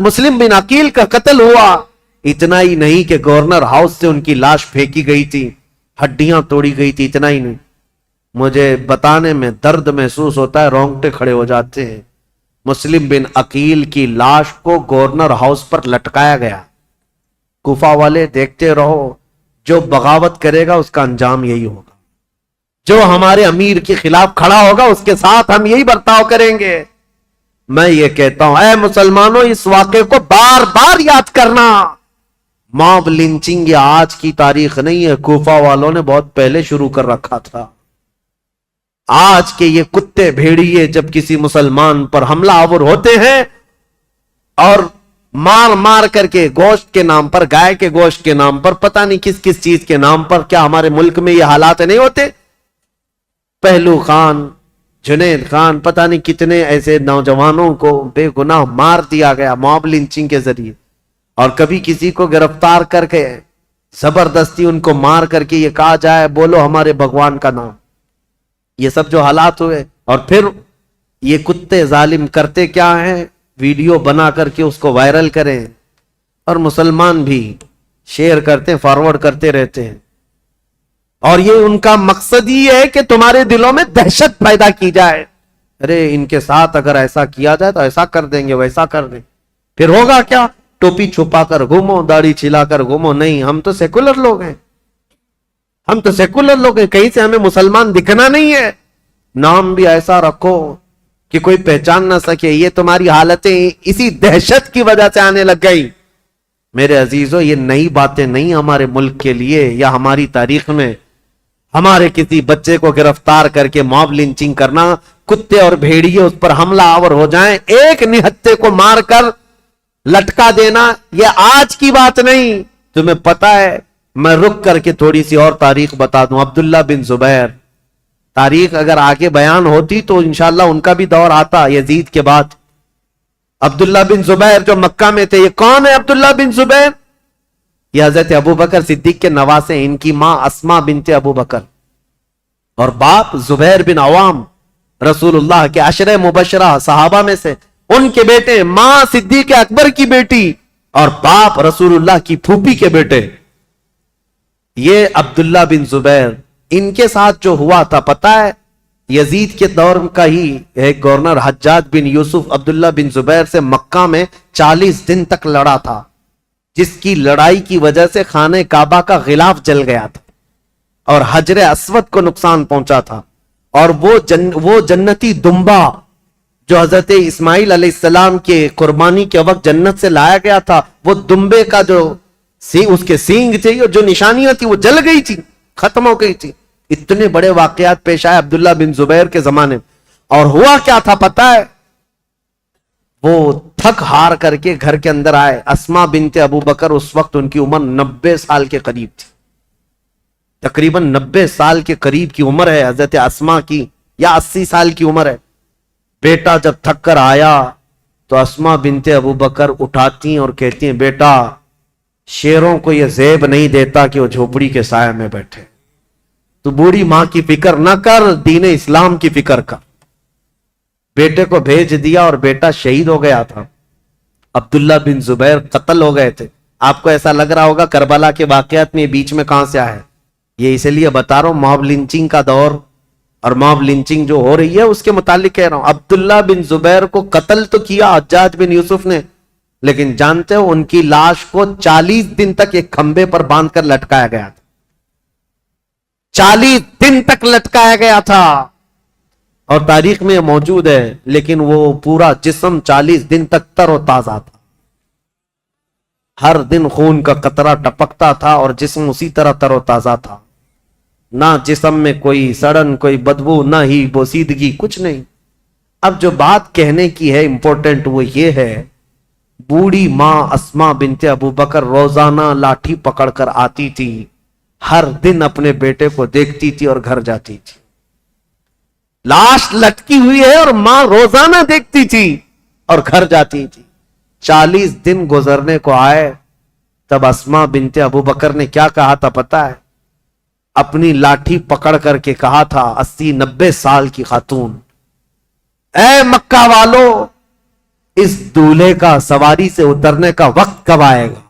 مسلم بن عقیل کا قتل ہوا. اتنا ہی نہیں کہ گورنر ہاؤس سے ان کی لاش پھینکی گئی تھی, ہڈیاں توڑی گئی تھی. اتنا ہی نہیں, مجھے بتانے میں درد محسوس ہوتا ہے, رونگٹے کھڑے ہو جاتے ہیں. مسلم بن عقیل کی لاش کو گورنر ہاؤس پر لٹکایا گیا. کوفہ والے دیکھتے رہو, جو بغاوت کرے گا اس کا انجام یہی ہوگا. جو ہمارے امیر کے خلاف کھڑا ہوگا اس کے ساتھ ہم یہی برتاؤ کریں گے. میں یہ کہتا ہوں اے مسلمانوں, اس واقعے کو بار بار یاد کرنا. موب لنچنگ یہ آج کی تاریخ نہیں ہے, کوفہ والوں نے بہت پہلے شروع کر رکھا تھا. آج کے یہ کتے بھیڑیے جب کسی مسلمان پر حملہ آور ہوتے ہیں اور مار مار کر کے گوشت کے نام پر, گائے کے گوشت کے نام پر, پتہ نہیں کس کس چیز کے نام پر, کیا ہمارے ملک میں یہ حالات نہیں ہوتے؟ پہلو خان, جنید خان, پتہ نہیں کتنے ایسے نوجوانوں کو بے گناہ مار دیا گیا موب لنچنگ کے ذریعے. اور کبھی کسی کو گرفتار کر کے زبردستی ان کو مار کر کے یہ کہا جائے بولو ہمارے بھگوان کا نام. یہ سب جو حالات ہوئے, اور پھر یہ کتے ظالم کرتے کیا ہیں, ویڈیو بنا کر کے اس کو وائرل کریں اور مسلمان بھی شیئر کرتے, فارورڈ کرتے رہتے ہیں. اور یہ ان کا مقصد ہی ہے کہ تمہارے دلوں میں دہشت پیدا کی جائے. ارے ان کے ساتھ اگر ایسا کیا جائے تو ایسا کر دیں گے, ویسا کر دیں, پھر ہوگا کیا؟ ٹوپی چھپا کر گھومو, داڑھی چھلا کر گھومو. نہیں, ہم تو سیکولر لوگ ہیں, ہم تو سیکولر لوگ ہیں, کہیں سے ہمیں مسلمان دکھنا نہیں ہے. نام بھی ایسا رکھو کہ کوئی پہچان نہ سکے. یہ تمہاری حالتیں اسی دہشت کی وجہ سے آنے لگ گئی. میرے عزیزو, یہ نئی باتیں نہیں ہمارے ملک کے لیے یا ہماری تاریخ میں. ہمارے کسی بچے کو گرفتار کر کے موب لنچنگ کرنا, کتے اور بھیڑیے اس پر حملہ آور ہو جائیں, ایک نہتے کو مار کر لٹکا دینا, یہ آج کی بات نہیں. تمہیں پتا ہے, میں رک کر کے تھوڑی سی اور تاریخ بتا دوں. عبداللہ بن زبیر, تاریخ اگر آگے بیان ہوتی تو انشاءاللہ ان کا بھی دور آتا یزید کے بعد. عبداللہ بن زبیر جو مکہ میں تھے, یہ کون ہے عبداللہ بن زبیر؟ یہ حضرت ابو بکر صدیق کے نواسے ہیں. ان کی ماں اسما بنت ابو بکر اور باپ زبیر بن عوام, رسول اللہ کے عشرہ مبشرہ صحابہ میں سے. ان کے بیٹے, ماں صدیق اکبر کی بیٹی اور باپ رسول اللہ کی پھوپھی کے بیٹے. یہ عبداللہ بن زبیر, ان کے ساتھ جو ہوا تھا پتہ ہے, یزید کے دور کا ہی ایک گورنر حجاج بن یوسف عبداللہ بن زبیر سے مکہ میں 40 دن تک لڑا تھا, جس کی لڑائی کی وجہ سے خانہ کعبہ کا غلاف جل گیا تھا اور حجر اسود کو نقصان پہنچا تھا. اور وہ جنتی دمبا جو حضرت اسماعیل علیہ السلام کے قربانی کے وقت جنت سے لایا گیا تھا, وہ دمبے کا جو اس کے سینگ تھے, جو نشانیاں تھی وہ جل گئی تھی, ختم ہو گئی تھی. اتنے بڑے واقعات پیش آئے عبداللہ بن زبیر کے زمانے میں. اور ہوا کیا تھا پتہ ہے, وہ تھک ہار کر کے گھر کے اندر آئے. اسما بنت ابو بکر, اس وقت ان کی عمر 90 سال کے قریب تھی, تقریباً 90 سال کے قریب کی عمر ہے حضرت اسما کی, یا 80 سال کی عمر ہے. بیٹا جب تھک کر آیا تو اسما بنت ابو بکر اٹھاتی ہیں اور کہتی ہیں, بیٹا شیروں کو یہ زیب نہیں دیتا کہ وہ جھوپڑی کے سائے میں بیٹھے. تو بوڑھی ماں کی فکر نہ کر, دین اسلام کی فکر کر. بیٹے کو بھیج دیا اور بیٹا شہید ہو گیا تھا. عبداللہ بن زبیر قتل ہو گئے تھے. آپ کو ایسا لگ رہا ہوگا کربلا کے واقعات میں بیچ میں کہاں سے آئے. یہ اس لیے بتا رہا ہوں, موب لنچنگ کا دور اور موب لنچنگ جو ہو رہی ہے اس کے متعلق کہہ رہا ہوں. عبداللہ بن زبیر کو قتل تو کیا حجاج بن یوسف نے, لیکن جانتے ہو ان کی لاش کو 40 دن تک ایک کھمبے پر باندھ کر لٹکایا گیا تھا. 40 دن تک لٹکایا گیا تھا، اور تاریخ میں موجود ہے، لیکن وہ پورا جسم 40 دن تک تر و تازہ تھا، ہر دن خون کا قطرہ ٹپکتا تھا اور جسم اسی طرح تر و تازہ تھا، نہ جسم میں کوئی سڑن، کوئی بدبو، نہ ہی بوسیدگی، کچھ نہیں۔ اب جو بات کہنے کی ہے امپورٹنٹ وہ یہ ہے، بوڑھی ماں اسماء بنت ابو بکر روزانہ لاٹھی پکڑ کر آتی تھی، ہر دن اپنے بیٹے کو دیکھتی تھی اور گھر جاتی تھی۔ لاش لٹکی ہوئی ہے اور ماں روزانہ دیکھتی تھی اور گھر جاتی تھی۔ 40 دن گزرنے کو آئے، تب اسماء بنت ابو بکر نے کیا کہا تھا پتا ہے؟ اپنی لاٹھی پکڑ کر کے کہا تھا، 80-90 سال کی خاتون، اے مکہ والو، اس دولہے کا سواری سے اترنے کا وقت کب آئے گا؟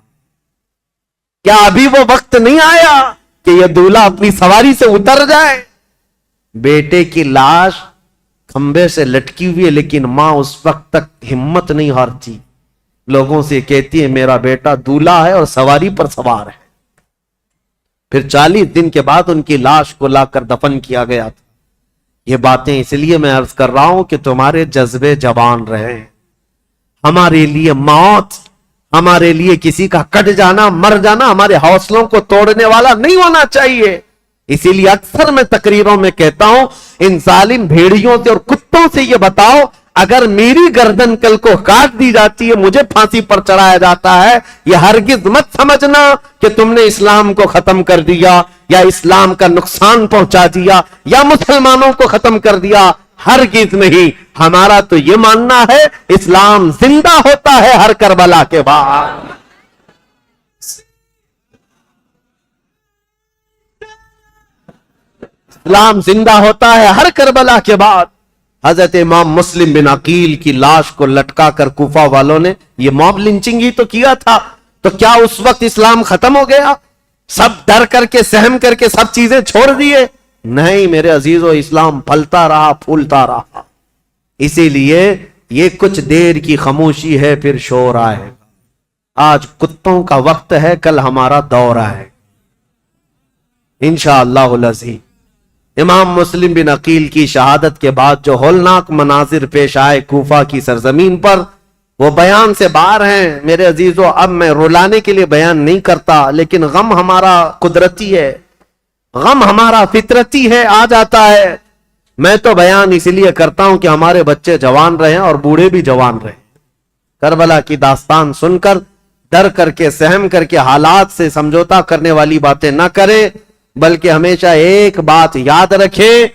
کیا ابھی وہ وقت نہیں آیا کہ یہ دولہا اپنی سواری سے اتر جائے؟ بیٹے کی لاش کھمبے سے لٹکی ہوئی ہے، لیکن ماں اس وقت تک ہمت نہیں ہارتی، لوگوں سے کہتی ہے میرا بیٹا دولہا ہے اور سواری پر سوار ہے۔ پھر 40 دن کے بعد ان کی لاش کو لا کر دفن کیا گیا تھا۔ یہ باتیں اس لیے میں عرض کر رہا ہوں کہ تمہارے جذبے جوان رہیں۔ ہمارے لیے موت، ہمارے لیے کسی کا کٹ جانا، مر جانا ہمارے حوصلوں کو توڑنے والا نہیں ہونا چاہیے۔ اسی لیے اکثر میں تقریروں میں کہتا ہوں، ان ظالم بھیڑیوں سے اور کتوں سے یہ بتاؤ، اگر میری گردن کل کو کاٹ دی جاتی ہے، مجھے پھانسی پر چڑھایا جاتا ہے، یہ ہرگز مت سمجھنا کہ تم نے اسلام کو ختم کر دیا یا اسلام کا نقصان پہنچا دیا یا مسلمانوں کو ختم کر دیا، ہرگز نہیں۔ ہمارا تو یہ ماننا ہے اسلام زندہ ہوتا ہے ہر کربلا کے بعد۔ اسلام زندہ ہوتا ہے ہر کربلا کے بعد۔ حضرت امام مسلم بن عقیل کی لاش کو لٹکا کر کوفہ والوں نے یہ موب لنچنگ ہی تو کیا تھا، تو کیا اس وقت اسلام ختم ہو گیا؟ سب ڈر کر کے، سہم کر کے سب چیزیں چھوڑ دیے؟ نہیں میرے عزیزو، اسلام پھلتا رہا، پھولتا رہا۔ اسی لیے یہ کچھ دیر کی خاموشی ہے، پھر شور آئے۔ آج کتوں کا وقت ہے، کل ہمارا دور ہے انشاءاللہ العزیز۔ امام مسلم بن عقیل کی شہادت کے بعد جو ہولناک مناظر پیش آئے کوفہ کی سرزمین پر، وہ بیان سے باہر ہیں میرے عزیزو۔ اب میں رلانے کے لیے بیان نہیں کرتا، لیکن غم ہمارا قدرتی ہے، غم ہمارا فطرتی ہے، آ جاتا ہے۔ میں تو بیان اس لیے کرتا ہوں کہ ہمارے بچے جوان رہیں اور بوڑھے بھی جوان رہیں۔ کربلا کی داستان سن کر ڈر کر کے، سہم کر کے، حالات سے سمجھوتا کرنے والی باتیں نہ کریں، بلکہ ہمیشہ ایک بات یاد رکھیں،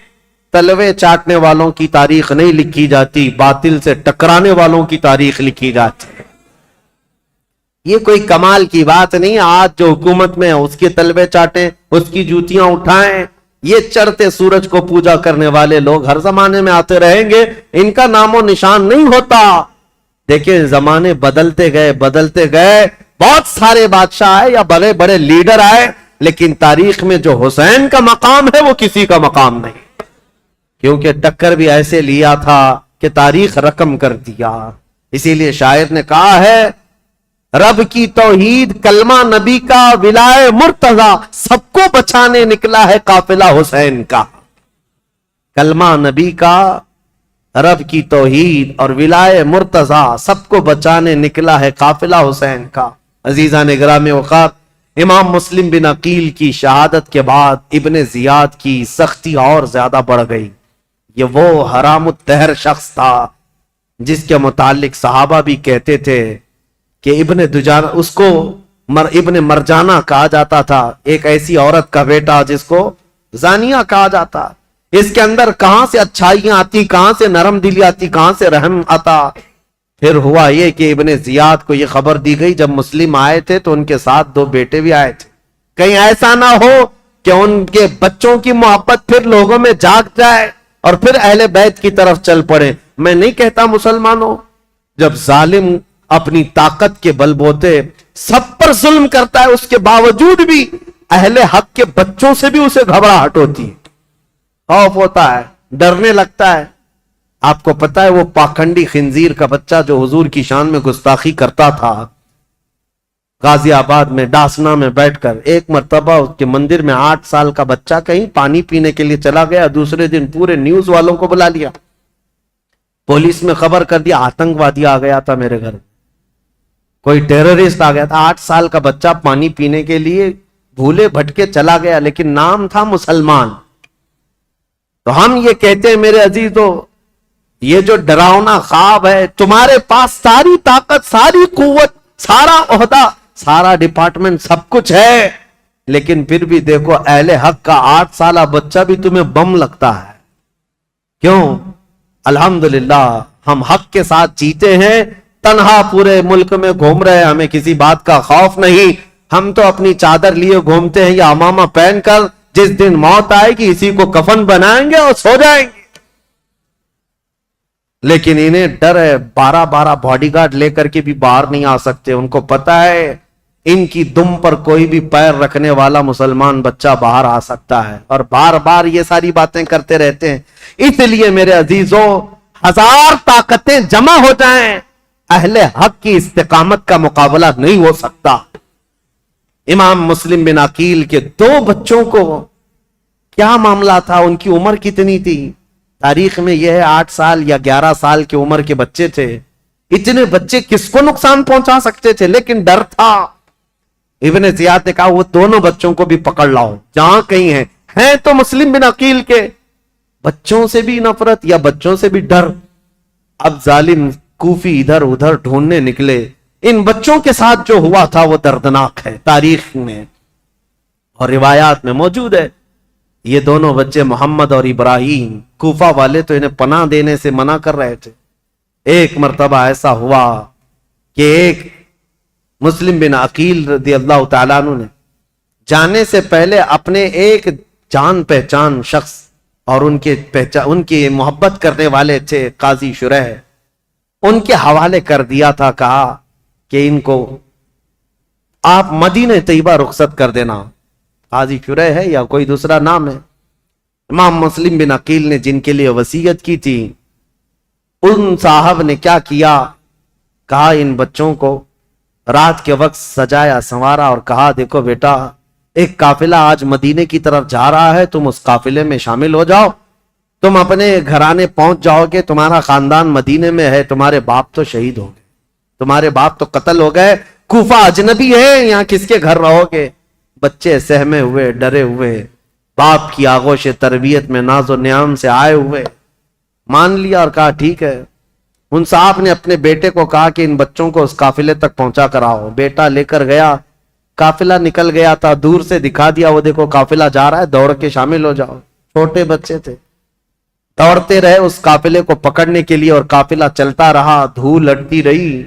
تلوے چاٹنے والوں کی تاریخ نہیں لکھی جاتی، باطل سے ٹکرانے والوں کی تاریخ لکھی جاتی ہے۔ یہ کوئی کمال کی بات نہیں، آج جو حکومت میں ہے اس کے تلوے چاٹیں، اس کی جوتیاں اٹھائیں۔ یہ چڑھتے سورج کو پوجا کرنے والے لوگ ہر زمانے میں آتے رہیں گے، ان کا نام و نشان نہیں ہوتا۔ دیکھیں زمانے بدلتے گئے، بدلتے گئے، بہت سارے بادشاہ آئے یا بڑے بڑے لیڈر آئے، لیکن تاریخ میں جو حسین کا مقام ہے وہ کسی کا مقام نہیں، کیونکہ ٹکر بھی ایسے لیا تھا کہ تاریخ رقم کر دیا۔ اسی لیے شاعر نے کہا ہے، رب کی توحید کلمہ نبی کا ولائے مرتضی، سب کو بچانے نکلا ہے قافلہ حسین کا۔ کلمہ نبی کا، رب کی توحید اور ولائے مرتضی، سب کو بچانے نکلا ہے قافلہ حسین کا۔ عزیزان گرامی اوقات، امام مسلم بن عقیل کی شہادت کے بعد ابن زیاد کی سختی اور زیادہ بڑھ گئی۔ یہ وہ حرام الدہر شخص تھا جس کے متعلق صحابہ بھی کہتے تھے کہ ابن دجانہ، اس کو ابن مرجانہ کہا جاتا تھا، ایک ایسی عورت کا بیٹا جس کو زانیہ کہا جاتا۔ اس کے اندر کہاں سے اچھائیاں آتی، کہاں سے نرم دلی آتی، کہاں سے رحم آتا۔ پھر ہوا یہ کہ ابن زیاد کو یہ خبر دی گئی، جب مسلم آئے تھے تو ان کے ساتھ 2 بیٹے بھی آئے تھے، کہیں ایسا نہ ہو کہ ان کے بچوں کی محبت پھر لوگوں میں جاگ جائے اور پھر اہل بیت کی طرف چل پڑے۔ میں نہیں کہتا مسلمانوں، جب ظالم اپنی طاقت کے بل بوتے سب پر ظلم کرتا ہے، اس کے باوجود بھی اہل حق کے بچوں سے بھی اسے گھبراہٹ ہوتی ہے، خوف ہوتا ہے، ڈرنے لگتا ہے۔ آپ کو پتا ہے وہ پاکھنڈی خنزیر کا بچہ جو حضور کی شان میں گستاخی کرتا تھا، غازی آباد میں ڈاسنا میں بیٹھ کر ایک مرتبہ اس کے مندر میں 8 سال کا بچہ کہیں پانی پینے کے لیے چلا گیا، دوسرے دن پورے نیوز والوں کو بلا لیا، پولیس میں خبر کر دیا آتنکوادی آ گیا تھا میرے گھر، کوئی ٹیررسٹ آ گیا تھا۔ 8 سال کا بچہ پانی پینے کے لیے بھولے بھٹکے چلا گیا، لیکن نام تھا مسلمان۔ تو ہم یہ کہتے ہیں میرے عزیزو، یہ جو ڈراؤنا خواب ہے، تمہارے پاس ساری طاقت، ساری قوت، سارا عہدہ، سارا ڈپارٹمنٹ، سب کچھ ہے، لیکن پھر بھی دیکھو اہل حق کا 8 سالہ بچہ بھی تمہیں بم لگتا ہے۔ کیوں؟ الحمدللہ ہم حق کے ساتھ جیتے ہیں، تنہا پورے ملک میں گھوم رہے ہیں، ہمیں کسی بات کا خوف نہیں، ہم تو اپنی چادر لیے گھومتے ہیں یا امامہ پہن کر، جس دن موت آئے گی اسی کو کفن بنائیں گے اور سو جائیں گے۔ لیکن انہیں ڈر ہے، 12 باڈی گارڈ لے کر کے بھی باہر نہیں آ سکتے، ان کو پتا ہے ان کی دم پر کوئی بھی پیر رکھنے والا مسلمان بچہ باہر آ سکتا ہے، اور بار بار یہ ساری باتیں کرتے رہتے ہیں۔ اس لیے میرے عزیزوں، 1000 طاقتیں جمع ہو جائیں، اہل حق کی استقامت کا مقابلہ نہیں ہو سکتا۔ امام مسلم بن عقیل کے 2 بچوں کو کیا معاملہ تھا، ان کی عمر کتنی تھی؟ تاریخ میں یہ ہے 8 سال یا 11 سال کی عمر کے بچے تھے۔ اتنے بچے کس کو نقصان پہنچا سکتے تھے، لیکن ڈر تھا۔ ابن زیاد نے کہا وہ دونوں بچوں کو بھی پکڑ لاؤ جہاں کہیں ہیں تو مسلم بن عقیل کے بچوں سے بھی نفرت یا بچوں سے بھی ڈر۔ اب ظالم کوفی ادھر ادھر ڈھونڈنے نکلے، ان بچوں کے ساتھ جو ہوا تھا وہ دردناک ہے، تاریخ میں اور روایات میں موجود ہے۔ یہ دونوں بچے محمد اور ابراہیم، کوفہ والے تو انہیں پناہ دینے سے منع کر رہے تھے۔ ایک مرتبہ ایسا ہوا کہ ایک مسلم بن عقیل رضی اللہ تعالیٰ عنہ نے جانے سے پہلے اپنے ایک جان پہچان شخص اور ان کی محبت کرنے والے تھے قاضی شریح، ان کے حوالے کر دیا تھا، کہا کہ ان کو آپ مدینہ طیبہ رخصت کر دینا۔ قاضی شریح ہے یا کوئی دوسرا نام ہے؟ امام مسلم بن عقیل نے جن کے لیے وصیت کی تھی، ان صاحب نے کیا کیا، کہا ان بچوں کو رات کے وقت سجایا سنوارا اور کہا دیکھو بیٹا، ایک قافلہ آج مدینے کی طرف جا رہا ہے، تم اس قافلے میں شامل ہو جاؤ، تم اپنے گھرانے پہنچ جاؤ گے، تمہارا خاندان مدینے میں ہے، تمہارے باپ تو شہید ہو گئے، تمہارے باپ تو قتل ہو گئے، کوفہ اجنبی ہے، یہاں کس کے گھر رہو گے؟ بچے سہمے ہوئے، ڈرے ہوئے، باپ کی آغوش تربیت میں ناز و نیام سے آئے ہوئے مان لیا اور کہا ٹھیک ہے۔ ان صاحب نے اپنے بیٹے کو کہا کہ ان بچوں کو اس قافلے تک پہنچا کر آؤ۔ بیٹا لے کر گیا، قافلہ نکل گیا تھا، دور سے دکھا دیا وہ دیکھو قافلہ جا رہا ہے، دوڑ کے شامل ہو جاؤ۔ چھوٹے بچے تھے، دوڑتے رہے اس قافلے کو پکڑنے کے لیے اور قافلہ چلتا رہا، دھول لٹتی رہی،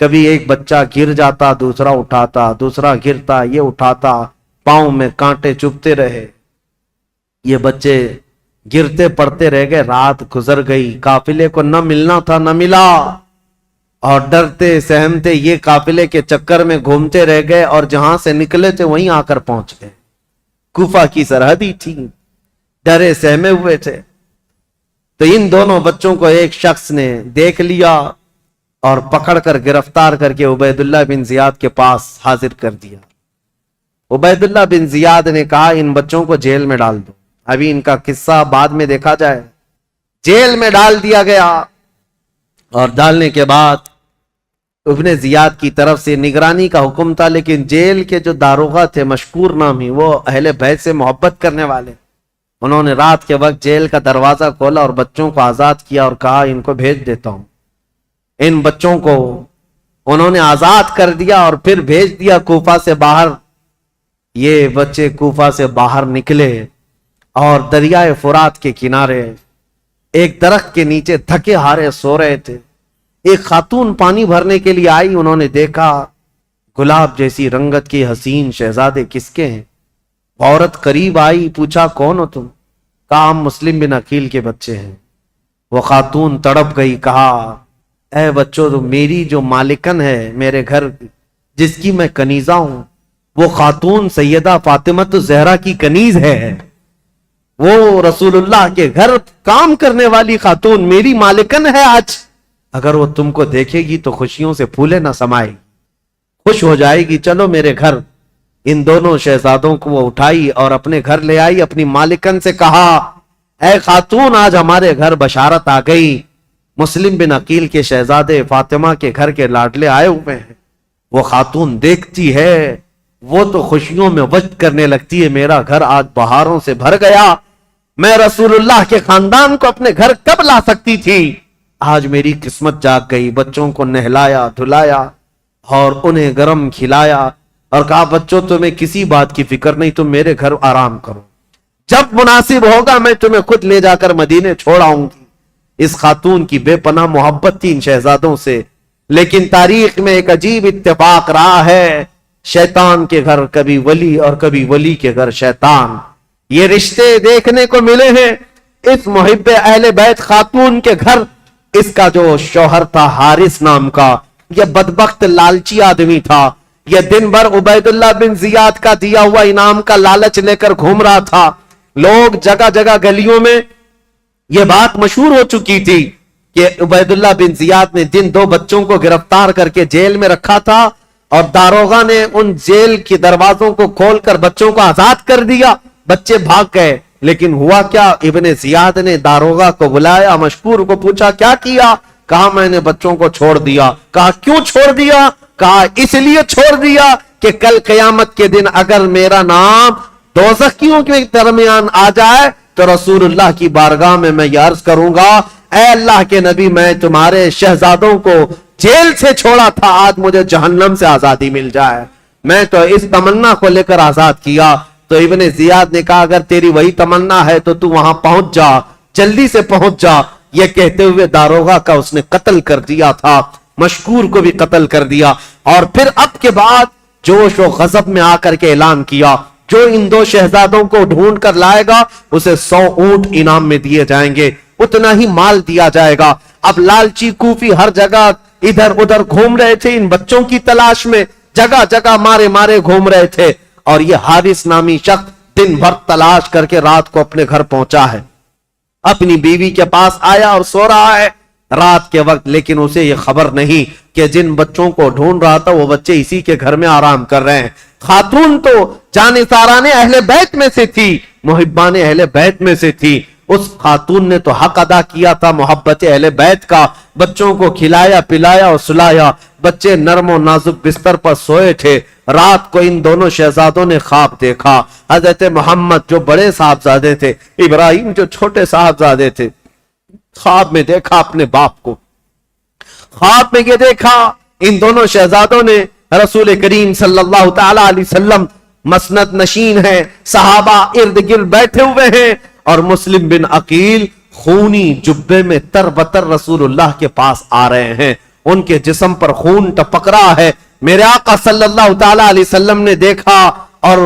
کبھی ایک بچہ گر جاتا، دوسرا اٹھاتا، دوسرا گرتا، یہ اٹھاتا، پاؤں میں کانٹے چبھتے رہے، یہ بچے گرتے پڑتے رہ گئے۔ رات گزر گئی، قافلے کو نہ ملنا تھا نہ ملا، اور ڈرتے سہمتے یہ قافلے کے چکر میں گھومتے رہ گئے، اور جہاں سے نکلے تھے وہیں آ کر پہنچ گئے۔ کوفہ کی سرحدی تھی، ڈرے سہمے ہوئے تھے۔ تو ان دونوں بچوں کو ایک شخص نے دیکھ لیا اور پکڑ کر گرفتار کر کے عبید اللہ بن زیاد کے پاس حاضر کر دیا۔ عبید اللہ بن زیاد نے کہا ان بچوں کو جیل میں ڈال دو، ابھی ان کا قصہ بعد میں دیکھا جائے۔ جیل میں ڈال دیا گیا، اور ڈالنے کے بعد ابن زیاد کی طرف سے نگرانی کا حکم تھا، لیکن جیل کے جو داروغہ تھے مشکور نامی، وہ اہل بیت سے محبت کرنے والے، انہوں نے رات کے وقت جیل کا دروازہ کھولا اور بچوں کو آزاد کیا اور کہا ان کو بھیج دیتا ہوں۔ ان بچوں کو انہوں نے آزاد کر دیا اور پھر بھیج دیا کوفہ سے باہر۔ یہ بچے کوفہ سے باہر نکلے اور دریائے فرات کے کنارے ایک درخت کے نیچے تھکے ہارے سو رہے تھے۔ ایک خاتون پانی بھرنے کے لیے آئی، انہوں نے دیکھا گلاب جیسی رنگت کے حسین شہزادے کس کے ہیں؟ عورت قریب آئی، پوچھا کون ہو تم؟ کہا ہم مسلم بن عقیل کے بچے ہیں۔ وہ خاتون تڑپ گئی، کہا اے بچوں، تو میری جو مالکن ہے میرے گھر، جس کی میں کنیزہ ہوں، وہ خاتون سیدہ فاطمہ الزہرا کی کنیز ہے، وہ رسول اللہ کے گھر کام کرنے والی خاتون میری مالکن ہے آج، اگر وہ تم کو دیکھے گی تو خوشیوں سے پھولے نہ سمائے گی۔ خوش ہو جائے گی، چلو میرے گھر۔ ان دونوں شہزادوں کو وہ اٹھائی اور اپنے گھر لے آئی۔ اپنی مالکن سے کہا اے خاتون آج ہمارے گھر بشارت آ گئی، مسلم بن عقیل کے شہزادے فاطمہ کے گھر کے لاڈلے آئے ہوئے ہیں۔ وہ خاتون دیکھتی ہے، وہ تو خوشیوں میں وجد کرنے لگتی ہے، میرا گھر آج بہاروں سے بھر گیا، میں رسول اللہ کے خاندان کو اپنے گھر کب لا سکتی تھی، آج میری قسمت جاگ گئی۔ بچوں کو نہلایا دھلایا اور انہیں گرم کھلایا اور کہا بچوں تمہیں کسی بات کی فکر نہیں، تم میرے گھر آرام کرو، جب مناسب ہوگا میں تمہیں خود لے جا کر مدینے چھوڑ آؤں گی۔ اس خاتون کی بے پناہ محبت تھی ان شہزادوں سے، لیکن تاریخ میں ایک عجیب اتفاق رہا ہے، شیطان کے گھر کبھی ولی اور کبھی ولی کے گھر شیطان، یہ رشتے دیکھنے کو ملے ہیں۔ اس محب اہل بیت خاتون کے گھر اس کا جو شوہر تھا حارث نام کا، یہ بدبخت لالچی آدمی تھا، یہ دن بھر عبید اللہ بن زیاد کا دیا ہوا انعام کا لالچ لے کر گھوم رہا تھا۔ لوگ جگہ جگہ گلیوں میں یہ بات مشہور ہو چکی تھی کہ عبید اللہ بن زیاد نے جن دو بچوں کو گرفتار کر کے جیل میں رکھا تھا اور داروغہ نے ان جیل کے دروازوں کو کھول کر بچوں کو آزاد کر دیا، بچے بھاگ گئے، لیکن ہوا کیا، ابن زیاد نے داروغہ کو بلایا، مشکور کو پوچھا کیا کیا، کہا میں نے بچوں کو چھوڑ دیا۔ کہا کیوں چھوڑ دیا؟ کہا اس لیے چھوڑ دیا کہ کل قیامت کے دن اگر میرا نام دوزخیوں کے درمیان آ جائے تو رسول اللہ کی بارگاہ میں یہ عرض کروں گا اے اللہ کے نبی میں تمہارے شہزادوں کو جیل سے چھوڑا تھا، آج مجھے جہنم سے آزادی مل جائے، میں تو اس تمنا کو لے کر آزاد کیا۔ تو ابن زیاد نے کہا اگر تیری وہی تمنا ہے تو تو وہاں پہنچ جا، جلدی سے پہنچ جا۔ یہ کہتے ہوئے داروغہ کا اس نے قتل کر دیا تھا، مشکور کو بھی قتل کر دیا، اور پھر اب کے بعد جوش و غضب میں آ کر کے اعلان کیا جو ان دو شہزادوں کو ڈھونڈ کر لائے گا اسے 100 اونٹ انعام میں دیے جائیں گے، اتنا ہی مال دیا جائے گا۔ اب لالچی کوفی ہر جگہ ادھر ادھر گھوم رہے تھے ان بچوں کی تلاش میں، جگہ جگہ مارے مارے گھوم رہے تھے، اور یہ حارث نامی شخص دن بھر تلاش کر کے رات کو اپنے گھر پہنچا ہے، اپنی بیوی کے پاس آیا اور سو رہا ہے رات کے وقت، لیکن اسے یہ خبر نہیں کہ جن بچوں کو ڈھونڈ رہا تھا وہ بچے اسی کے گھر میں آرام کر رہے ہیں۔ خاتون تو جانثاران اہل بیت میں سے تھی، محبان اہل بیت میں سے تھی، اس خاتون نے تو حق ادا کیا تھا محبت اہل بیت کا، بچوں کو کھلایا پلایا اور سلایا، بچے نرم و نازک بستر پر سوئے تھے۔ رات کو ان دونوں شہزادوں نے خواب دیکھا، حضرت محمد جو بڑے صاحبزادے تھے، ابراہیم جو چھوٹے صاحبزادے تھے، خواب میں دیکھا اپنے باپ کو، خواب میں یہ دیکھا ان دونوں شہزادوں نے رسول کریم صلی اللہ تعالی علیہ وسلم مسند نشین ہیں، صحابہ ارد گرد بیٹھے ہوئے ہیں، اور مسلم بن عقیل خونی جبے میں تر بتر رسول اللہ کے پاس آ رہے ہیں، ان کے جسم پر خون ٹپک رہا ہے۔ میرے آقا صلی اللہ تعالی علیہ وسلم نے دیکھا اور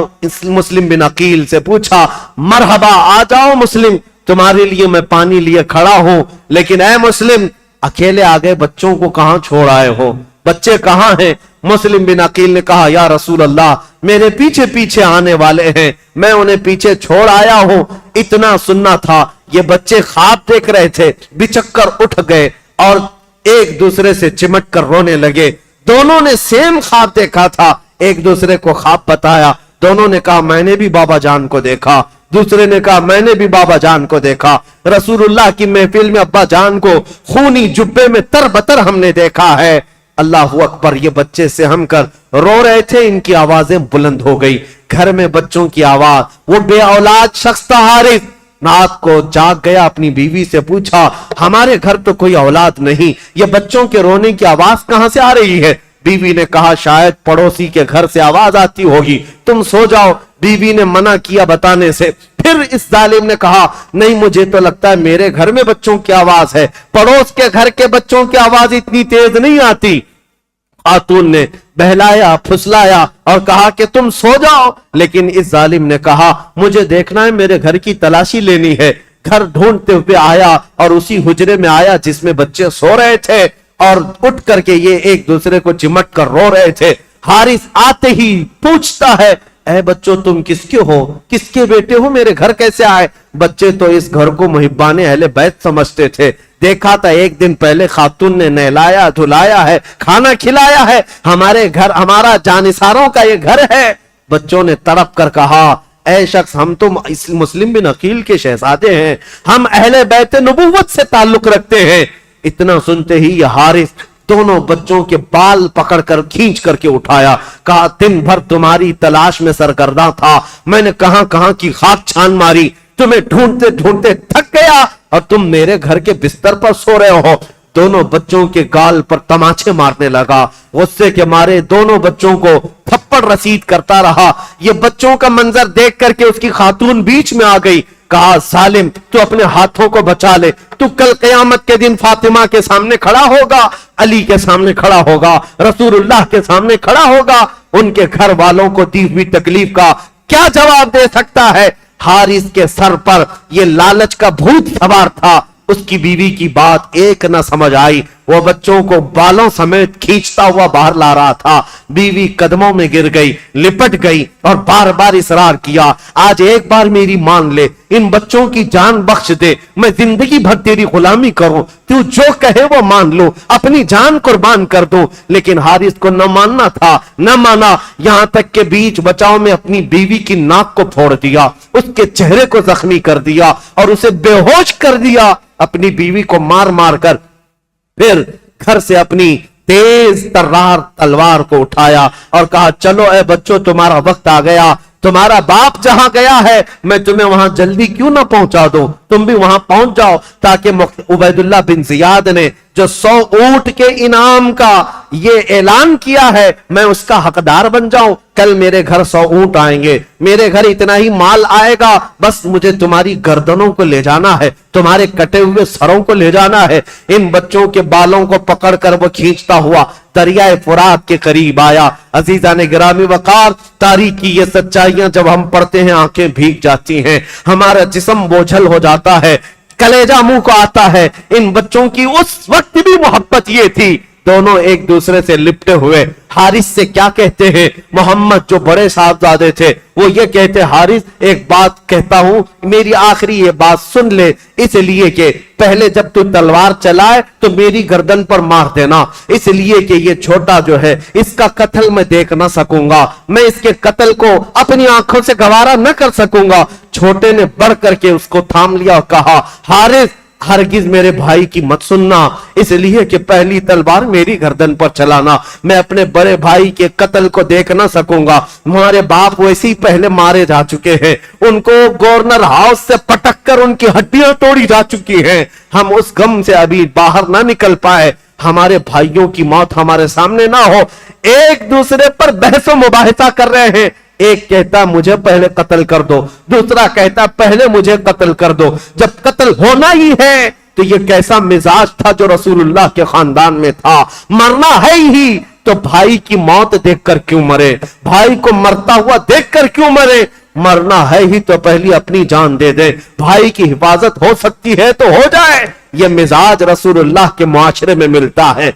مسلم بن عقیل سے پوچھا مرحبا، آ جاؤ مسلم، تمہارے لیے میں پانی لیے کھڑا ہوں، لیکن اے مسلم اکیلے آگے بچوں کو کہاں چھوڑ آئے ہو، بچے کہاں ہیں؟ مسلم بن عقیل نے کہا یا رسول اللہ میرے پیچھے پیچھے آنے والے ہیں، میں انہیں پیچھے چھوڑ آیا ہوں، اتنا سننا تھا یہ بچے خواب دیکھ رہے تھے، بچک کر اٹھ گئے اور ایک دوسرے سے چمٹ کر رونے لگے، دونوں نے سیم خواب دیکھا تھا، ایک دوسرے کو خواب بتایا، دونوں نے کہا میں نے بھی بابا جان کو دیکھا، دوسرے نے کہا میں نے بھی بابا جان کو دیکھا، رسول اللہ کی محفل میں ابا جان کو خونی جبے میں تر بتر ہم نے دیکھا ہے۔ اللہ اکبر، یہ بچے سے ہم کر رو رہے تھے، ان کی آوازیں بلند ہو گئی، گھر میں بچوں کی آواز، وہ بے اولاد شخص تھا حارث، رات کو جاگ گیا، اپنی بیوی سے پوچھا ہمارے گھر تو کوئی اولاد نہیں، یہ بچوں کے رونے کی آواز کہاں سے آ رہی ہے؟ بیوی نے کہا شاید پڑوسی کے گھر سے آواز آتی ہوگی، تم سو جاؤ۔ بیوی نے منع کیا بتانے سے، پھر اس ظالم نے کہا نہیں مجھے تو لگتا ہے میرے گھر میں بچوں کی آواز ہے، پڑوس کے گھر کے بچوں کی آواز اتنی تیز نہیں آتی۔ خاتون نے بہلایا پھسلایا اور کہا کہ تم سو جاؤ، لیکن اس ظالم نے کہا مجھے دیکھنا ہے، میرے گھر کی تلاشی لینی ہے۔ گھر ڈھونڈتے ہوئے آیا اور اسی حجرے میں آیا جس میں بچے سو رہے تھے، اور اٹھ کر کے یہ ایک دوسرے کو چمٹ کر رو رہے تھے۔ حارث آتے ہی پوچھتا ہے اے بچوں تم کس کے ہو, کس کے بیٹے ہو, میرے گھر کیسے آئے؟ بچے تو اس گھر کو محبان اہل بیت سمجھتے تھے. دیکھا تھا ایک دن پہلے خاتون نے نہلایا دھلایا ہے, کھانا کھلایا ہے, ہمارے گھر ہمارا جانثاروں کا یہ گھر ہے. بچوں نے تڑپ کر کہا اے شخص ہم تو مسلم بن عقیل کے شہزادے ہیں, ہم اہل بیت نبوت سے تعلق رکھتے ہیں. اتنا سنتے ہی یہ حارث دونوں بچوں کے بال پکڑ کر کھینچ کر کے اٹھایا, کہا دن بھر تمہاری تلاش میں سرگرداں تھا, میں نے کہاں کہاں کی خاک چھان ماری, تمہیں ڈھونڈتے ڈھونڈتے تھک گیا اور تم میرے گھر کے بستر پر سو رہے ہو. دونوں بچوں کے گال پر تماچے مارنے لگا, غصے کے مارے دونوں بچوں کو تھپڑ رسید کرتا رہا. یہ بچوں کا منظر دیکھ کر کے اس کی خاتون بیچ میں آ گئی, کہا ظالم تو اپنے ہاتھوں کو بچا لے, تو کل قیامت کے دن فاطمہ کے سامنے کھڑا ہوگا, علی کے سامنے کھڑا ہوگا, رسول اللہ کے سامنے کھڑا ہوگا, ان کے گھر والوں کو دی ہوئی تکلیف کا کیا جواب دے سکتا ہے؟ حارث کے سر پر یہ لالچ کا بھوت سوار تھا. اس کی بیوی کی بات ایک نہ سمجھ آئی, وہ بچوں کو بالوں سمیت کھینچتا ہوا باہر لا رہا تھا. بیوی قدموں میں گر گئی, لپٹ گئی اور بار بار اصرار کیا, آج ایک بار میری مان لے, ان بچوں کی جان بخش دے, میں زندگی بھر تیری غلامی کروں, تو جو کہے وہ مان لو, اپنی جان قربان کر دوں. لیکن حارث کو نہ ماننا تھا, نہ مانا, یہاں تک کہ بیچ بچاؤ میں اپنی بیوی کی ناک کو پھوڑ دیا, اس کے چہرے کو زخمی کر دیا اور اسے بے ہوش کر دیا. اپنی بیوی کو مار مار کر پھر گھر سے اپنی تیز ترار تلوار کو اٹھایا اور کہا چلو اے بچوں تمہارا وقت آ گیا, تمہارا باپ جہاں گیا ہے میں تمہیں وہاں جلدی کیوں نہ پہنچا دوں, تم بھی وہاں پہنچ جاؤ تاکہ عبیداللہ بن زیاد نے جو 100 اونٹ کے انعام کا یہ اعلان کیا ہے میں اس کا حقدار بن جاؤں. کل میرے گھر 100 اونٹ آئیں گے, میرے گھر اتنا ہی مال آئے گا, بس مجھے تمہاری گردنوں کو لے جانا ہے, تمہارے کٹے ہوئے سروں کو لے جانا ہے. ان بچوں کے بالوں کو پکڑ کر وہ کھینچتا ہوا دریائے فرات کے قریب آیا. عزیزان گرامی وقار, تاریخ کی یہ سچائیاں جب ہم پڑھتے ہیں آنکھیں بھیگ جاتی ہیں, ہمارا جسم بوجھل ہو جاتا ہے, کلیجہ منہ کو آتا ہے. ان بچوں کی اس وقت بھی محبت یہ تھی, دونوں ایک دوسرے سے لپٹے ہوئے. حارث سے کیا کہتے ہیں محمد جو بڑے صاحبزادے تھے, وہ یہ کہتے حارث ایک بات کہتا ہوں, میری آخری یہ بات سن لے, اس لیے کہ پہلے جب تو تلوار چلائے تو میری گردن پر مار دینا, اس لیے کہ یہ چھوٹا جو ہے اس کا قتل میں دیکھ نہ سکوں گا, میں اس کے قتل کو اپنی آنکھوں سے گوارا نہ کر سکوں گا. چھوٹے نے بڑھ کر کے اس کو تھام لیا اور کہا حارث ہرگز میرے بھائی کی مت سننا, اس لیے کہ پہلی تلوار میری گردن پر چلانا, میں اپنے بڑے بھائی کے قتل کو دیکھ نہ سکوں گا. ہمارے باپ ویسے ہی پہلے مارے جا چکے ہیں, ان کو گورنر ہاؤس سے پٹک کر ان کی ہڈیاں توڑی جا چکی ہیں, ہم اس غم سے ابھی باہر نہ نکل پائے. ہمارے بھائیوں کی موت ہمارے سامنے نہ ہو. ایک دوسرے پر بحث و مباحثہ کر رہے ہیں, ایک کہتا مجھے پہلے قتل کر دو, دوسرا کہتا پہلے مجھے قتل کر دو. جب قتل ہونا ہی ہے تو یہ کیسا مزاج تھا جو رسول اللہ کے خاندان میں تھا, مرنا ہے ہی تو بھائی کی موت دیکھ کر کیوں مرے, بھائی کو مرتا ہوا دیکھ کر کیوں مرے, مرنا ہے ہی تو پہلی اپنی جان دے دے, بھائی کی حفاظت ہو سکتی ہے تو ہو جائے. یہ مزاج رسول اللہ کے معاشرے میں ملتا ہے,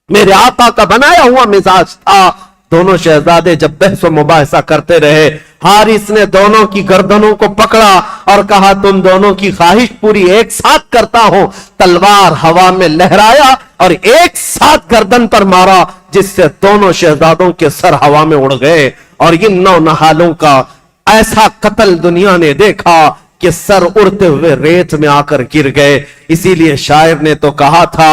میرے آقا کا بنایا ہوا مزاج تھا. دونوں شہزادے جب بحث و مباحثہ کرتے رہے, حارث نے دونوں کی گردنوں کو پکڑا اور کہا تم دونوں کی خواہش پوری ایک ساتھ کرتا ہوں. تلوار ہوا میں لہرایا اور ایک ساتھ گردن پر مارا, جس سے دونوں شہزادوں کے سر ہوا میں اڑ گئے. اور ان نو نہالوں کا ایسا قتل دنیا نے دیکھا کہ سر اڑتے ہوئے ریت میں آ کر گر گئے. اسی لیے شاعر نے تو کہا تھا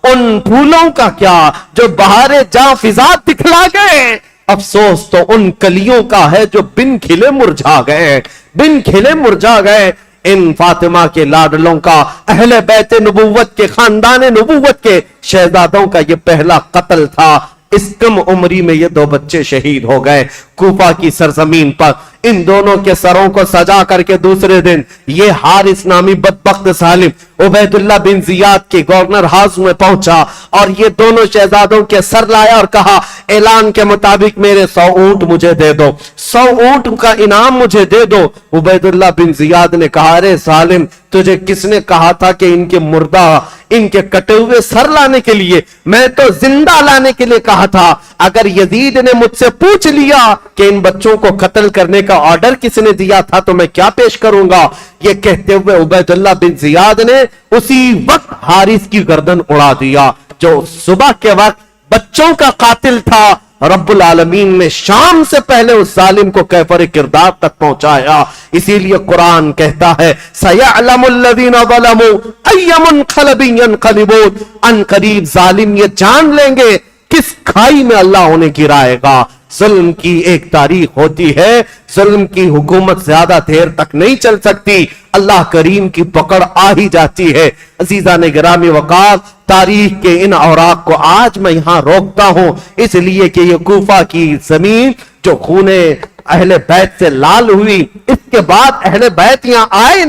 ان پھولوں کا کیا جو بہارے جاں فضا دکھلا گئے, افسوس تو ان کلیوں کا ہے جو بن کھلے مرجھا گئے, بن کھلے مرجھا گئے. ان فاطمہ کے لاڈلوں کا, اہل بیت نبوت کے, خاندان نبوت کے شہزادوں کا یہ پہلا قتل تھا. اس کم عمری میں یہ 2 بچے شہید ہو گئے. کوفہ کی سرزمین پر ان دونوں کے سروں کو سجا کر کے دوسرے دن یہ حارث نامی بدبخت ظالم عبیداللہ بن زیاد کے گورنر ہاؤس میں پہنچا اور یہ دونوں شہزادوں کے سر لایا اور کہا اعلان کے مطابق میرے 100 اونٹ مجھے دے دو، 100 اونٹ کا انعام مجھے دے دو۔ عبید اللہ بن زیاد نے کہا ارے ظالم، تجھے کس نے کہا تھا کہ ان کے مردہ، ان کے کٹے ہوئے سر لانے کے لیے؟ میں تو زندہ لانے کے لیے کہا تھا۔ اگر یزید نے مجھ سے پوچھ لیا کہ ان بچوں کو قتل کرنے کا آرڈر کس نے دیا تھا تو میں کیا پیش کروں گا؟ یہ کہتے ہوئے عبید اللہ بن زیاد نے اسی وقت حارث کی گردن اڑا دیا جو صبح کے وقت بچوں کا قاتل تھا۔ رب العالمین نے شام سے پہلے اس ظالم کو کیفر کردار تک پہنچایا۔ اسی لیے قرآن کہتا ہے سَيَعْلَمُ الَّذِينَ ظَلَمُوا أَيَّ مُنْقَلَبٍ يَنْقَلِبُونَ، ان قریب ظالم یہ جان لیں گے کس کھائی میں اللہ انہیں گرائے گا۔ ظلم کی ایک تاریخ ہوتی ہے، ظلم کی حکومت زیادہ دیر تک نہیں چل سکتی، اللہ کریم کی پکڑ آ ہی جاتی ہے۔ عزیزان گرامی وقار، تاریخ کے ان اوراق کو آج میں یہاں روکتا ہوں اس لیے کہ یہ کوفہ کی زمین جو خون اہل بیت سے لال ہوئی، اس کے بعد اہل بیت یہاں آئے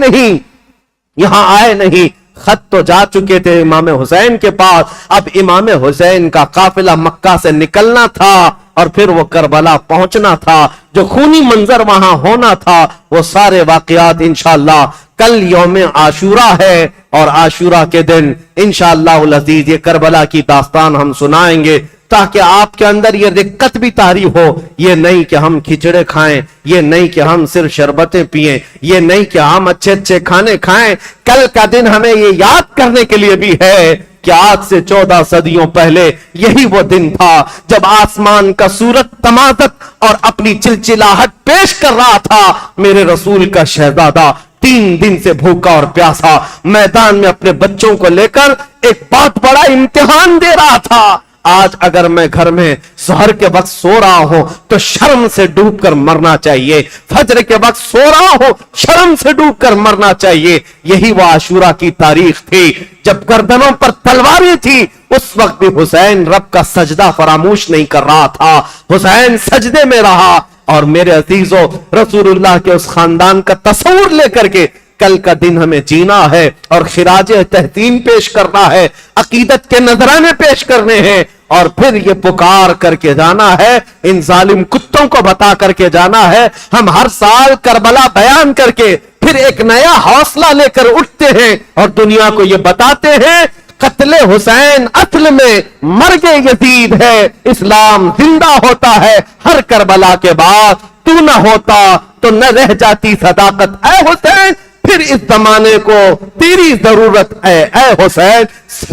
نہیں، خط تو جا چکے تھے امام حسین کے پاس۔ اب امام حسین کا قافلہ مکہ سے نکلنا تھا اور پھر وہ کربلا پہنچنا تھا، جو خونی منظر وہاں ہونا تھا۔ وہ سارے واقعات انشاءاللہ کل یوم عاشورہ ہے، اور عاشورہ کے دن انشاءاللہ العزیز یہ کربلا کی داستان ہم سنائیں گے، تاکہ آپ کے اندر یہ رقت بھی طاری ہو۔ یہ نہیں کہ ہم کھچڑے کھائیں، یہ نہیں کہ ہم صرف شربتیں پئیں، یہ نہیں کہ ہم اچھے اچھے کھانے کھائیں۔ کل کا دن ہمیں یہ یاد کرنے کے لیے بھی ہے کہ آج سے 14 صدیوں پہلے یہی وہ دن تھا جب آسمان کا سورج تمازت اور اپنی چلچلاہٹ پیش کر رہا تھا۔ میرے رسول کا شہزادہ 3 دن سے بھوکا اور پیاسا میدان میں اپنے بچوں کو لے کر ایک بہت بڑا امتحان دے رہا تھا۔ آج اگر میں گھر میں سحر کے وقت سو رہا ہوں تو شرم سے ڈوب کر مرنا چاہیے، فجر کے وقت سو رہا ہوں شرم سے ڈوب کر مرنا چاہیے۔ یہی وہ عاشورہ کی تاریخ تھی جب گردنوں پر تلواریں تھی، اس وقت بھی حسین رب کا سجدہ فراموش نہیں کر رہا تھا، حسین سجدے میں رہا۔ اور میرے عزیزو، رسول اللہ کے اس خاندان کا تصور لے کر کے کل کا دن ہمیں جینا ہے اور خراج تحسین پیش کرنا ہے، عقیدت کے نذرانے پیش کرنے ہیں، اور پھر یہ پکار کر کے جانا ہے، ان ظالم کتوں کو بتا کر کے جانا ہے۔ ہم ہر سال کربلا بیان کر کے پھر ایک نیا حوصلہ لے کر اٹھتے ہیں اور دنیا کو یہ بتاتے ہیں قتل حسین اصل میں مرگ یزید ہے، اسلام زندہ ہوتا ہے ہر کربلا کے بعد۔ تو نہ ہوتا تو نہ رہ جاتی صداقت اے حسین، پھر اس زمانے کو تیری ضرورت ہے اے حسین۔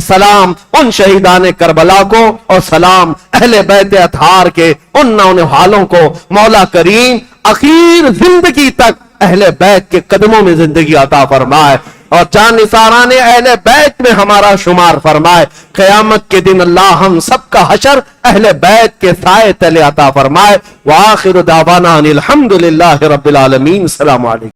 سلام ان شہیدان کربلا کو اور سلام اہل بیت اطہار کے ان نونہالوں کو۔ مولا کریم اخیر زندگی تک اہل بیت کے قدموں میں زندگی عطا فرمائے اور جان نثاران اہل بیت میں ہمارا شمار فرمائے۔ قیامت کے دن اللہ ہم سب کا حشر اہل بیت کے سائے تلے عطا فرمائے۔ وآخر دعوانا ان الحمدللہ رب العالمین۔ السلام علیکم۔